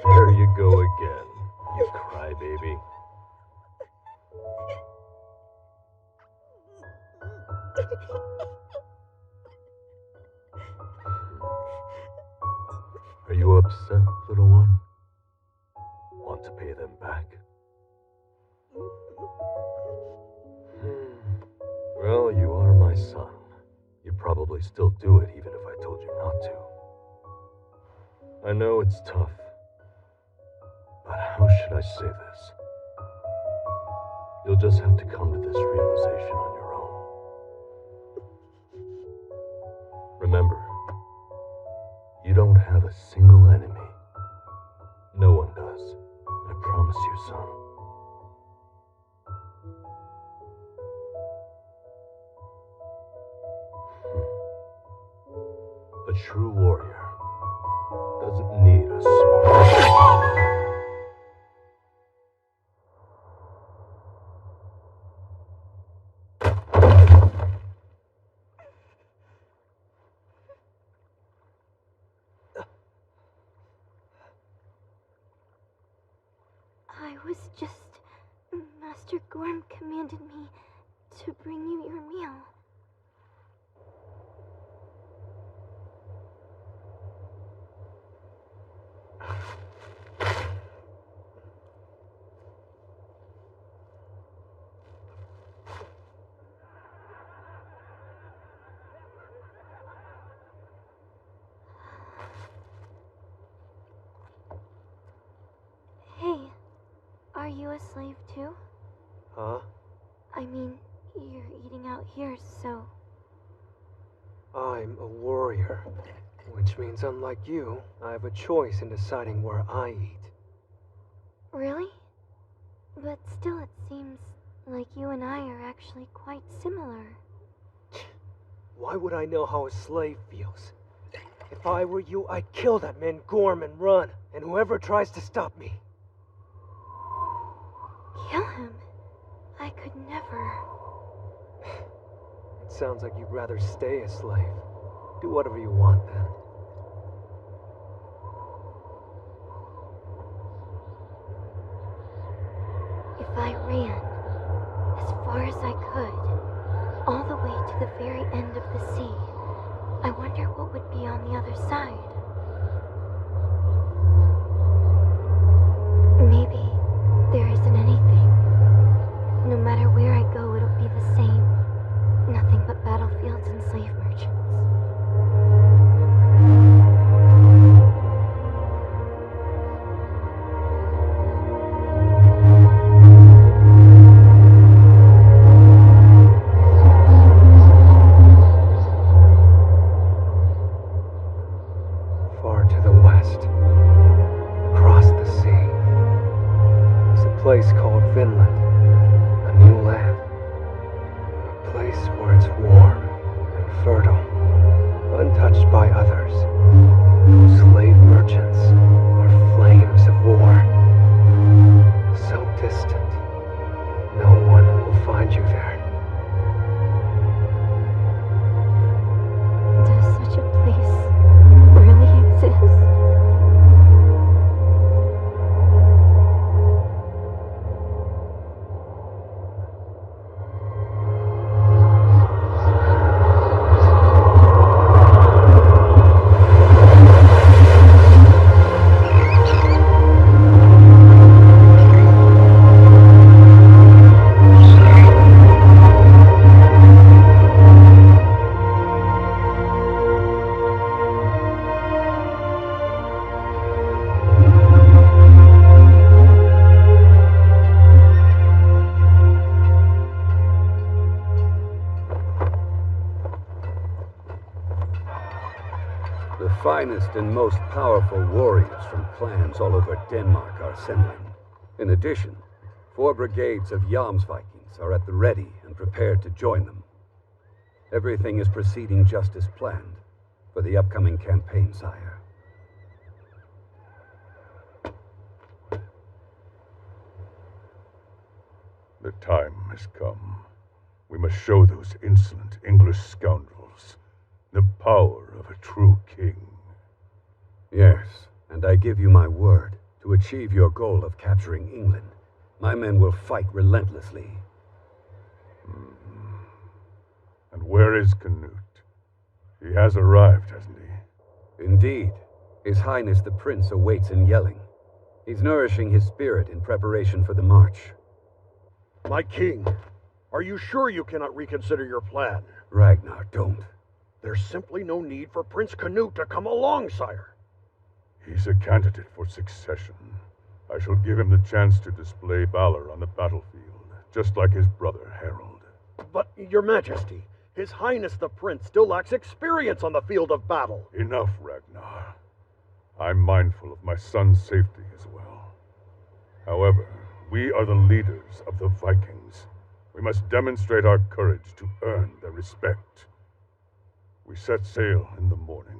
There you go again, you crybaby. Are you upset, little one? Want to pay them back? Well, you are my son. You'd probably still do it even if I told you not to. I know it's tough, but how should I say this? You'll just have to come to this realization on your own. Remember, you don't have a single enemy. No one does. I promise you, son. A true warrior doesn't need a sword. I was just... Master Gorm commanded me to bring you your meal. Hey, are you a slave too? Huh? I mean, you're eating out here, so... I'm a warrior, which means unlike you, I have a choice in deciding where I eat. Really? But still it seems like you and I are actually quite similar. Why would I know how a slave feels? If I were you, I'd kill that man Gorm and run, and whoever tries to stop me. Kill him? I could never. It sounds like you'd rather stay a slave. Do whatever you want, then. If I ran as far as I could, all the way to the very end of the sea, I wonder what would be on the other side. Maybe there isn't anything. No matter where I go, it'll be the same. Nothing but battlefields and slave merchants. Far to the west, across the sea, is a place called Vinland, a new land. A place where it's warm and fertile, untouched by others. No slave merchants or flames of war. So distant, no one will find you there. Does such a place really exist? The finest and most powerful warriors from clans all over Denmark are assembling. In addition, 4 brigades of Jomsvikings are at the ready and prepared to join them. Everything is proceeding just as planned for the upcoming campaign, sire. The time has come. We must show those insolent English scoundrels the power of a true king. Yes, and I give you my word, to achieve your goal of capturing England, my men will fight relentlessly. And where is Canute? He has arrived, hasn't he? Indeed. His Highness the Prince awaits in Yelling. He's nourishing his spirit in preparation for the march. My king, are you sure you cannot reconsider your plan? Ragnar, don't. There's simply no need for Prince Canute to come along, sire. He's a candidate for succession. I shall give him the chance to display valor on the battlefield, just like his brother Harold. But, Your Majesty, His Highness the Prince still lacks experience on the field of battle. Enough, Ragnar. I'm mindful of my son's safety as well. However, we are the leaders of the Vikings. We must demonstrate our courage to earn their respect. We set sail in the morning.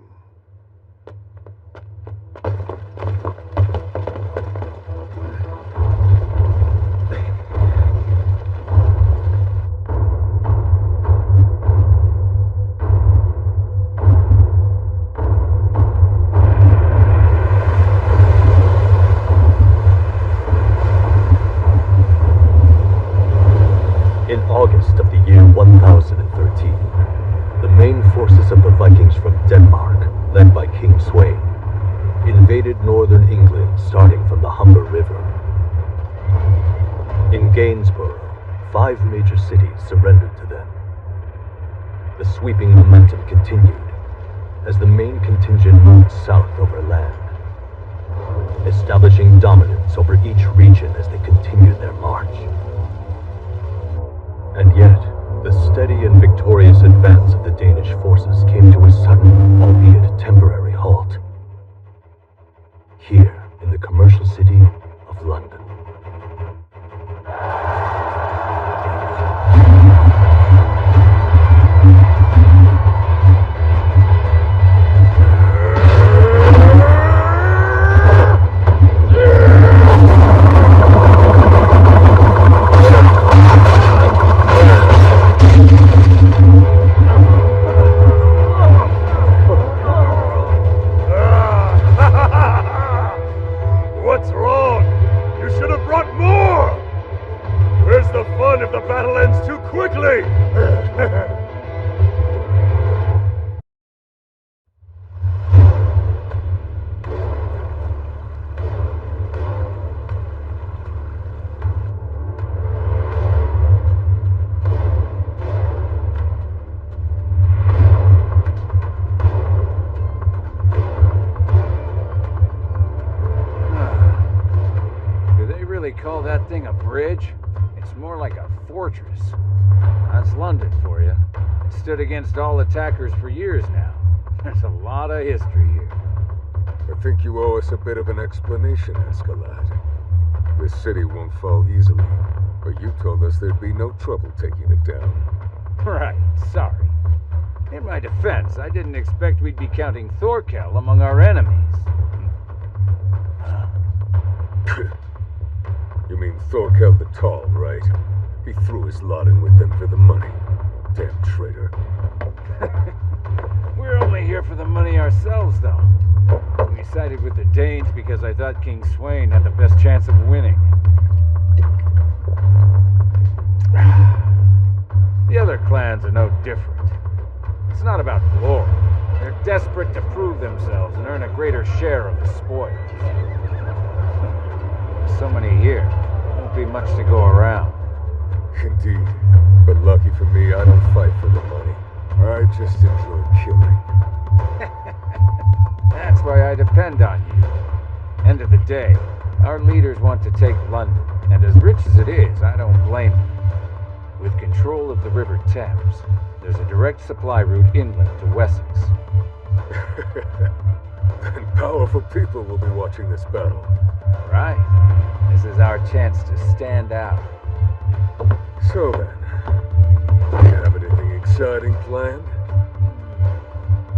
In August of the year 1013, the main forces of the Vikings from Denmark, led by King Sweyn, invaded northern England starting from the Humber River. In Gainsborough, 5 major cities surrendered to them. The sweeping momentum continued as the main contingent moved south over land, establishing dominance over each region as they continued their march. And yet, the steady and victorious advance of the Danish forces came to a sudden, albeit temporary, halt. Here, in the commercial city of London. What's wrong? You should have brought more! Where's the fun if the battle ends too quickly? Call that thing a bridge? It's more like a fortress. That's London for you. It stood against all attackers for years now. There's a lot of history here. I think you owe us a bit of an explanation, Escalade. This city won't fall easily, but you told us there'd be no trouble taking it down. Right, sorry. In my defense, I didn't expect we'd be counting Thorkel among our enemies. You mean Thorkel the Tall, right? He threw his lot in with them for the money. Damn traitor. We're only here for the money ourselves, though. We sided with the Danes because I thought King Sweyn had the best chance of winning. The other clans are no different. It's not about glory. They're desperate to prove themselves and earn a greater share of the spoils. So many here. Won't be much to go around. Indeed. But lucky for me, I don't fight for the money. I just enjoy killing. That's why I depend on you. End of the day, our leaders want to take London, and as rich as it is, I don't blame them. With control of the River Thames, there's a direct supply route inland to Wessex. Then powerful people will be watching this battle. Right. This is our chance to stand out. So then, do you have anything exciting planned?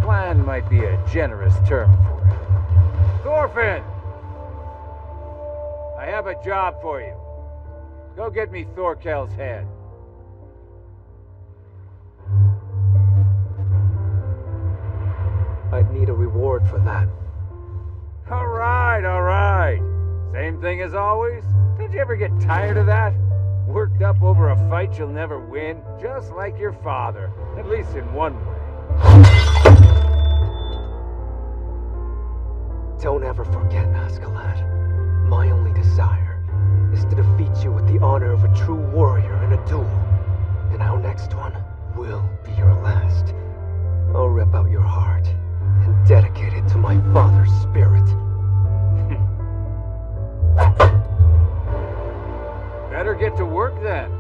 Plan might be a generous term for it. Thorfinn! I have a job for you. Go get me Thorkel's head. I'd need a reward for that. All right. Same thing as always? Did you ever get tired of that? Worked up over a fight you'll never win, just like your father, at least in one way. Don't ever forget, Askeladd. My only desire is to defeat you with the honor of a true warrior in a duel. And our next one will be your last. I'll rip out your heart and dedicate it to my father's spirit. Better get to work then.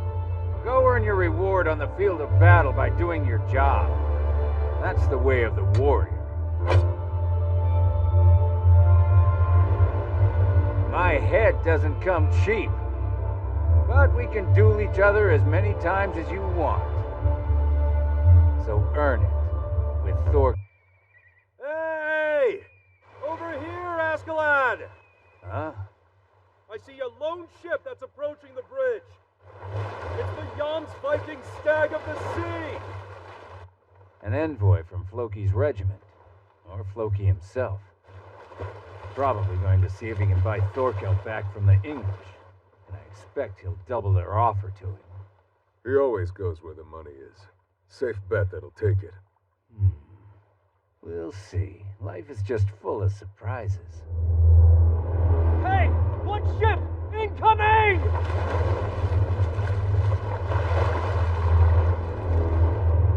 Go earn your reward on the field of battle by doing your job. That's the way of the warrior. My head doesn't come cheap. But we can duel each other as many times as you want. So earn it with Thor. Hey! Over here, Askeladd! Huh? I see a lone ship that's approaching the bridge. It's the Jomsviking Stag of the Sea! An envoy from Floki's regiment. Or Floki himself. Probably going to see if he can buy Thorkel back from the English. And I expect he'll double their offer to him. He always goes where the money is. Safe bet that'll take it. We'll see. Life is just full of surprises. Hey! One ship! Incoming!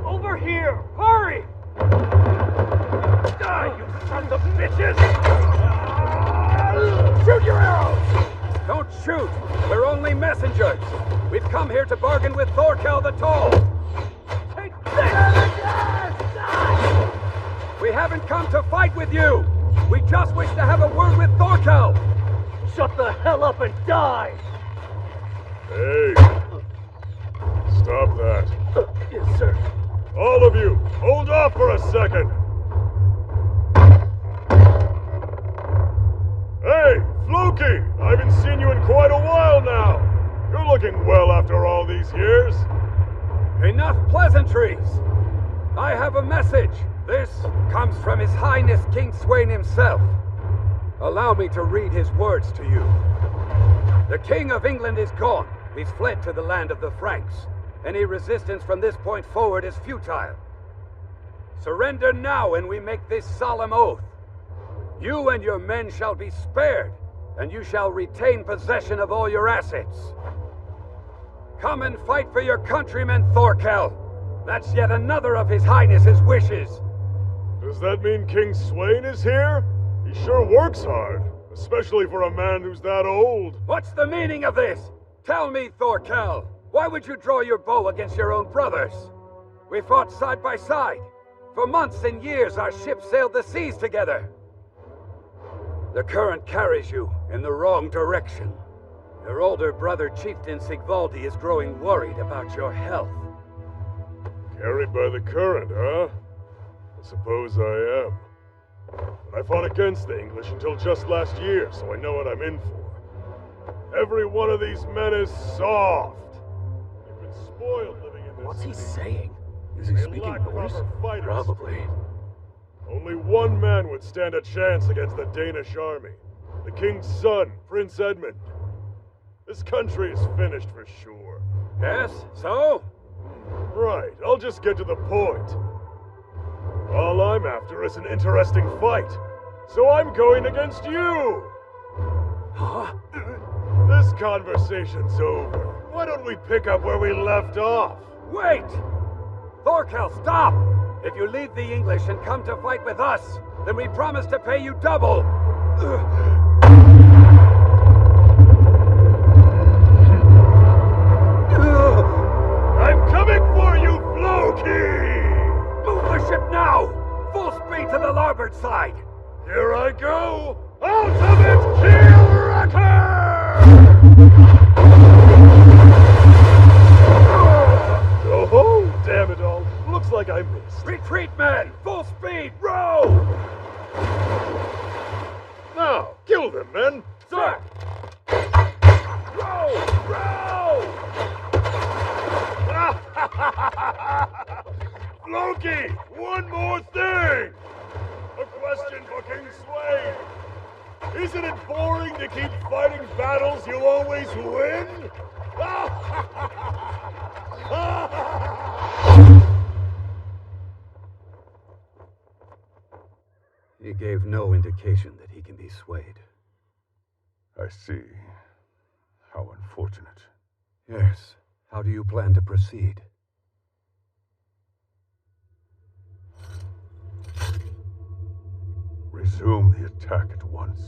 Over here! Hurry! Die, you sons of bitches! Shoot your arrows! Don't shoot! We're only messengers! We've come here to bargain with Thorkel the Tall! Take this! We haven't come to fight with you! We just wish to have a word with Thorkel! Shut the hell up and die! Hey! Stop that. Yes, sir. All of you, hold off for a second! Hey, Floki! I haven't seen you in quite a while now! You're looking well after all these years. Enough pleasantries! I have a message. This comes from His Highness King Sweyn himself. Allow me to read his words to you. The King of England is gone. He's fled to the land of the Franks. Any resistance from this point forward is futile. Surrender now and we make this solemn oath. You and your men shall be spared, and you shall retain possession of all your assets. Come and fight for your countrymen, Thorkel. That's yet another of His Highness's wishes. Does that mean King Sweyn is here? He sure works hard, especially for a man who's that old. What's the meaning of this? Tell me, Thorkel. Why would you draw your bow against your own brothers? We fought side by side. For months and years our ships sailed the seas together. The current carries you in the wrong direction. Your older brother, Chieftain Sigvaldi, is growing worried about your health. Carried by the current, huh? I suppose I am. But I fought against the English until just last year, so I know what I'm in for. Every one of these men is soft. They've been spoiled living in this What's he city. saying? Is he They speaking lack Norse? proper fighters. Probably. Only one man would stand a chance against the Danish army. The king's son, Prince Edmund. This country is finished for sure. Yes, so? Right, I'll just get to the point. All I'm after is an interesting fight. So I'm going against you! Huh? This conversation's over. Why don't we pick up where we left off? Wait! Thorkel, stop! If you leave the English and come to fight with us, then we promise to pay you double! I'm coming for you, Floki! Move the ship now! Full speed to the larboard side! Here I go! Ultimate Keel Ray! Oh, damn it all. Looks like I missed. Retreat, men! Full speed! Row! Now, kill them, men. Sir! Row! Row! Loki, one more thing! A question for King Swain. Isn't it boring to keep fighting battles you always win? He gave no indication that he can be swayed. I see. How unfortunate. Yes. How do you plan to proceed? Resume the attack at once.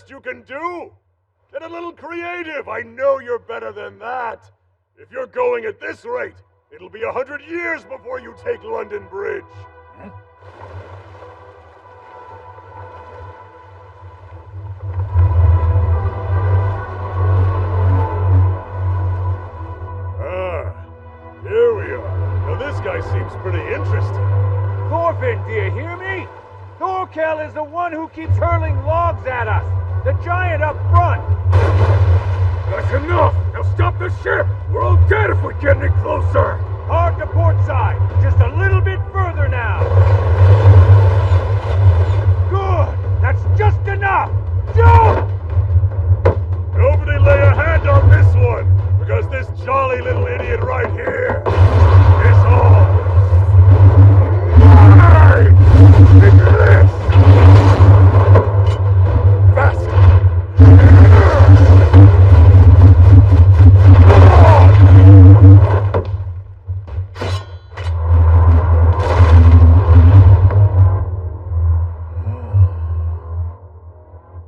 You can do? Get a little creative. I know you're better than that. If you're going at this rate, it'll be 100 years before you take London Bridge. Here we are. Now this guy seems pretty interesting. Thorfinn, do you hear me? Thorkel is the one who keeps hurling logs at us. The giant up front! That's enough! Now stop the ship! We're all dead if we get any closer! Hard to port side! Just a little bit further now! Good! That's just enough! Jump! Nobody lay a hand on this one! Because this jolly little idiot right here is all mine! Take this!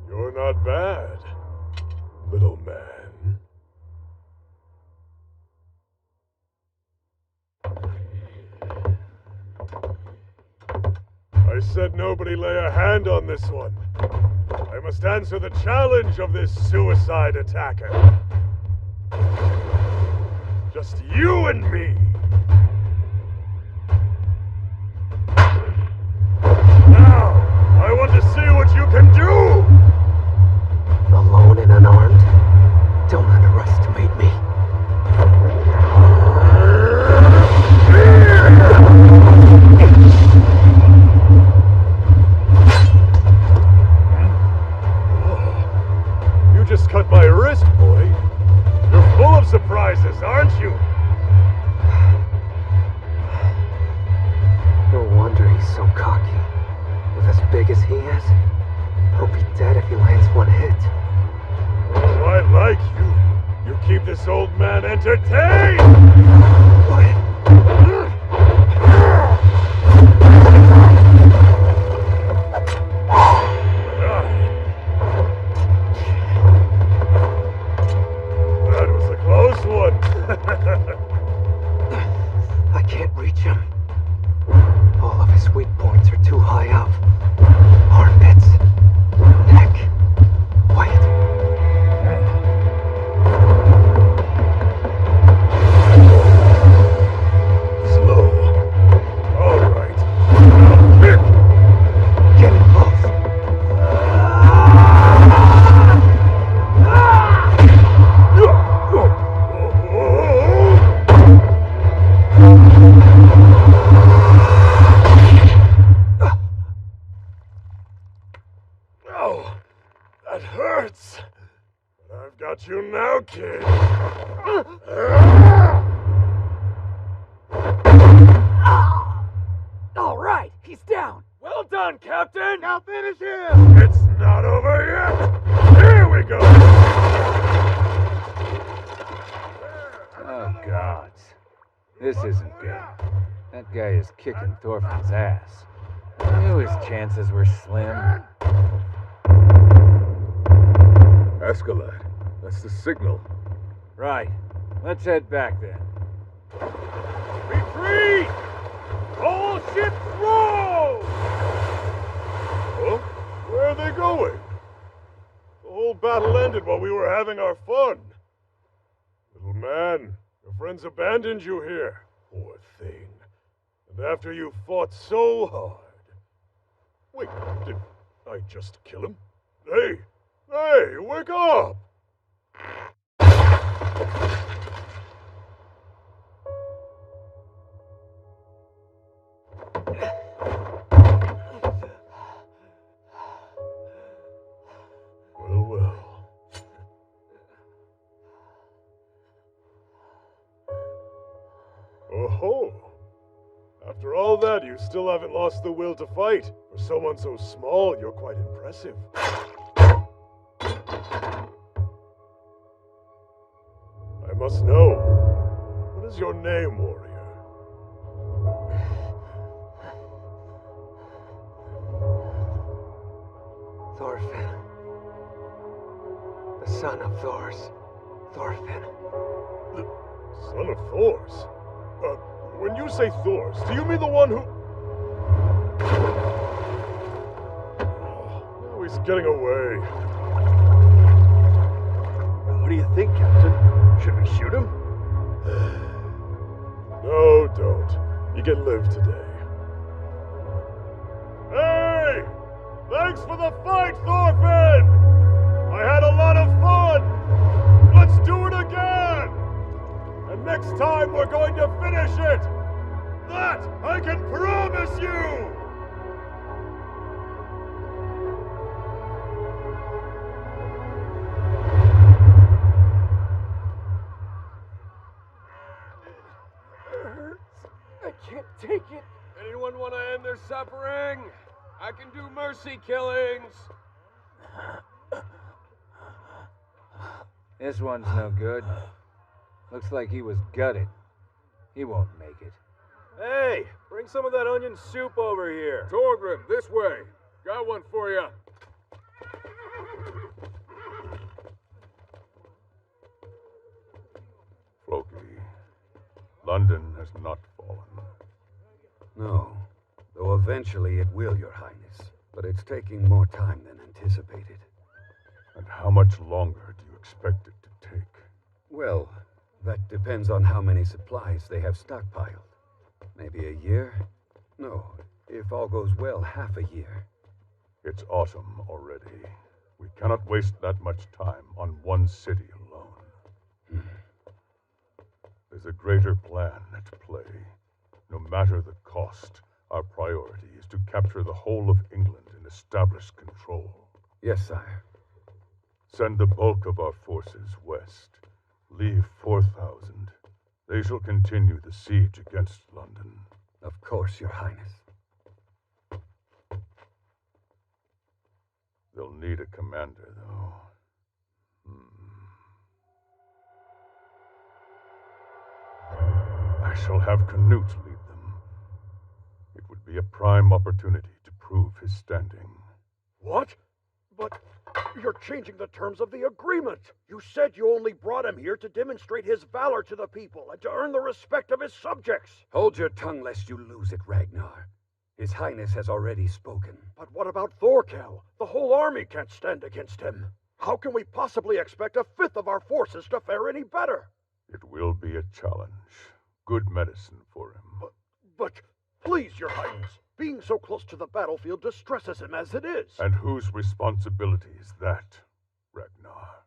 You're not bad, little man. I said nobody lay a hand on this one. I must answer the challenge of this suicide attacker. Just you and me. Now, I want to see what you can do! Alone and unarmed? Don't underestimate me. You just cut my wrist, boy. You're full of surprises, aren't you? No wonder he's so cocky. With as big as he is, he'll be dead if he lands one hit. Oh, I like you. You keep this old man entertained! That was a close one. I can't reach him. All of his weak points are too high up. on, Captain! Now finish him! It's not over yet! Here we go! Oh, gods. This isn't good. That guy is kicking Thorfinn's ass. I knew his chances were slim. Askeladd, that's the signal. Right. Let's head back then. Retreat! All ships row! Well, where are they going? The whole battle ended while we were having our fun. Little man, your friends abandoned you here. Poor thing. And after you fought so hard. Wait, did I just kill him? Hey, wake up! Well. Oh-ho! After all that, you still haven't lost the will to fight. For someone so small, you're quite impressive. I must know. What is your name, warrior? Thorfinn. The son of Thor's. Thorfinn. The son of Thor's? When you say Thor's, do you mean the one who... Oh, he's getting away. What do you think, Captain? Should we shoot him? No, don't. You can live today. Hey! Thanks for the fight, Thorfinn! I had a lot of fun! Let's do it again! And next time we're going to finish it! That I can promise you! I can't take it. Anyone want to end their suffering? I can do mercy killings. This one's no good. Looks like he was gutted. He won't make it. Hey, bring some of that onion soup over here. Torgrim, this way. Got one for you. Floki, London has not fallen. No, though eventually it will, Your Highness. But it's taking more time than anticipated. And how much longer do you expect it to take? Well, that depends on how many supplies they have stockpiled. Maybe a year? No, if all goes well, half a year. It's autumn already. We cannot waste that much time on one city alone. There's a greater plan at play. No matter the cost, our priority is to capture the whole of England and establish control. Yes, sire. Send the bulk of our forces west. Leave 4,000. They shall continue the siege against London. Of course, Your Highness. They'll need a commander, though. I shall have Canute lead them. It would be a prime opportunity to prove his standing. What? But you're changing the terms of the agreement. You said you only brought him here to demonstrate his valor to the people and to earn the respect of his subjects. Hold your tongue lest you lose it, Ragnar. His Highness has already spoken. But what about Thorkel? The whole army can't stand against him. How can we possibly expect a fifth of our forces to fare any better? It will be a challenge. Good medicine for him. But please, Your Highness, being so close to the battlefield distresses him as it is. And whose responsibility is that, Ragnar?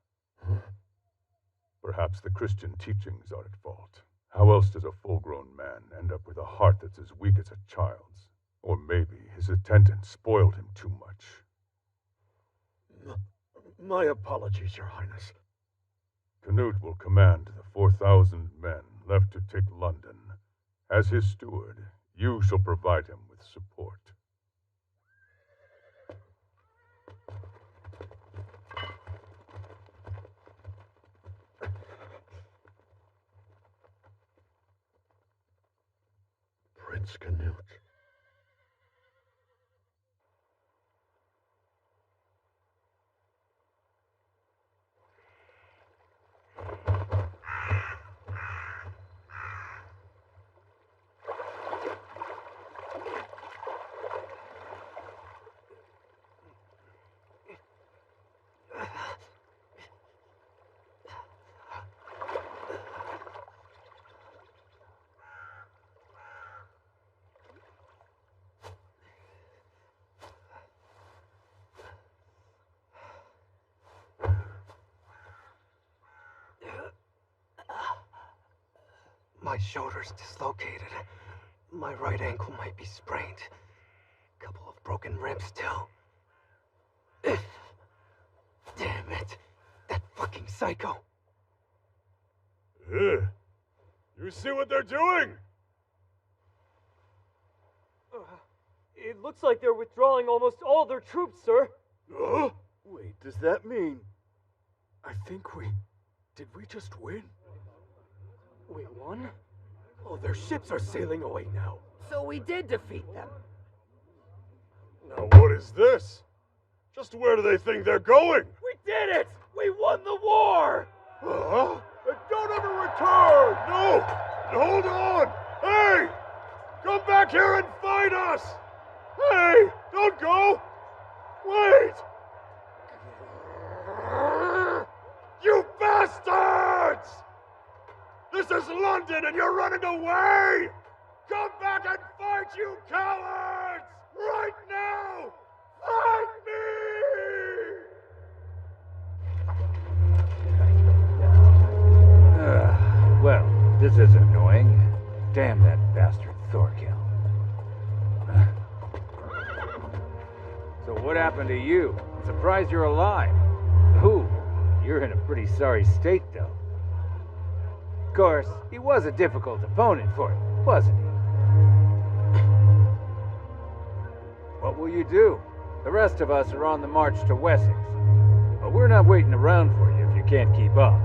Perhaps the Christian teachings are at fault. How else does a full-grown man end up with a heart that's as weak as a child's? Or maybe his attendants spoiled him too much. My apologies, Your Highness. Canute will command the 4,000 men left to take London. As his steward, you shall provide him with support. Prince Canute. My shoulder's dislocated. My right ankle might be sprained. Couple of broken ribs, too. Damn it. That fucking psycho. You see what they're doing? It looks like they're withdrawing almost all their troops, sir. Wait, does that mean... Did we just win? We won? Oh, their ships are sailing away now. So we did defeat them. Now what is this? Just where do they think they're going? We did it! We won the war! Huh? Don't ever return! No! Hold on! Hey! Come back here and fight us! Hey! Don't go! Wait! You bastards! This is London and you're running away! Come back and fight, you cowards! Right now! Fight me! Well, this is annoying. Damn that bastard Thorkel. So what happened to you? I'm surprised you're alive. Ooh, you're in a pretty sorry state, though. Of course, he was a difficult opponent for you, wasn't he? What will you do? The rest of us are on the march to Wessex. But we're not waiting around for you if you can't keep up.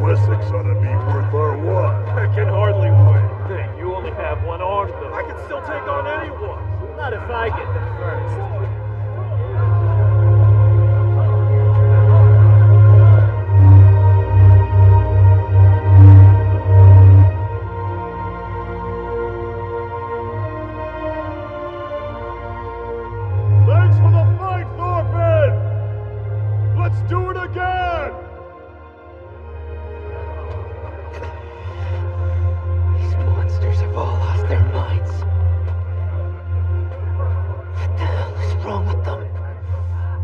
Wessex ought to be worth our while. I can hardly win. Hey, you only have one arm, though. I can still take on anyone. Not if I get them first. Thanks for the fight, Thorfinn! Let's do it again! These monsters have all lost their minds. What the hell is wrong with them?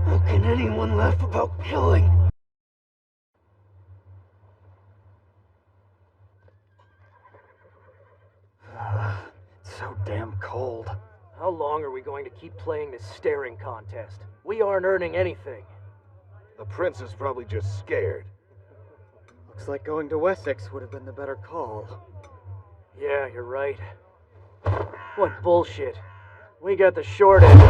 How can anyone laugh about killing? It's so damn cold. How long are we going to keep playing this staring contest? We aren't earning anything. The prince is probably just scared. Looks like going to Wessex would have been the better call. Yeah, you're right. What bullshit. We got the short end.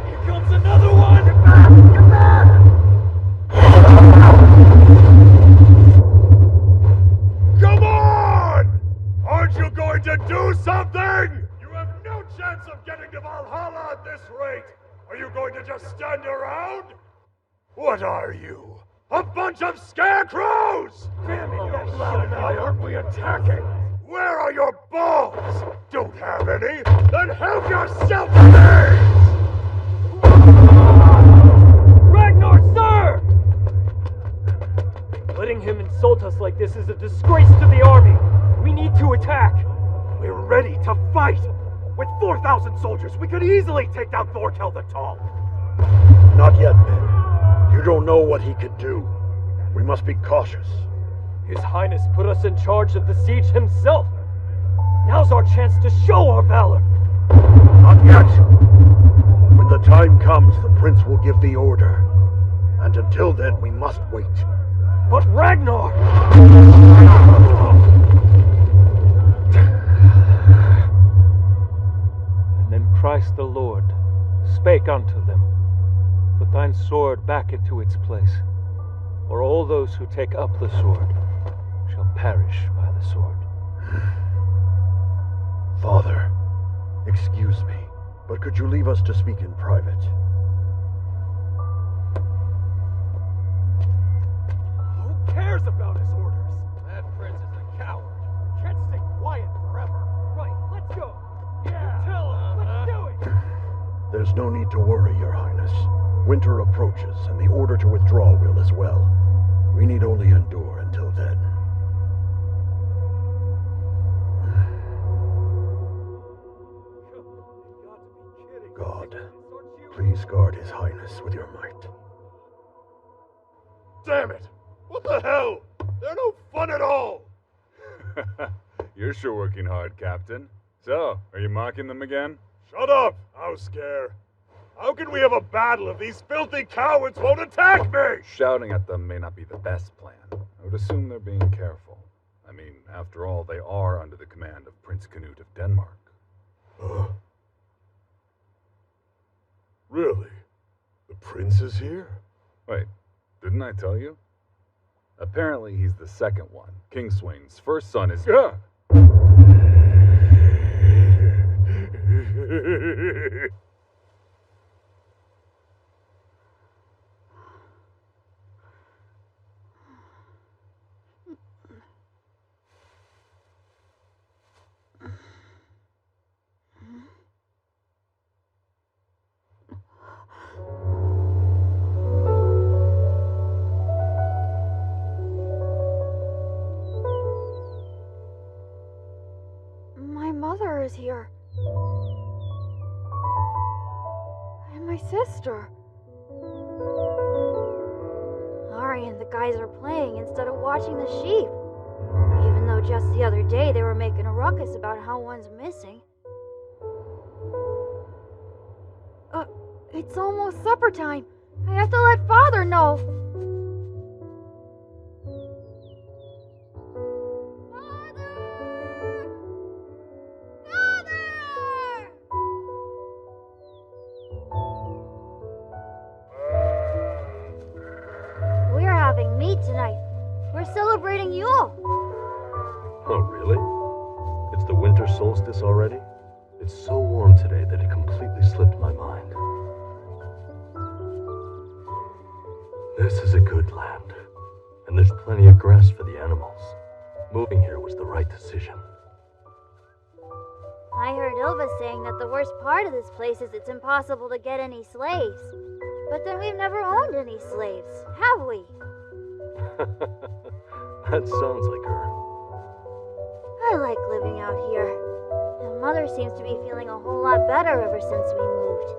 Here comes another one! Come on! Aren't you going to do something? You have no chance of getting to Valhalla at this rate. Are you going to just stand around? What are you? A bunch of scarecrows! Damn it, why aren't we attacking? Where are your balls? Don't have any? Then help yourself to these! Ragnar, sir! Letting him insult us like this is a disgrace to the army. We need to attack. We're ready to fight! With 4,000 soldiers, we could easily take down Thorkel the Tall. Not yet, men. You don't know what he could do. We must be cautious. His Highness put us in charge of the siege himself. Now's our chance to show our valor. Not yet. When the time comes, the prince will give the order. And until then, we must wait. But Ragnar! And then Christ the Lord spake unto them, Put thine sword back into its place, or all those who take up the sword shall perish by the sword. Father, excuse me, but could you leave us to speak in private? Who cares about his orders? That prince is a coward. We can't stay quiet forever. Right, let's go. Yeah. Tell him. Let's do it. There's no need to worry, Your Highness. Winter approaches, and the order to withdraw will as well. We need only endure until then. God, please guard His Highness with your might. Damn it! What the hell? They're no fun at all! You're sure working hard, Captain. So, are you mocking them again? Shut up! I'll scare. How can we have a battle if these filthy cowards won't attack me? Shouting at them may not be the best plan. I would assume they're being careful. I mean, after all, they are under the command of Prince Canute of Denmark. Really? The prince is here? Wait, didn't I tell you? Apparently he's the second one. King Swain's first son is... Yeah! My mother is here. And my sister. Ari and the guys are playing instead of watching the sheep. Even though just the other day they were making a ruckus about how one's missing. It's almost supper time. I have to let Father know. We're having meat tonight. We're celebrating Yule. Oh, really? It's the winter solstice already? It's so warm today that it completely slipped my mind. This is a good land, and there's plenty of grass for the animals. Moving here was the right decision. I heard Ilva saying that the worst part of this place is it's impossible to get any slaves. But then we've never owned any slaves, have we? That sounds like her. I like living out here. And Mother seems to be feeling a whole lot better ever since we moved.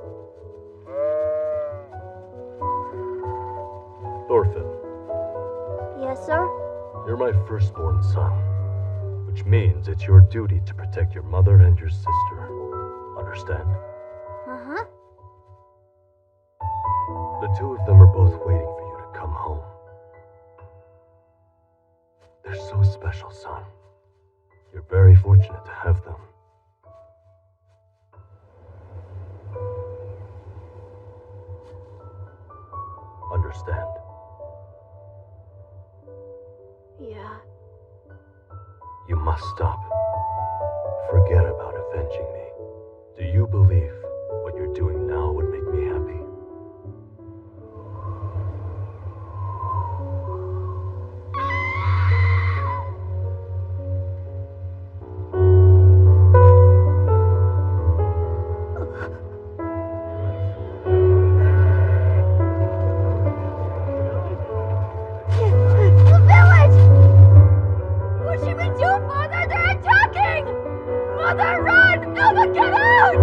Thorfinn, Yes, sir? you're my firstborn son, which means it's your duty to protect your mother and your sister. Understand? Uh-huh. The two of them are both waiting for you to come home. They're so special, son. You're very fortunate to have them. Understand? Yeah. You must stop. Forget about avenging me. Do you believe what you're doing now would make me happy? The village! What should we do, Mother? They're attacking! Mother, run! Elva, get out!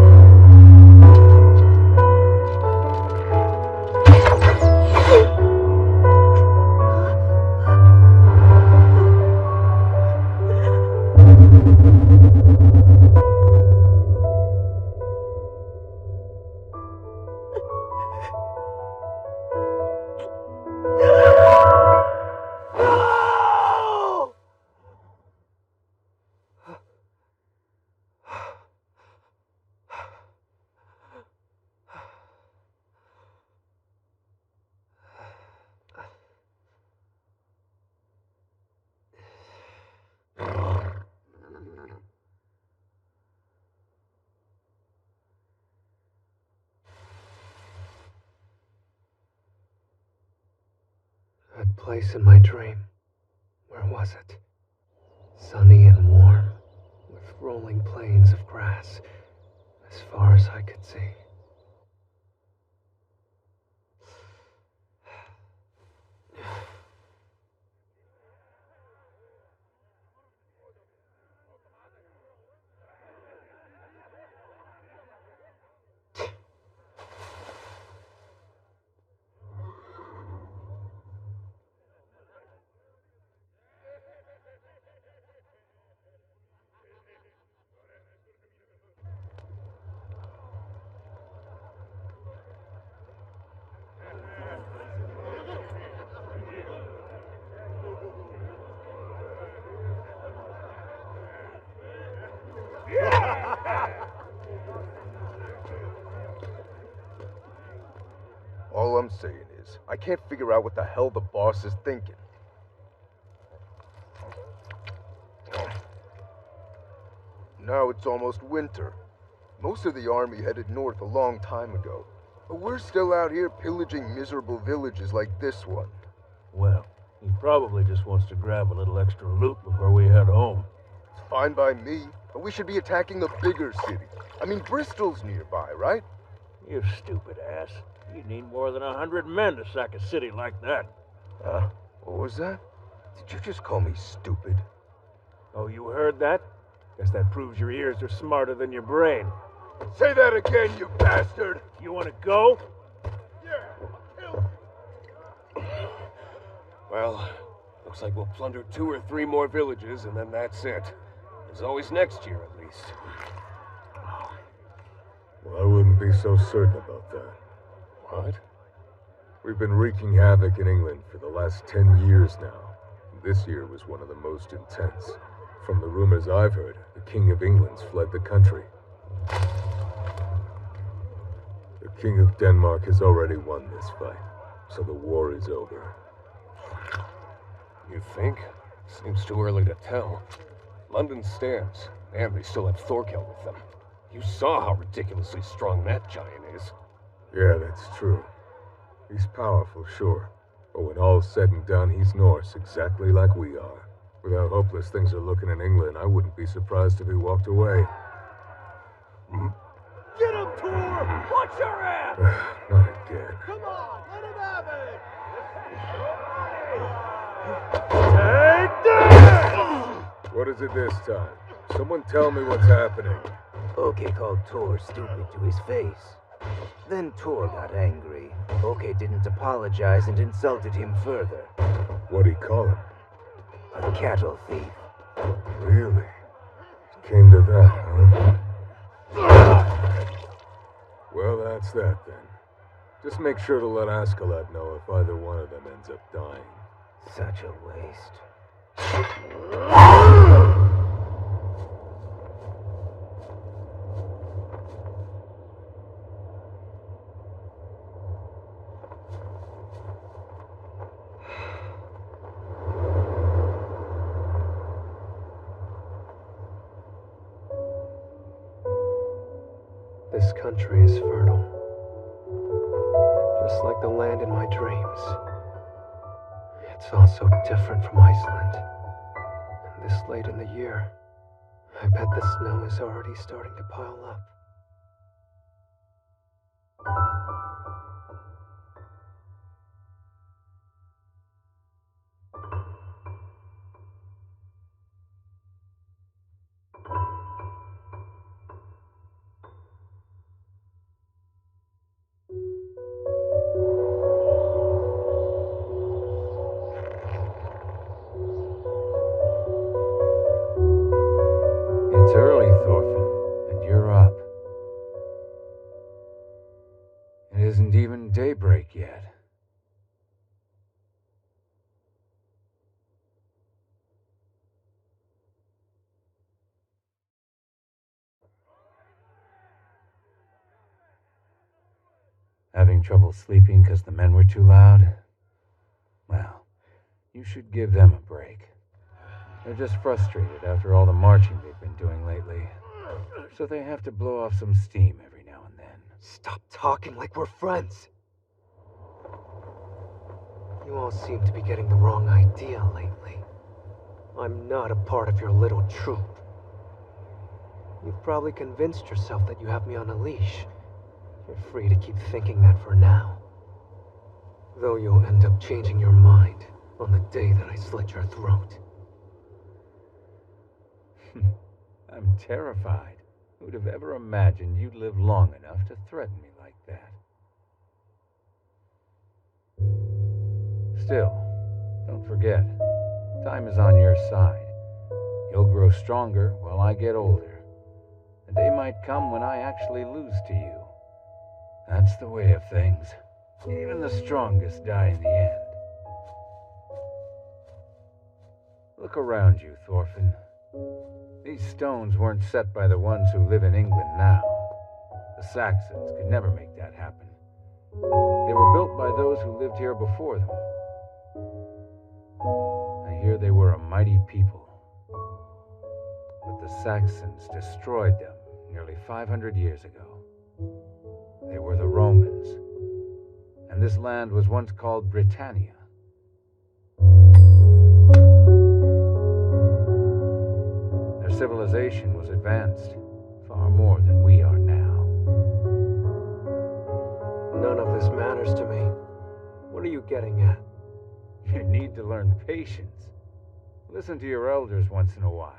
place in my dream. Where was it? Sunny and warm, with rolling plains of grass, as far as I could see. All I'm saying is, I can't figure out what the hell the boss is thinking. Now it's almost winter. Most of the army headed north a long time ago. But we're still out here pillaging miserable villages like this one. Well, he probably just wants to grab a little extra loot before we head home. It's fine by me, but we should be attacking the bigger city. I mean, Bristol's nearby, right? You stupid ass. You need more than 100 men to sack a city like that. What was that? Did you just call me stupid? Oh, you heard that? Guess that proves your ears are smarter than your brain. Say that again, you bastard! You want to go? Well, looks like we'll plunder 2 or 3 more villages, and then that's it. There's always next year, at least. Well, I wouldn't be so certain about that. What? We've been wreaking havoc in England for the last 10 years now. This year was one of the most intense. From the rumors I've heard, the King of England's fled the country. The King of Denmark has already won this fight, so the war is over. You think? Seems too early to tell. London stands, and they still have Thorkel with them. You saw how ridiculously strong that giant is. Yeah, that's true. He's powerful, sure. But when all's said and done, he's Norse, exactly like we are. With how hopeless things are looking in England, I wouldn't be surprised if he walked away. Get him, Tor! Watch your ass! Not again. Come on, let him have it! Take that! What is it this time? Someone tell me what's happening. Oke called Tor stupid to his face. Then Tor got angry. Oke didn't apologize and insulted him further. What'd he call him? A cattle thief. Really? It came to that, huh? Well, that's that then. Just make sure to let Askeladd know if either one of them ends up dying. Such a waste. This country is fertile, just like the land in my dreams. It's also different from Iceland. And this late in the year, I bet the snow is already starting to pile up. It's early, Thorfinn, and you're up. It isn't even daybreak yet. Having trouble sleeping because the men were too loud? Well, you should give them a break. They're just frustrated after all the marching they've been doing lately. So they have to blow off some steam every now and then. Stop talking like we're friends. You all seem to be getting the wrong idea lately. I'm not a part of your little troop. You've probably convinced yourself that you have me on a leash. You're free to keep thinking that for now. Though you'll end up changing your mind on the day that I slit your throat. I'm terrified. Who'd have ever imagined you'd live long enough to threaten me like that? Still, don't forget, time is on your side. You'll grow stronger while I get older. A day might come when I actually lose to you. That's the way of things. Even the strongest die in the end. Look around you, Thorfinn. These stones weren't set by the ones who live in England now. The Saxons could never make that happen. They were built by those who lived here before them. I hear they were a mighty people. But the Saxons destroyed them nearly 500 years ago. They were the Romans. And this land was once called Britannia. Their civilization was advanced, far more than we are now. None of this matters to me. What are you getting at? You need to learn patience. Listen to your elders once in a while.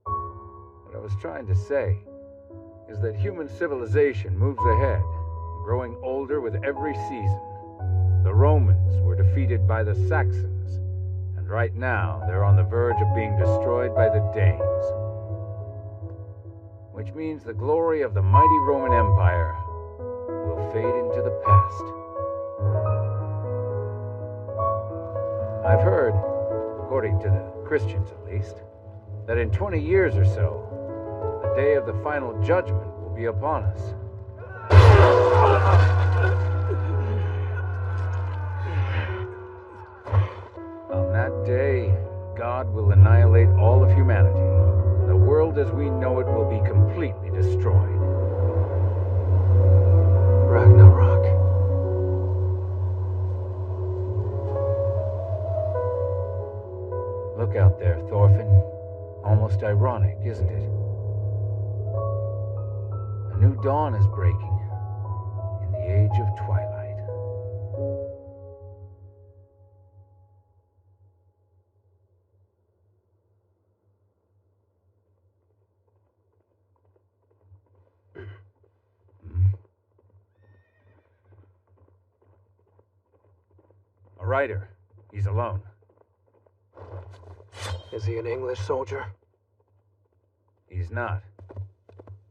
What I was trying to say is that human civilization moves ahead, growing older with every season. The Romans were defeated by the Saxons, and right now they're on the verge of being destroyed by the Danes. Which means the glory of the mighty Roman Empire will fade into the past. I've heard, according to the Christians at least, that in 20 years or so, the day of the final judgment will be upon us. On that day, God will annihilate all of humanity, and the world as we know it will be completely destroyed. Ragnarok. Look out there, Thorfinn. Almost ironic, isn't it? A new dawn is breaking in the age of twilight. A rider. He's alone. Is he an English soldier? He's not.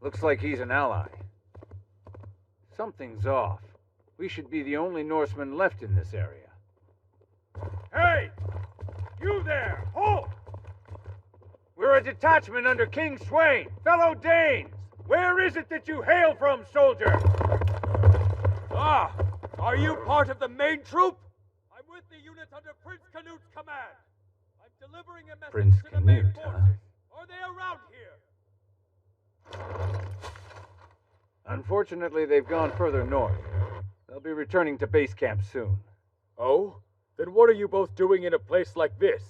Looks like he's an ally. Something's off. We should be the only Norsemen left in this area. Hey! You there! Halt! We're a detachment under King Sweyn, fellow Danes! Where is it that you hail from, soldier? Ah! Are you part of the main troop? I'm with the unit under Prince Canute's command. I'm delivering a message Prince to the main Canute, forces. huh? Are they around here? Unfortunately, they've gone further north. They'll be returning to base camp soon. Oh? Then what are you both doing in a place like this?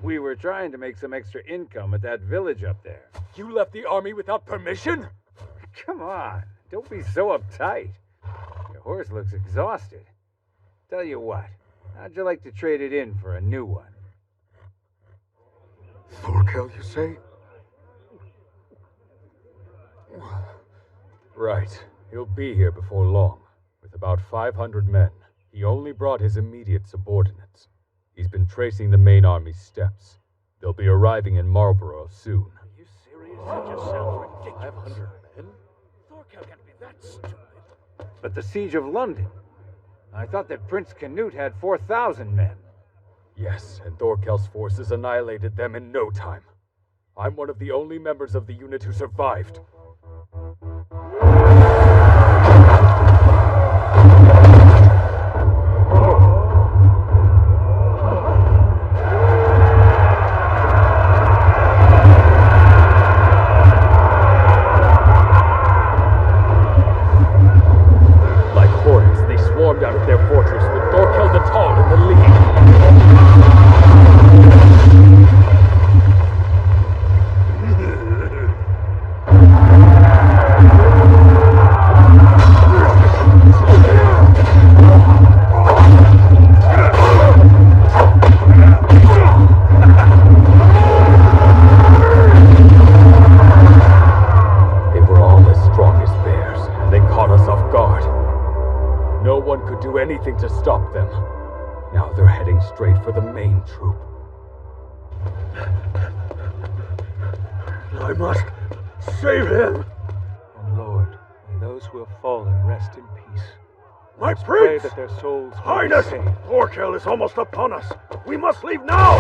We were trying to make some extra income at that village up there. You left the army without permission? Come on, don't be so uptight. Your horse looks exhausted. Tell you what, how'd you like to trade it in for a new one? Thorkel, you say? Right. He'll be here before long, with about 500 men. He only brought his immediate subordinates. He's been tracing the main army's steps. They'll be arriving in Marlborough soon. Are you serious? That just sounds ridiculous. 500 men? Thorkel can't be that stupid. But the siege of London? I thought that Prince Canute had 4,000 men. Yes, and Thorkel's forces annihilated them in no time. I'm one of the only members of the unit who survived. Like hornets, they swarmed out of their fortress with Thorkel the Tall anything to stop them. Now they're heading straight for the main troop. I must save him! And Lord, may those who have fallen rest in peace. My Let's pray prince! that their souls may Highness! be saved. Thorkel is almost upon us! We must leave now!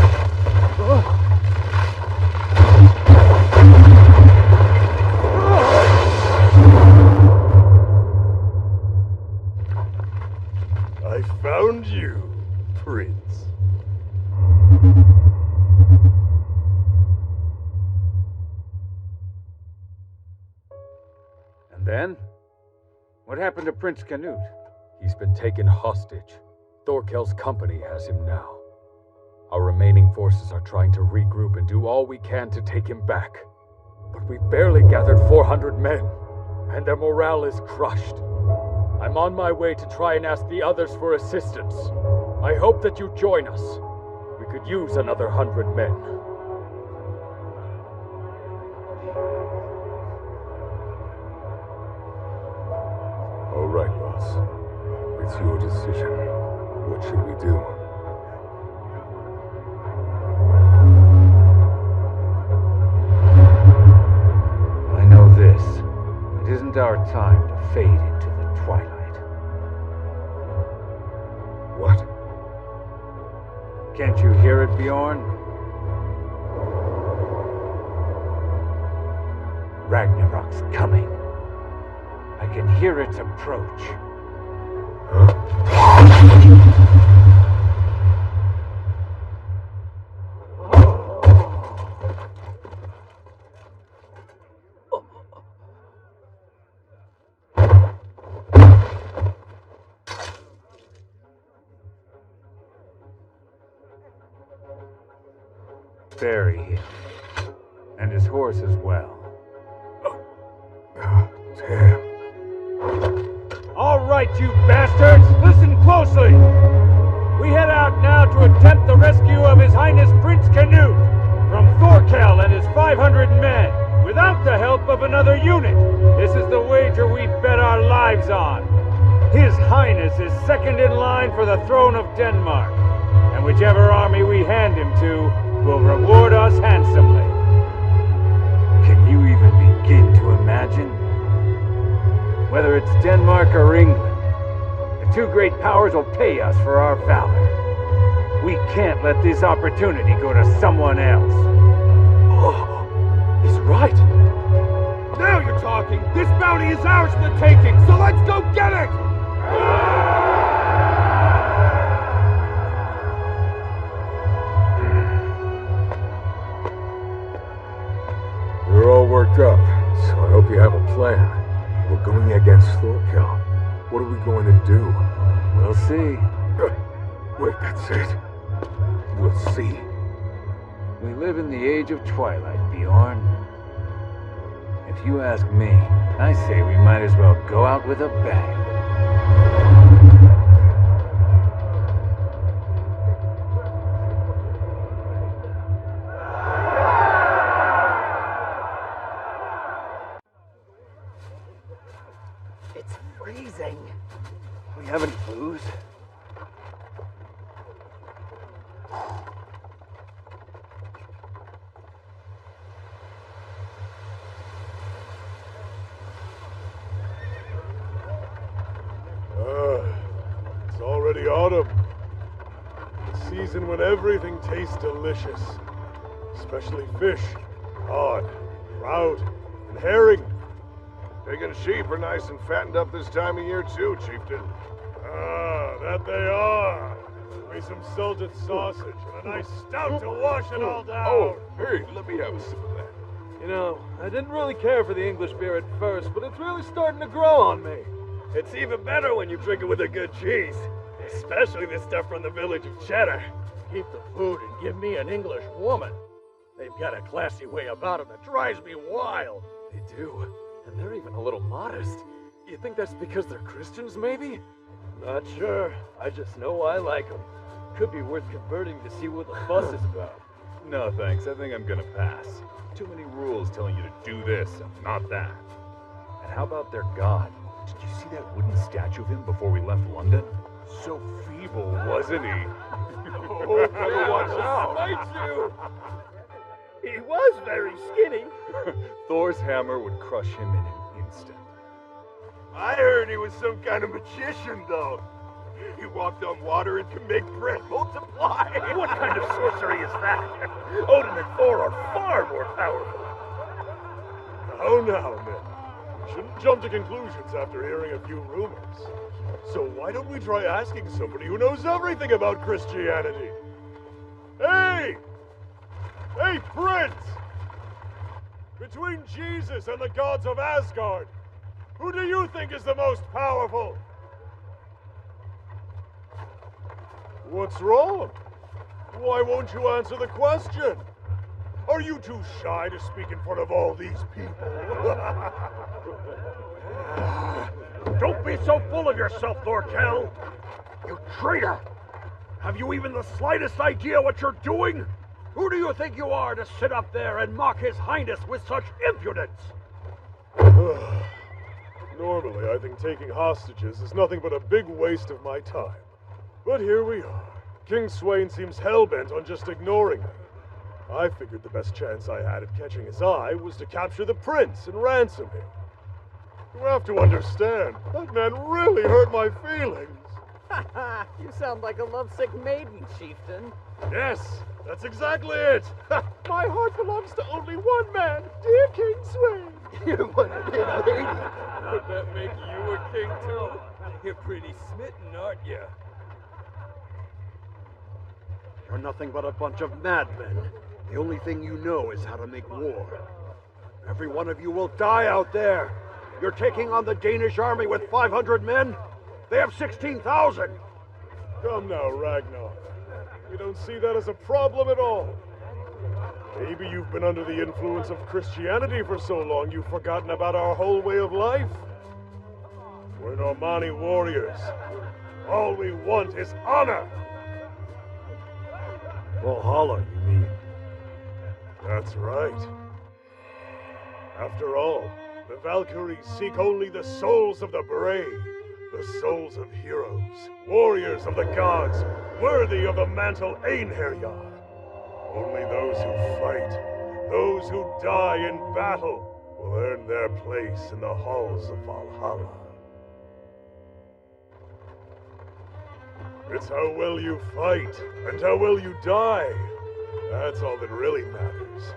I found you, Prince. And then? What happened to Prince Canute? He's been taken hostage. Thorkel's company has him now. Our remaining forces are trying to regroup and do all we can to take him back. But we've barely gathered 400 men, and their morale is crushed. I'm on my way to try and ask the others for assistance. I hope that you join us. We could use another 100 men. All right, boss. It's your decision. What should we do? I know this. It isn't our time to fade into the twilight. What? Can't you hear it, Bjorn? Ragnarok's coming. I can hear its approach. Bury him. And his horse as well. Damn. All right, you bastards, listen closely. We head out now to attempt the rescue of His Highness Prince Canute from Thorkel and his 500 men, without the help of another unit. This is the wager we bet our lives on. His Highness is second in line for the throne of Denmark, and whichever army we hand him to will reward us handsomely. Can you even begin to imagine? Whether it's Denmark or England, the two great powers will pay us for our valor. We can't let this opportunity go to someone else. Oh, he's right. Now you're talking! This bounty is ours for the taking, so let's go get it! You're all worked up, so I hope you have a plan. We're going against Thorkel. What are we going to do? We'll see. Wait, that's it. We'll see. We live in the age of twilight, Bjorn. If you ask me, I say we might as well go out with a bang. It's freezing. We have any booze? It's already autumn. The season when everything tastes delicious. Especially fish, cod, trout, and herring. Pig and sheep are nice and fattened up this time of year too, Chieftain. Ah, that they are. With some salted sausage and a nice stout to wash it all down. Oh, hey, let me have a sip of that. You know, I didn't really care for the English beer at first, but it's really starting to grow on me. It's even better when you drink it with a good cheese. Especially this stuff from the village of Cheddar. Keep the food and give me an English woman. They've got a classy way about them that drives me wild. They do. And they're even a little modest. You think that's because they're Christians, maybe? Not sure. I just know I like them. Could be worth converting to see what the fuss is about. No, thanks. I think I'm gonna pass. Too many rules telling you to do this and not that. And how about their god? Did you see that wooden statue of him before we left London? So feeble, wasn't he? Oh, better watch out! Smite you! He was very skinny. Thor's hammer would crush him in an instant. I heard he was some kind of magician, though. He walked on water and could make bread multiply. What kind of sorcery is that? Odin and Thor are far more powerful. Oh, now, men. We shouldn't jump to conclusions after hearing a few rumors. So why don't we try asking somebody who knows everything about Christianity? Hey! Hey, Prince! Between Jesus and the gods of Asgard, who do you think is the most powerful? What's wrong? Why won't you answer the question? Are you too shy to speak in front of all these people? Don't be so full of yourself, Thorkel! You traitor! Have you even the slightest idea what you're doing? Who do you think you are to sit up there and mock His Highness with such impudence? Normally, I think taking hostages is nothing but a big waste of my time. But here we are. King Swain seems hell-bent on just ignoring me. I figured the best chance I had at catching his eye was to capture the prince and ransom him. You have to understand, that man really hurt my feelings. You sound like a lovesick maiden, chieftain. Yes, that's exactly it. My heart belongs to only one man, dear King Swain. You want a big lady? Would that make you a king too? You're pretty smitten, aren't you? You're nothing but a bunch of madmen. The only thing you know is how to make war. Every one of you will die out there. You're taking on the Danish army with 500 men? They have 16,000! Come now, Ragnar. You don't see that as a problem at all. Maybe you've been under the influence of Christianity for so long you've forgotten about our whole way of life. We're Normani warriors. All we want is honor. Valhalla, you mean? That's right. After all, the Valkyries seek only the souls of the brave, the souls of heroes, warriors of the gods, worthy of the mantle Einherjar. Only those who fight, those who die in battle, will earn their place in the halls of Valhalla. It's how well you fight, and how well you die. That's all that really matters.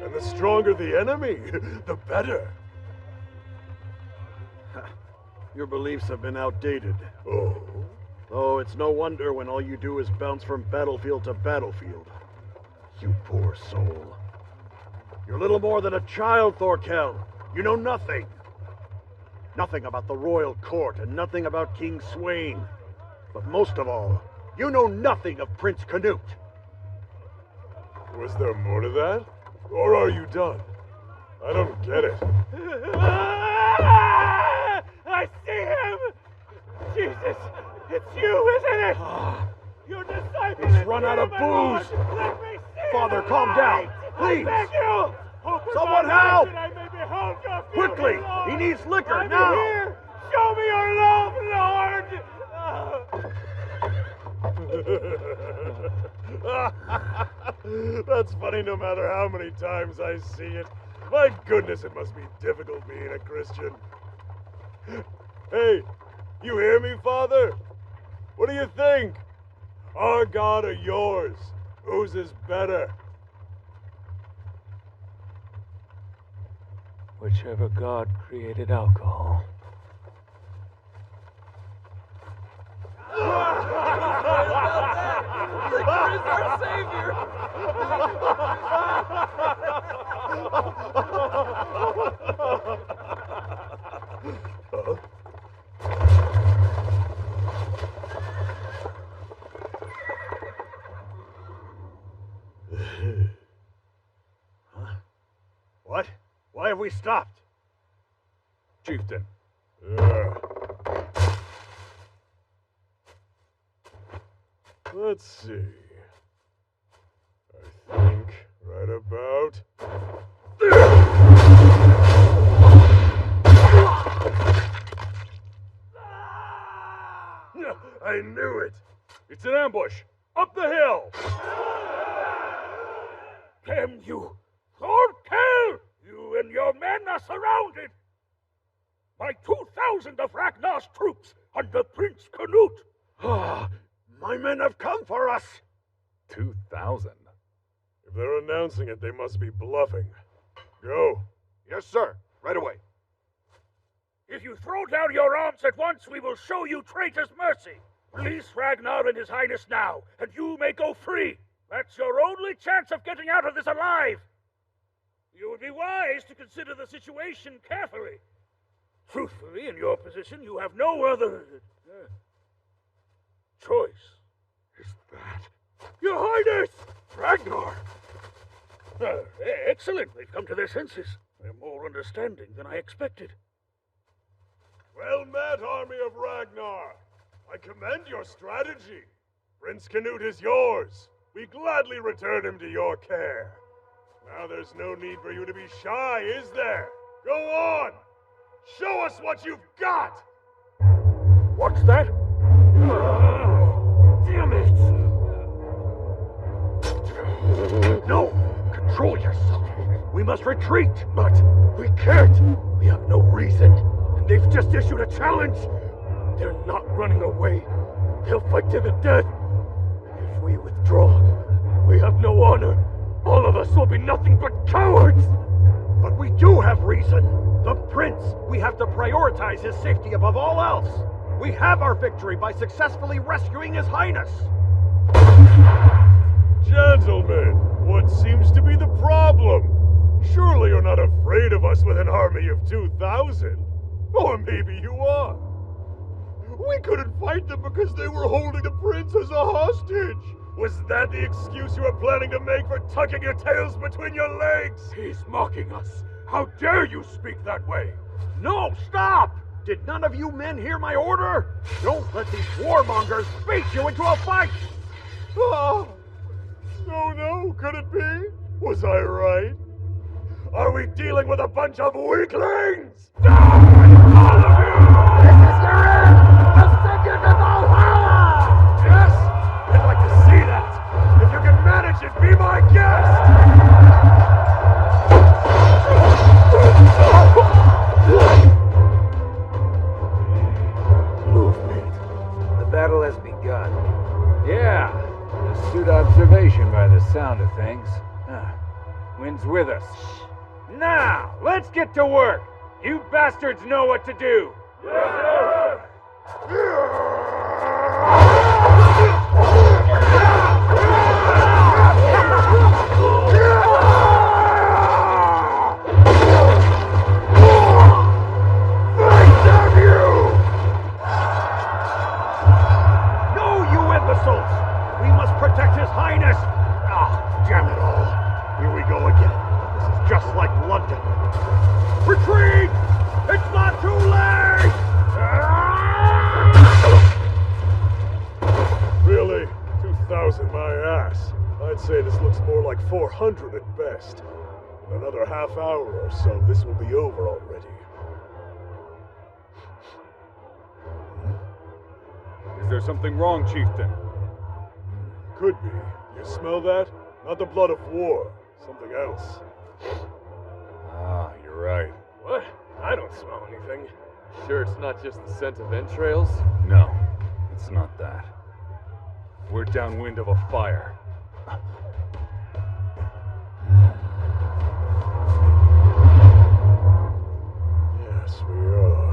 And the stronger the enemy, the better. Your beliefs have been outdated. Oh? Oh, it's no wonder when all you do is bounce from battlefield to battlefield. You poor soul. You're little more than a child, Thorkel. You know nothing. Nothing about the royal court and nothing about King Swain. But most of all, you know nothing of Prince Canute. Was there more to that? Or are you done? I don't get it. I see him! Jesus, it's you, isn't it? Your disciple He's is run out of here, my booze. Lord. Let me see Father, the calm down, light. please. I beg you. Open Someone my eyes help. that I may behold your Quickly, beauty, Lord. he needs liquor I'm now. Here. Show me your love, Lord. That's funny no matter how many times I see it. My goodness, it must be difficult being a Christian. Hey, you hear me, Father? What do you think? Our God or yours? Whose is better? Whichever god created alcohol. Liquor is our savior. Huh? What? Why have we stopped? Chieftain. Let's see. I think right about... ambush! Up the hill! Damn you! Thorkel! You and your men are surrounded! By 2,000 of Ragnar's troops under Prince Canute! Ah, my men have come for us! 2,000? If they're announcing it, they must be bluffing. Go. Yes, sir. Right away. If you throw down your arms at once, we will show you traitors mercy. Release Ragnar and his highness now, and you may go free. That's your only chance of getting out of this alive. You would be wise to consider the situation carefully. Truthfully, in your position, you have no other choice. Is that Your Highness? Ragnar! Excellent. They've come to their senses. They're more understanding than I expected. Well met, army of Ragnar. I commend your strategy. Prince Canute is yours. We gladly return him to your care. Now there's no need for you to be shy, is there? Go on! Show us what you've got! What's that? Damn it! No! Control yourself! We must retreat! But we can't! We have no reason, and they've just issued a challenge! They're not running away. They'll fight to the death. If we withdraw, we have no honor. All of us will be nothing but cowards! But we do have reason! The Prince! We have to prioritize his safety above all else! We have our victory by successfully rescuing His Highness! Gentlemen, what seems to be the problem? Surely you're not afraid of us with an army of 2,000? Or maybe you are. We couldn't fight them because they were holding the prince as a hostage. Was that the excuse you were planning to make for tucking your tails between your legs? He's mocking us. How dare you speak that way? No, stop! Did none of you men hear my order? Don't let these warmongers bait you into a fight! Oh, no, could it be? Was I right? Are we dealing with a bunch of weaklings? All of you! This is your end! I'll send you to Valhalla! Yes? I'd like to see that! If you can manage it, be my guest! Movement. The battle has begun. Yeah, astute observation by the sound of things. Wind's with us. Now, let's get to work. You bastards know what to do. We must protect His Highness! Ah, damn it all. Here we go again. This is just like London. Retreat! It's not too late! Really? 2,000 my ass. I'd say this looks more like 400 at best. In another half hour or so, this will be over already. Is there something wrong, Chieftain? Could be. You smell that? Not the blood of war. Something else. Ah, you're right. What? I don't smell anything. Sure it's not just the scent of entrails? No, it's not that. We're downwind of a fire. Yes, we are.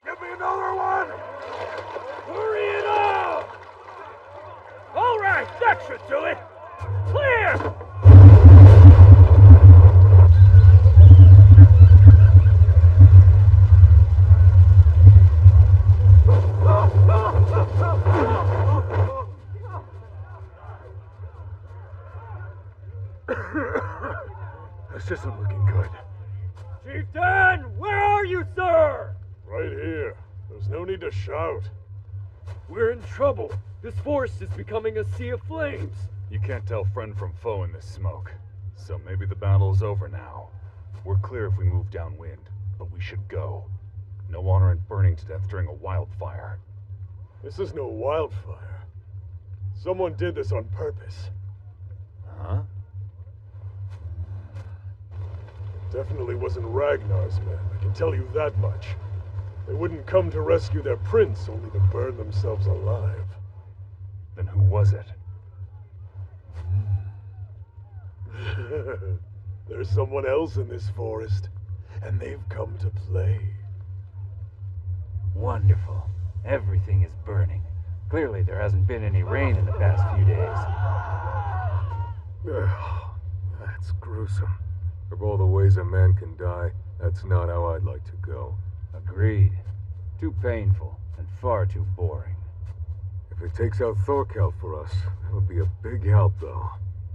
Give me another one! Hurry it up! All right, that should do it. Clear! This isn't looking good. Chieftain, where are you, sir? Right here. There's no need to shout. We're in trouble. This forest is becoming a sea of flames. You can't tell friend from foe in this smoke. So maybe the battle's over now. We're clear if we move downwind, but we should go. No honor in burning to death during a wildfire. This is no wildfire. Someone did this on purpose. Huh? It definitely wasn't Ragnar's men, I can tell you that much. They wouldn't come to rescue their prince, only to burn themselves alive. Then who was it? There's someone else in this forest, and they've come to play. Wonderful. Everything is burning. Clearly there hasn't been any rain in the past few days. That's gruesome. Of all the ways a man can die, that's not how I'd like to go. Agreed. Too painful and far too boring. If it takes out Thorkel for us, that would be a big help, though.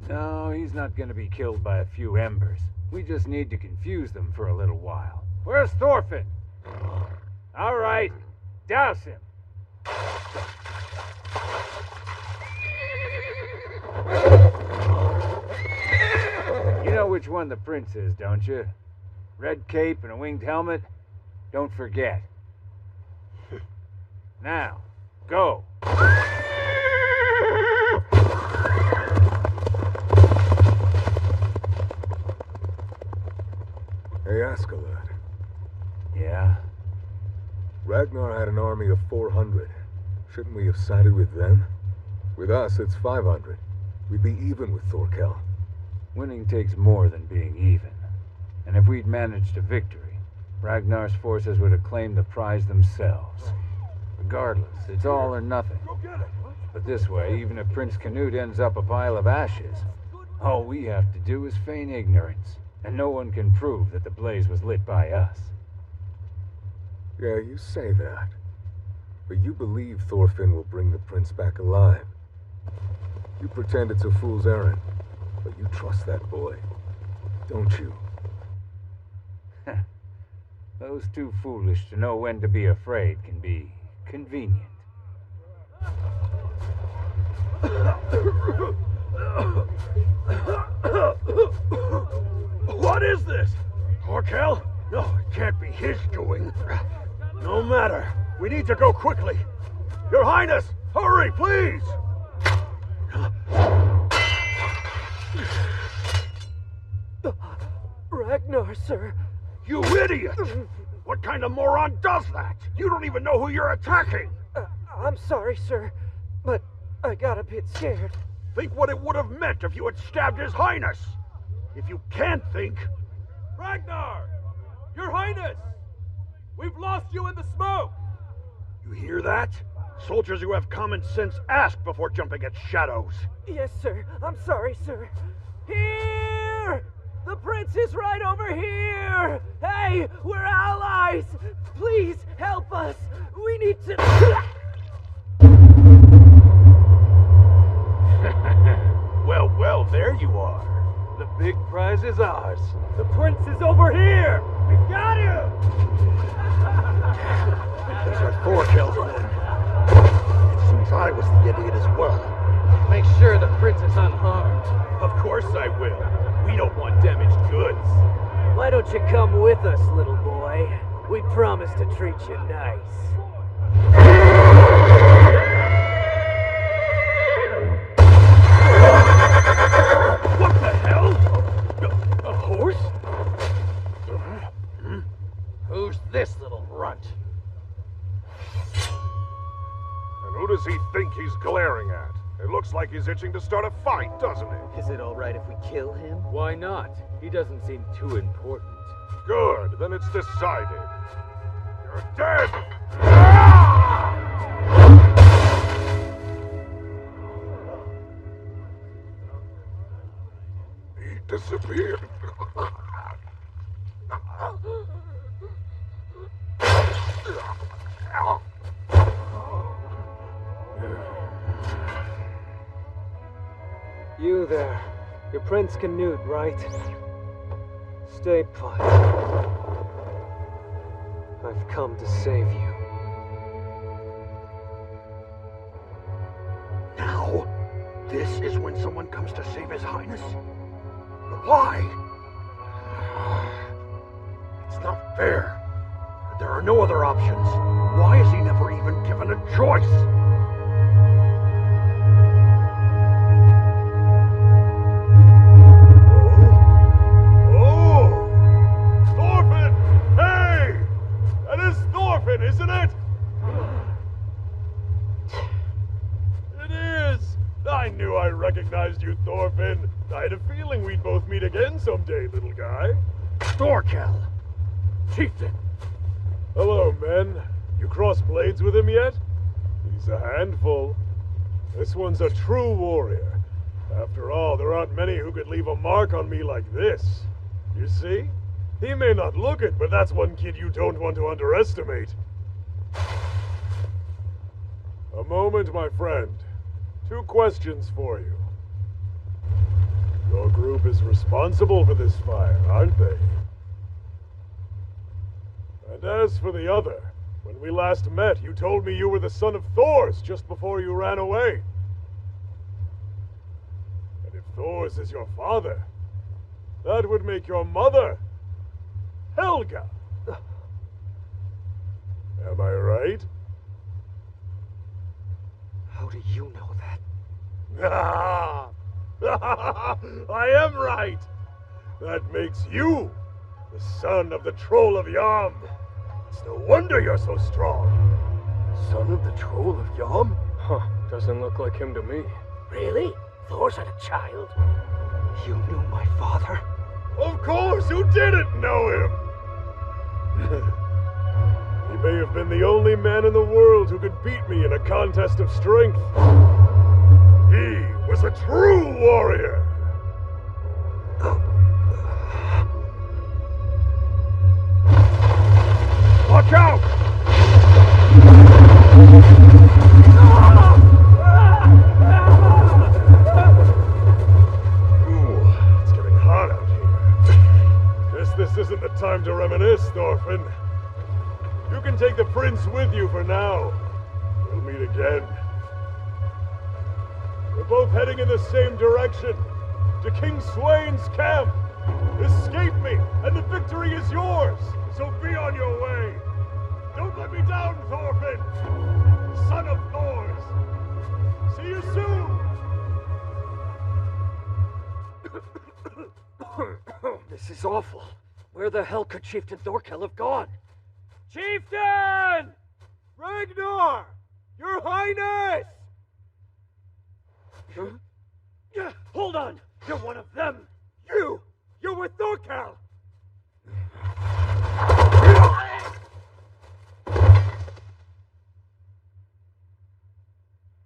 No, he's not gonna be killed by a few embers. We just need to confuse them for a little while. Where's Thorfinn? All right, douse him. You know which one the prince is, don't you? Red cape and a winged helmet? Don't forget. Now, go. Hey, Askeladd. Yeah? Ragnar had an army of 400. Shouldn't we have sided with them? With us, it's 500. We'd be even with Thorkel. Winning takes more than being even. And if we'd managed a victory, Ragnar's forces would have claimed the prize themselves. Regardless, it's all or nothing. But this way, even if Prince Canute ends up a pile of ashes, all we have to do is feign ignorance, and no one can prove that the blaze was lit by us. Yeah, you say that. But you believe Thorfinn will bring the prince back alive. You pretend it's a fool's errand, but you trust that boy, don't you? Those too foolish to know when to be afraid can be convenient. What is this? Thorkel? No, it can't be his doing. No matter. We need to go quickly. Your Highness, hurry, please! Ragnar, sir. You idiot! What kind of moron does that? You don't even know who you're attacking! I'm sorry, sir, but I got a bit scared. Think what it would have meant if you had stabbed His Highness! If you can't think... Ragnar! Your Highness! We've lost you in the smoke! You hear that? Soldiers who have common sense ask before jumping at shadows. Yes, sir. I'm sorry, sir. Here! The prince is right over here! Hey, we're allies! Please help us! We need to... Well, there you are. The big prize is ours. The prince is over here! We got him! Those are Thorkel's men. It seems I was the idiot as well. Make sure the prince is unharmed. Of course I will. We don't want damaged goods. Why don't you come with us, little boy? We promise to treat you nice. What the hell? A horse? Who's this little runt? And who does he think he's glaring at? It looks like he's itching to start a fight, doesn't it? Is it alright if we kill him? Why not? He doesn't seem too important. Good, then it's decided. You're dead! He disappeared. You there. You're Prince Canute, right? Stay put. I've come to save you. Now? This is when someone comes to save His Highness? Why? It's not fair. There are no other options. Why is he never even given a choice? Oh! Thorfinn! Hey! That is Thorfinn, isn't it? It is! I knew I recognized you, Thorfinn. I had a feeling we'd both meet again someday, little guy. Thorkel! Chieftain! Hello, men. You crossed blades with him yet? He's a handful. This one's a true warrior. After all, there aren't many who could leave a mark on me like this. You see? He may not look it, but that's one kid you don't want to underestimate. A moment, my friend. 2 questions for you. Your group is responsible for this fire, aren't they? And as for the other, when we last met, you told me you were the son of Thors just before you ran away. And if Thors is your father, that would make your mother Helga. Am I right? How do you know that? Ah! I am right! That makes you the son of the Troll of Yam. It's no wonder you're so strong. Son of the Troll of Yam? Huh, doesn't look like him to me. Really? Thor's had a child? You knew my father? Of course, who didn't know him? He may have been the only man in the world who could beat me in a contest of strength. He was a true warrior. Watch out! Ooh, it's getting hot out here. Guess this isn't the time to reminisce, Thorfinn. You can take the prince with you for now. We'll meet again. We're both heading in the same direction, to King Swain's camp. Escape me, and the victory is yours. So be on your way. Don't let me down, Thorfinn, son of Thors. See you soon. This is awful. Where the hell could Chieftain Thorkel have gone? Chieftain! Ragnar! Your Highness! Hold on! You're one of them! You're with Thorkel!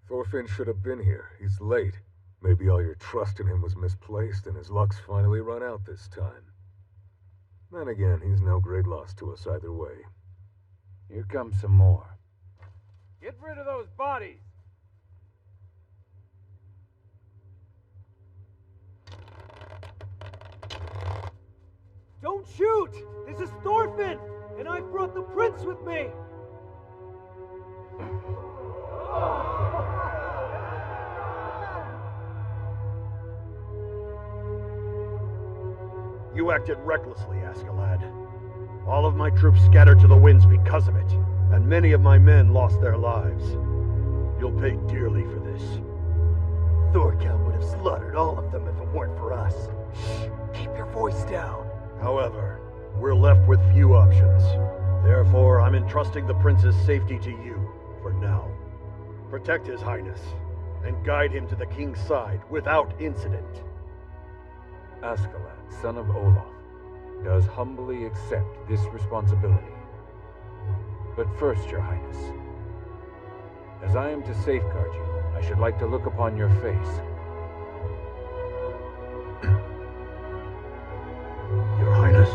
Thorfinn should have been here. He's late. Maybe all your trust in him was misplaced and his luck's finally run out this time. Then again, he's no great loss to us either way. Here comes some more. Get rid of those bodies! Don't shoot! This is Thorfinn, and I brought the prince with me! You acted recklessly, Askeladd. All of my troops scattered to the winds because of it, and many of my men lost their lives. You'll pay dearly for this. Thorkel would have slaughtered all of them if it weren't for us. Shh, keep your voice down. However, we're left with few options. Therefore, I'm entrusting the prince's safety to you, for now. Protect his highness, and guide him to the king's side without incident. Askeladd, son of Olaf, does humbly accept this responsibility. But first, your highness, as I am to safeguard you, I should like to look upon your face. Your highness?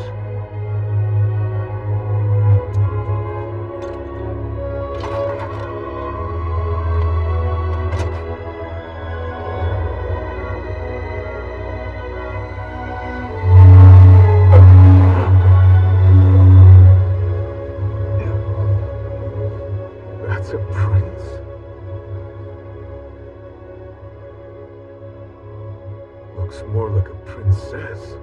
That's a prince. looks more like a princess.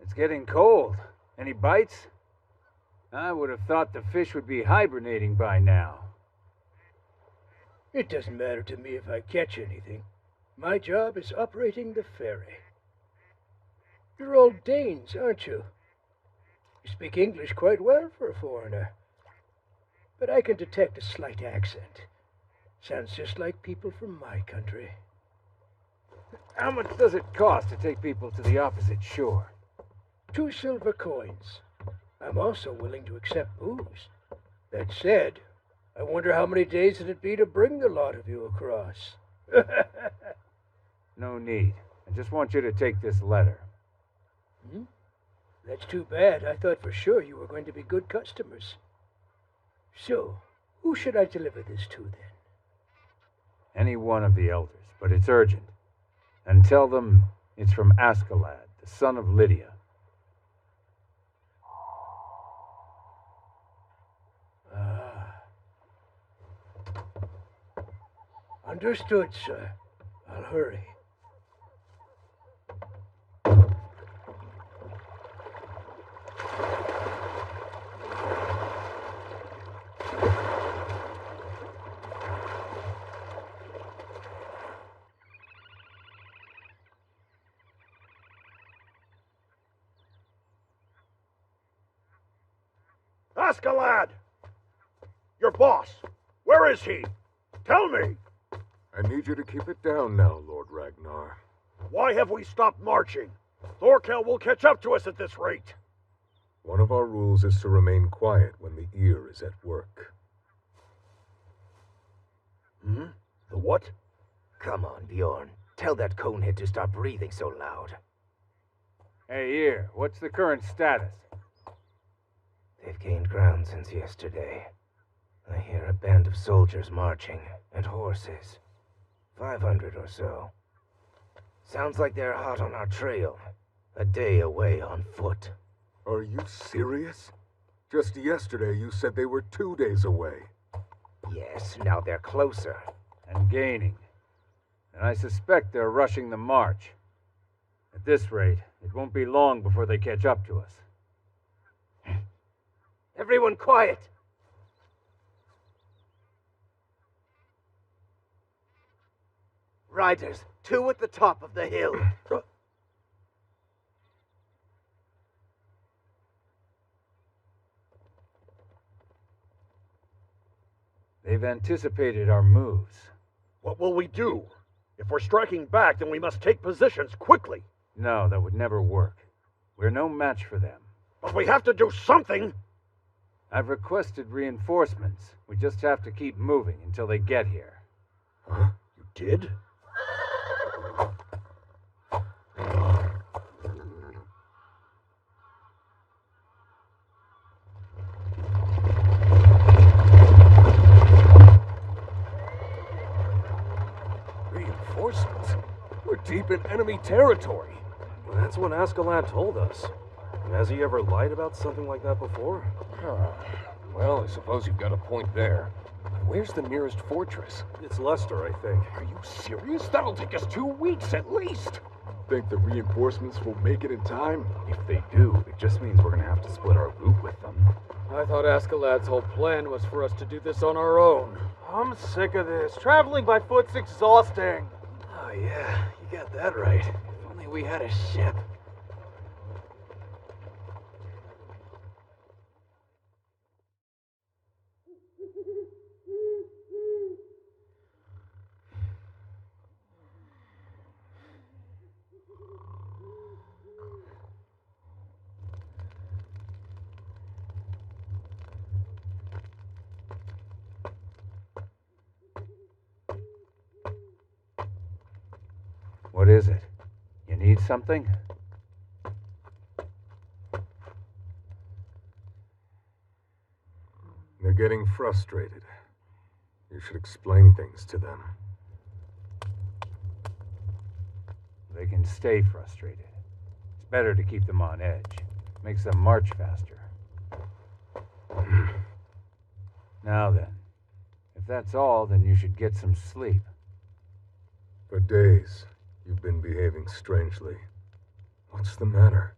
It's getting cold. Any bites? I would have thought the fish would be hibernating by now. It doesn't matter to me if I catch anything. My job is operating the ferry. You're all Danes, aren't you? You speak English quite well for a foreigner. But I can detect a slight accent. Sounds just like people from my country. How much does it cost to take people to the opposite shore? 2 silver coins. I'm also willing to accept booze. That said, I wonder how many days it'd be to bring the lot of you across. No need. I just want you to take this letter. Hmm? That's too bad. I thought for sure you were going to be good customers. So, who should I deliver this to then? Any one of the elders, but it's urgent. And tell them it's from Askeladd, the son of Lydia. Understood, sir. I'll hurry. Askeladd! Your boss! Where is he? Tell me! I need you to keep it down now, Lord Ragnar. Why have we stopped marching? Thorkel will catch up to us at this rate. One of our rules is to remain quiet when the ear is at work. Hmm? The what? Come on, Bjorn. Tell that conehead to stop breathing so loud. Hey, ear, what's the current status? They've gained ground since yesterday. I hear a band of soldiers marching, and horses. 500 or so. Sounds like they're hot on our trail. A day away on foot. Are you serious? Just yesterday you said they were 2 days away. Yes, now they're closer. And gaining. And I suspect they're rushing the march. At this rate, it won't be long before they catch up to us. Everyone quiet! Riders, 2 at the top of the hill. They've anticipated our moves. What will we do? If we're striking back, then we must take positions quickly. No, that would never work. We're no match for them. But we have to do something! I've requested reinforcements. We just have to keep moving until they get here. Huh? You did? Reinforcements? We're deep in enemy territory. Well, that's what Askeladd told us. Has he ever lied about something like that before? Well, I suppose you've got a point there. Where's the nearest fortress? It's Leicester, I think. Are you serious? That'll take us 2 weeks at least. Think the reinforcements will make it in time? If they do, it just means we're gonna have to split our loot with them. I thought Askeladd's whole plan was for us to do this on our own. I'm sick of this. Traveling by foot's exhausting. Oh yeah, you got that right. If only we had a ship. What is it? You need something? getting frustrated. You should explain things to them. They can stay frustrated. It's better to keep them on edge. Makes them march faster. Now then, if that's all, then you should get some sleep. For days, you've been behaving strangely. What's the matter?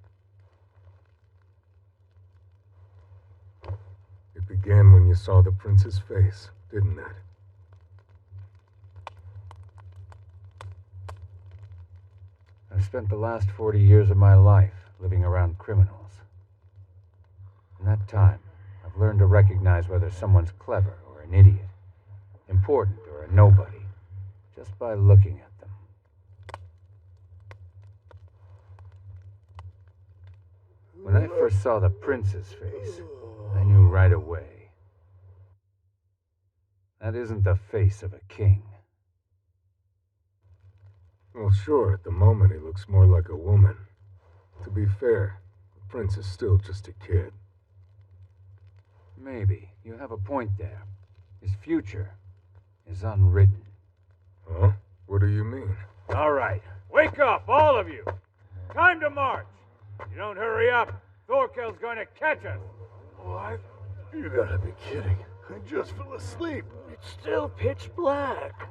It began when you saw the prince's face, didn't it? I've spent the last 40 years of my life living around criminals. In that time, I've learned to recognize whether someone's clever or an idiot, important or a nobody, just by looking at them. When I first saw the prince's face, I knew right away. That isn't the face of a king. Well, sure, at the moment he looks more like a woman. To be fair, the prince is still just a kid. Maybe. You have a point there. His future is unwritten. Huh? What do you mean? All right. Wake up, all of you. Time to march. If you don't hurry up, Thorkel's going to catch us. What? You gotta be kidding. I just fell asleep. It's still pitch black.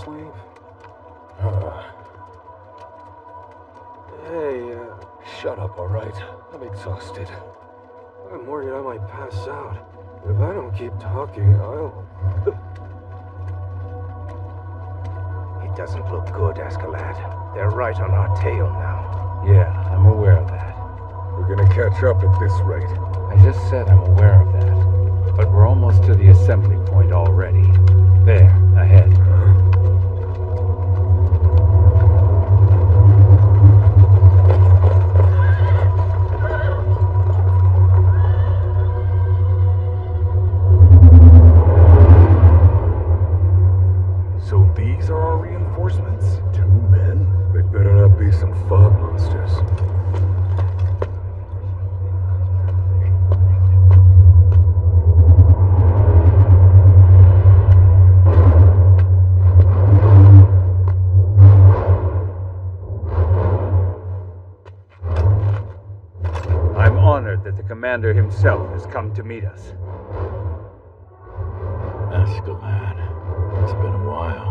Sleep? Shut up, all right? I'm exhausted. I'm worried I might pass out. If I don't keep talking, I'll... It doesn't look good, Escalade. They're right on our tail now. Yeah, I'm aware of that. We're gonna catch up at this rate. I just said I'm aware of that. But we're almost to the assembly point already. There, ahead. So these are our reinforcements? 2 men? They better not be some fog monsters. I'm honored that the commander himself has come to meet us. Escalade. It's been a while.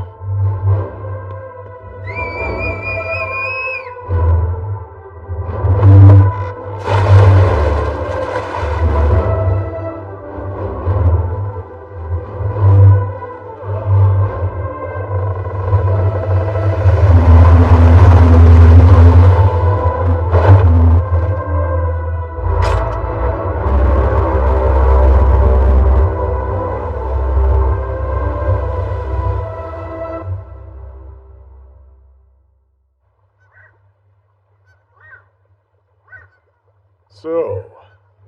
So,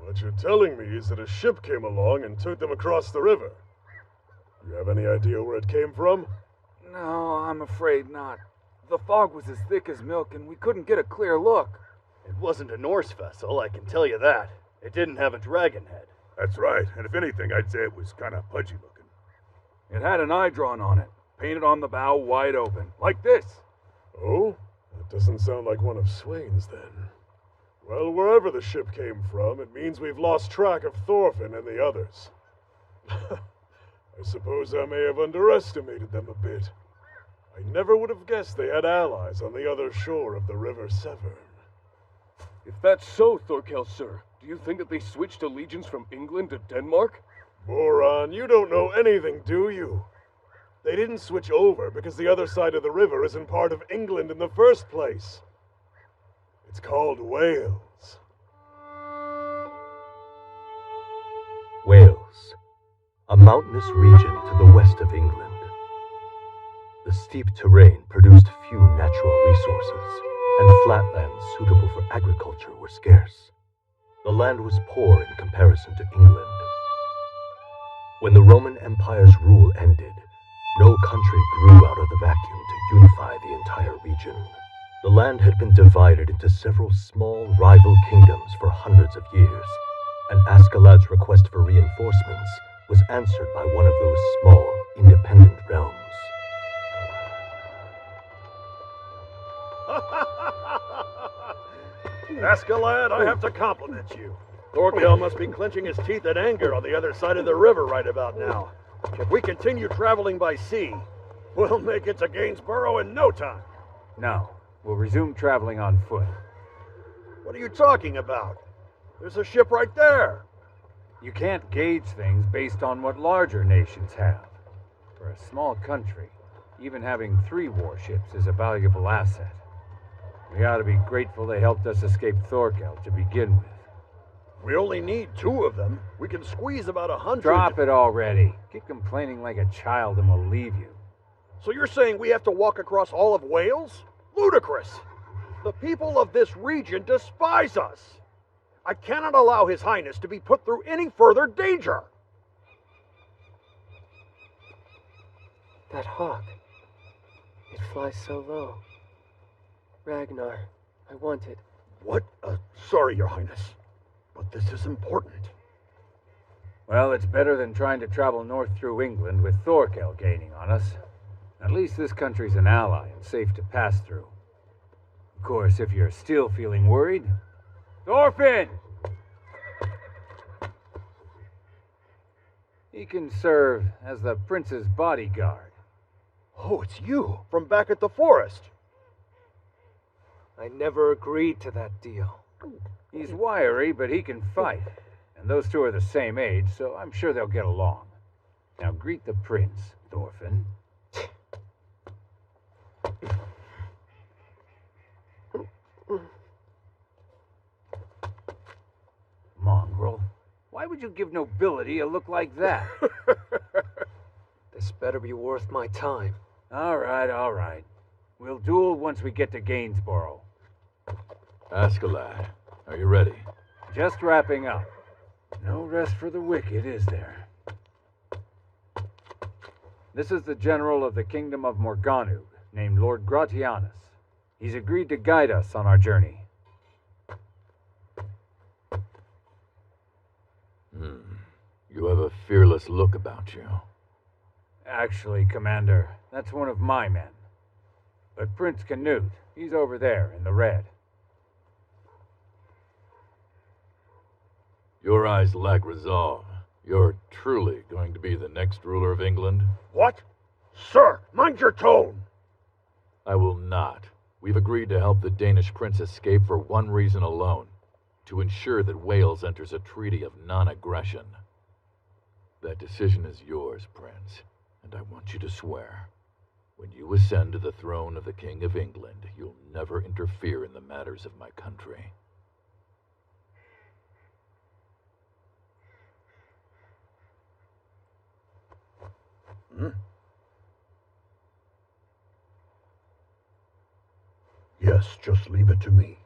what you're telling me is that a ship came along and took them across the river. You have any idea where it came from? No, I'm afraid not. The fog was as thick as milk and we couldn't get a clear look. It wasn't a Norse vessel, I can tell you that. It didn't have a dragon head. That's right, and if anything, I'd say it was kind of pudgy looking. It had an eye drawn on it, painted on the bow wide open, like this. Oh? That doesn't sound like one of Swain's, then. Well, wherever the ship came from, it means we've lost track of Thorfinn and the others. I suppose I may have underestimated them a bit. I never would have guessed they had allies on the other shore of the River Severn. If that's so, Thorkel, sir, do you think that they switched allegiance from England to Denmark? Moron, you don't know anything, do you? They didn't switch over because the other side of the river isn't part of England in the first place. It's called Wales. Wales, a mountainous region to the west of England. The steep terrain produced few natural resources, and flatlands suitable for agriculture were scarce. The land was poor in comparison to England. When the Roman Empire's rule ended, no country grew out of the vacuum to unify the entire region. The land had been divided into several small rival kingdoms for hundreds of years, and Askeladd's request for reinforcements was answered by one of those small, independent realms. Askeladd, I have to compliment you. Thorkel must be clenching his teeth in anger on the other side of the river right about now. If we continue traveling by sea, we'll make it to Gainsborough in no time. No, we'll resume traveling on foot. What are you talking about? There's a ship right there. You can't gauge things based on what larger nations have. For a small country, even having 3 warships is a valuable asset. We ought to be grateful they helped us escape Thorkel to begin with. We only need 2 of them. We can squeeze about 100. Drop it already. Keep complaining like a child and we'll leave you. So you're saying we have to walk across all of Wales? Ludicrous! The people of this region despise us. I cannot allow His Highness to be put through any further danger. That hawk. It flies so low. Ragnar, I want it. What? Sorry, Your Highness. But this is important. Well, it's better than trying to travel north through England with Thorkel gaining on us. At least this country's an ally and safe to pass through. Of course, if you're still feeling worried... Thorfinn! He can serve as the prince's bodyguard. Oh, it's you, from back at the forest. I never agreed to that deal. He's wiry, but he can fight. And those 2 are the same age, so I'm sure they'll get along. Now greet the prince, Thorfinn. Mongrel. Why would you give nobility a look like that? This better be worth my time. All right. We'll duel once we get to Gainsborough. Askeladd, are you ready? Just wrapping up. No rest for the wicked, is there? This is the general of the kingdom of Morganaug, named Lord Gratianus. He's agreed to guide us on our journey. You have a fearless look about you. Actually, Commander, that's one of my men. But Prince Canute, he's over there in the red. Your eyes lack resolve. You're truly going to be the next ruler of England? What? Sir, mind your tone! I will not. We've agreed to help the Danish prince escape for one reason alone. To ensure that Wales enters a treaty of non-aggression. That decision is yours, Prince, and I want you to swear. When you ascend to the throne of the King of England, you'll never interfere in the matters of my country. Yes, just leave it to me.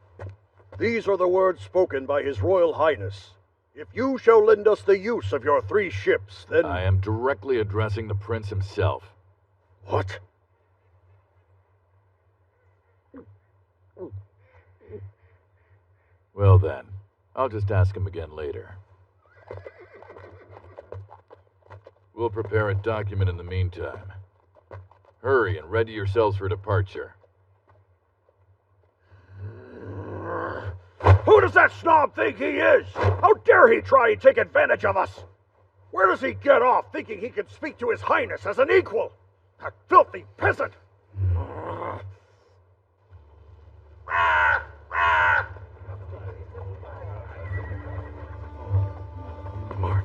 These are the words spoken by His Royal Highness. If you shall lend us the use of your 3 ships, then... I am directly addressing the prince himself. What? Well then, I'll just ask him again later. We'll prepare a document in the meantime. Hurry and ready yourselves for departure. Who does that snob think he is? How dare he try and take advantage of us? Where does he get off thinking he can speak to His Highness as an equal? A filthy peasant!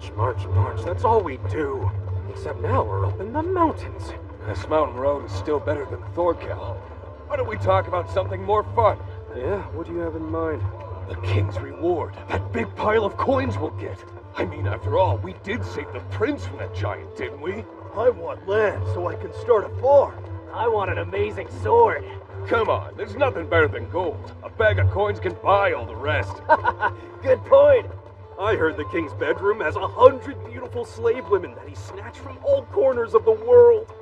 March, march, march. That's all we do. Except now we're up in the mountains. This mountain road is still better than Thorkel. Why don't we talk about something more fun? Yeah? What do you have in mind? The king's reward. That big pile of coins we'll get. I mean, after all, we did save the prince from that giant, didn't we? I want land so I can start a farm. I want an amazing sword. Come on, there's nothing better than gold. A bag of coins can buy all the rest. Good point. I heard the king's bedroom has 100 beautiful slave women that he snatched from all corners of the world.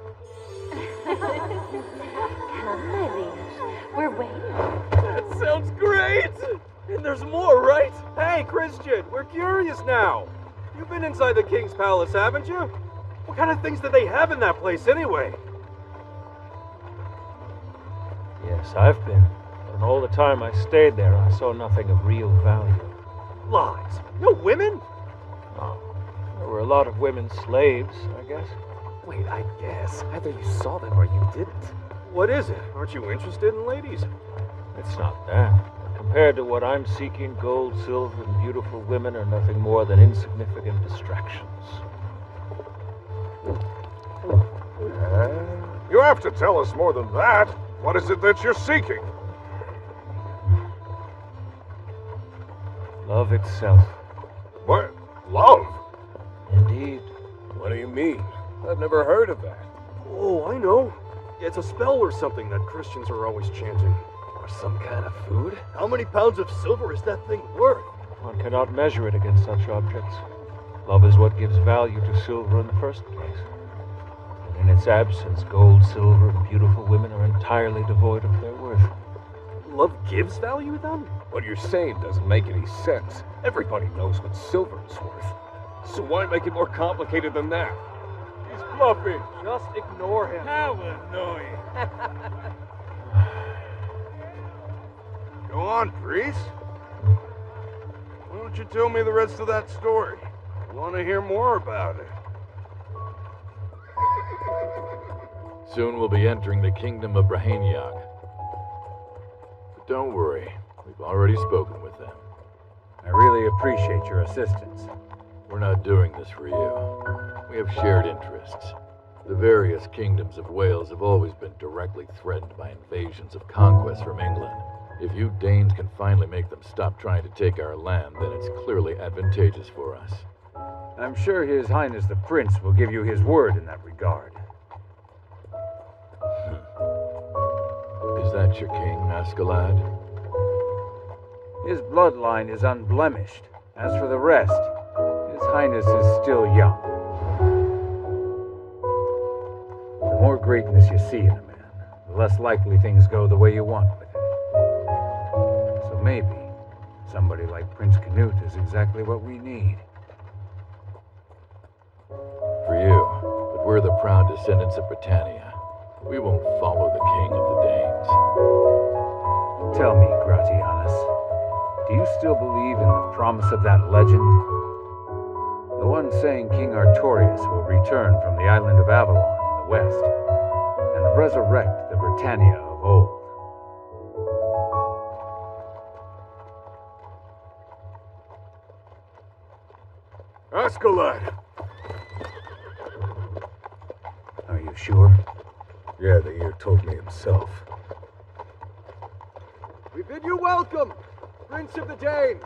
Come, my liege. We're waiting. That sounds great! And there's more, right? Hey, Christian, we're curious now. You've been inside the king's palace, haven't you? What kind of things do they have in that place anyway? Yes, I've been. But in all the time I stayed there, I saw nothing of real value. Lies. No women? No. There were a lot of women slaves, I guess. Wait, I guess. Either you saw them or you didn't. What is it? Aren't you interested in ladies? It's not that. Compared to what I'm seeking, gold, silver, and beautiful women are nothing more than insignificant distractions. You have to tell us more than that. What is it that you're seeking? Love itself. What? Love? Indeed. What do you mean? I've never heard of that. Oh, I know. It's a spell or something that Christians are always chanting. Or some kind of food? How many pounds of silver is that thing worth? One cannot measure it against such objects. Love is what gives value to silver in the first place. And in its absence, gold, silver, and beautiful women are entirely devoid of their worth. Love gives value, then? What you're saying doesn't make any sense. Everybody knows what silver is worth. So why make it more complicated than that? He's bluffing. Just ignore him. How annoying. Go on, priest. Why don't you tell me the rest of that story? I want to hear more about it. Soon we'll be entering the kingdom of Braheniag. But don't worry, we've already spoken with them. I really appreciate your assistance. We're not doing this for you. We have shared interests. The various kingdoms of Wales have always been directly threatened by invasions of conquest from England. If you Danes can finally make them stop trying to take our land, then it's clearly advantageous for us. I'm sure His Highness the Prince will give you his word in that regard. Is that your king, Askeladd? His bloodline is unblemished. As for the rest, His Highness is still young. The more greatness you see in a man, the less likely things go the way you want with him. So maybe somebody like Prince Canute is exactly what we need. For you, but we're the proud descendants of Britannia. We won't follow the king of the Danes. Tell me, Gratianus, do you still believe in the promise of that legend? The one saying King Artorius will return from the island of Avalon in the west and resurrect the Britannia of old. Askeladd! Are you sure? Yeah, the ear told me himself. We bid you welcome, Prince of the Danes.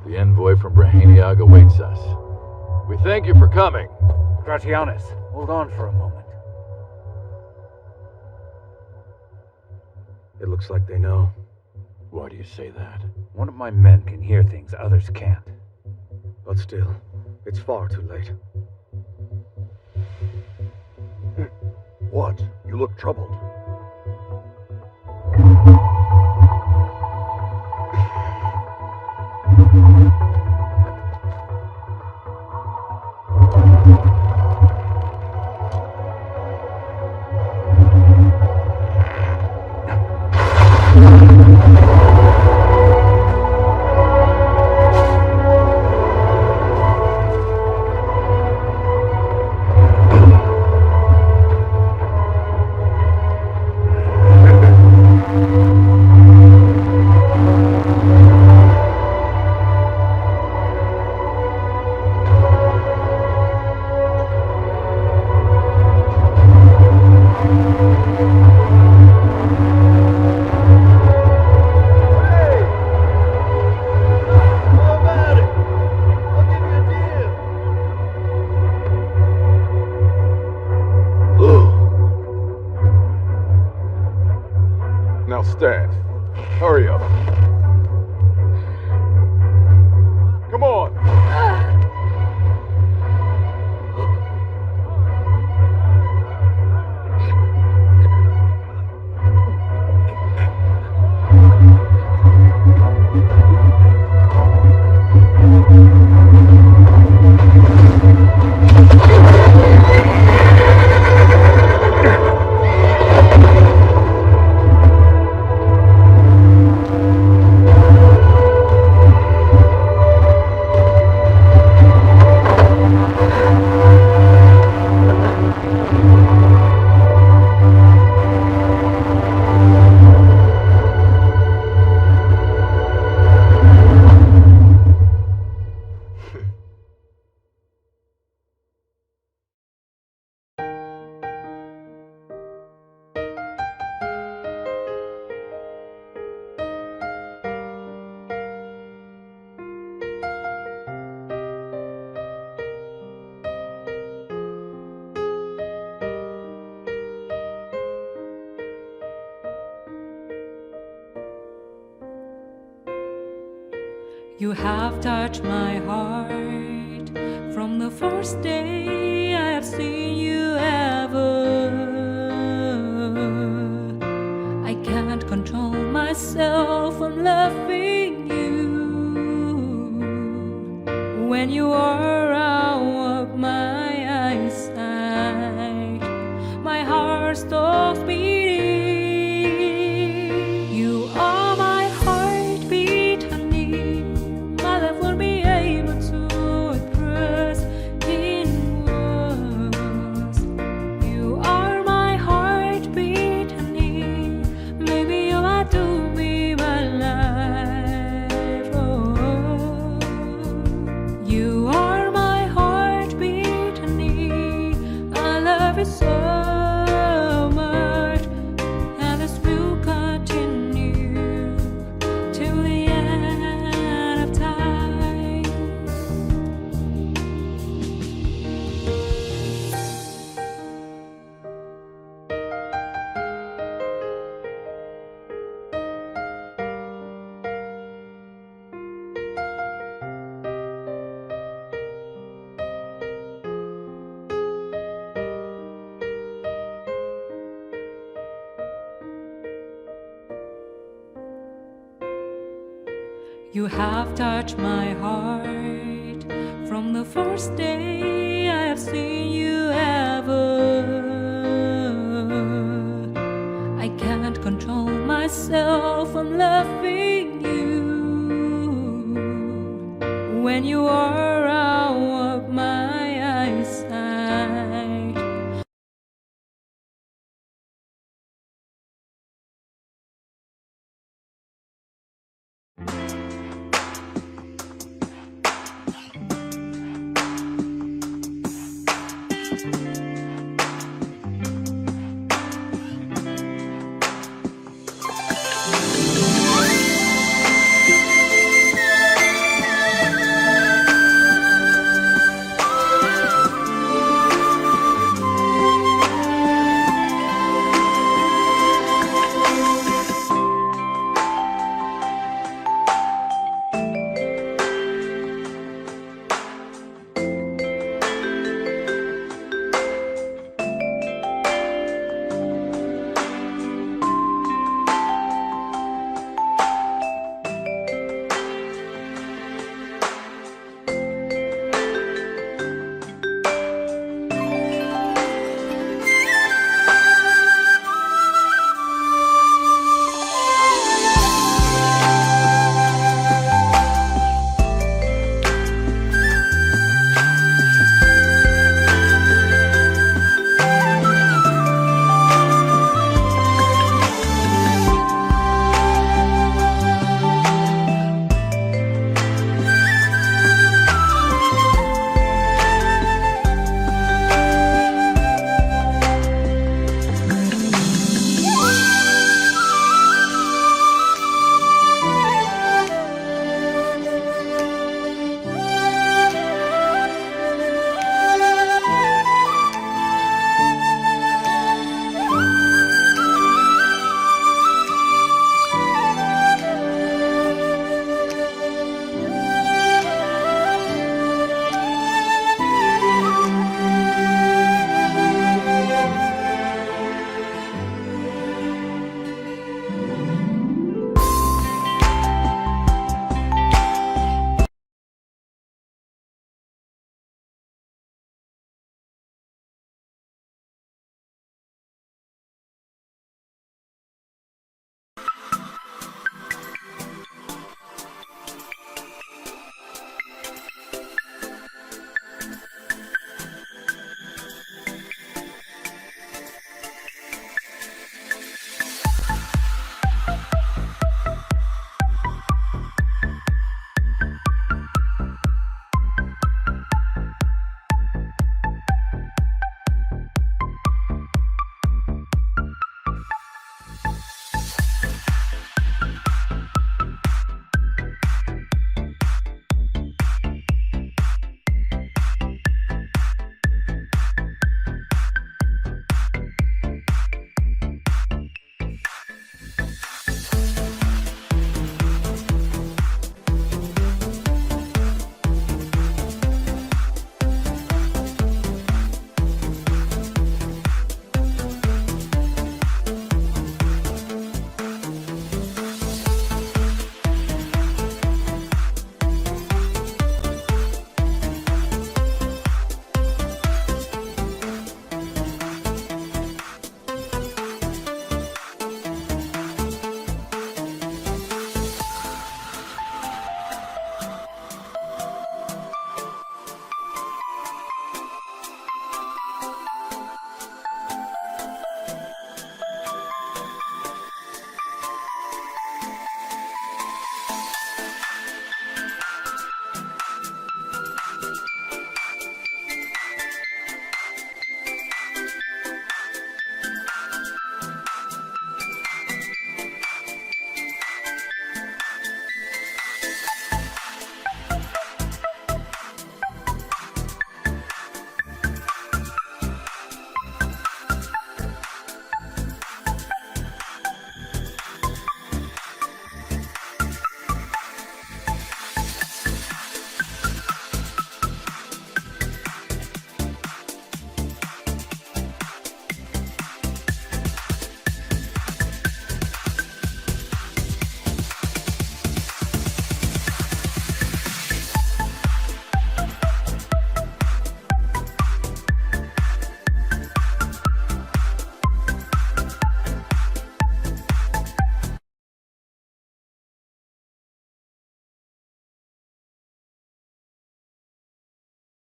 The envoy from Braheniag awaits us. We thank you for coming. Gratianus, hold on for a moment. It looks like they know. Why do you say that? One of my men can hear things others can't. But still, it's far too late. What? You look troubled. understand. Hurry up. Come on. You have touched my heart from the first day I have seen you ever. I can't control myself from loving you. When you are out of my eyesight, my heart stops beating. You are my heartbeat, honey. My love won't be able to express in words. You are my heartbeat, honey. Maybe you are to be my life. Oh, you are my heartbeat, honey. I love you so much, and this will continue till the end of time. You have touched my heart from the first day I have seen you ever. I can't control myself from loving you. When you are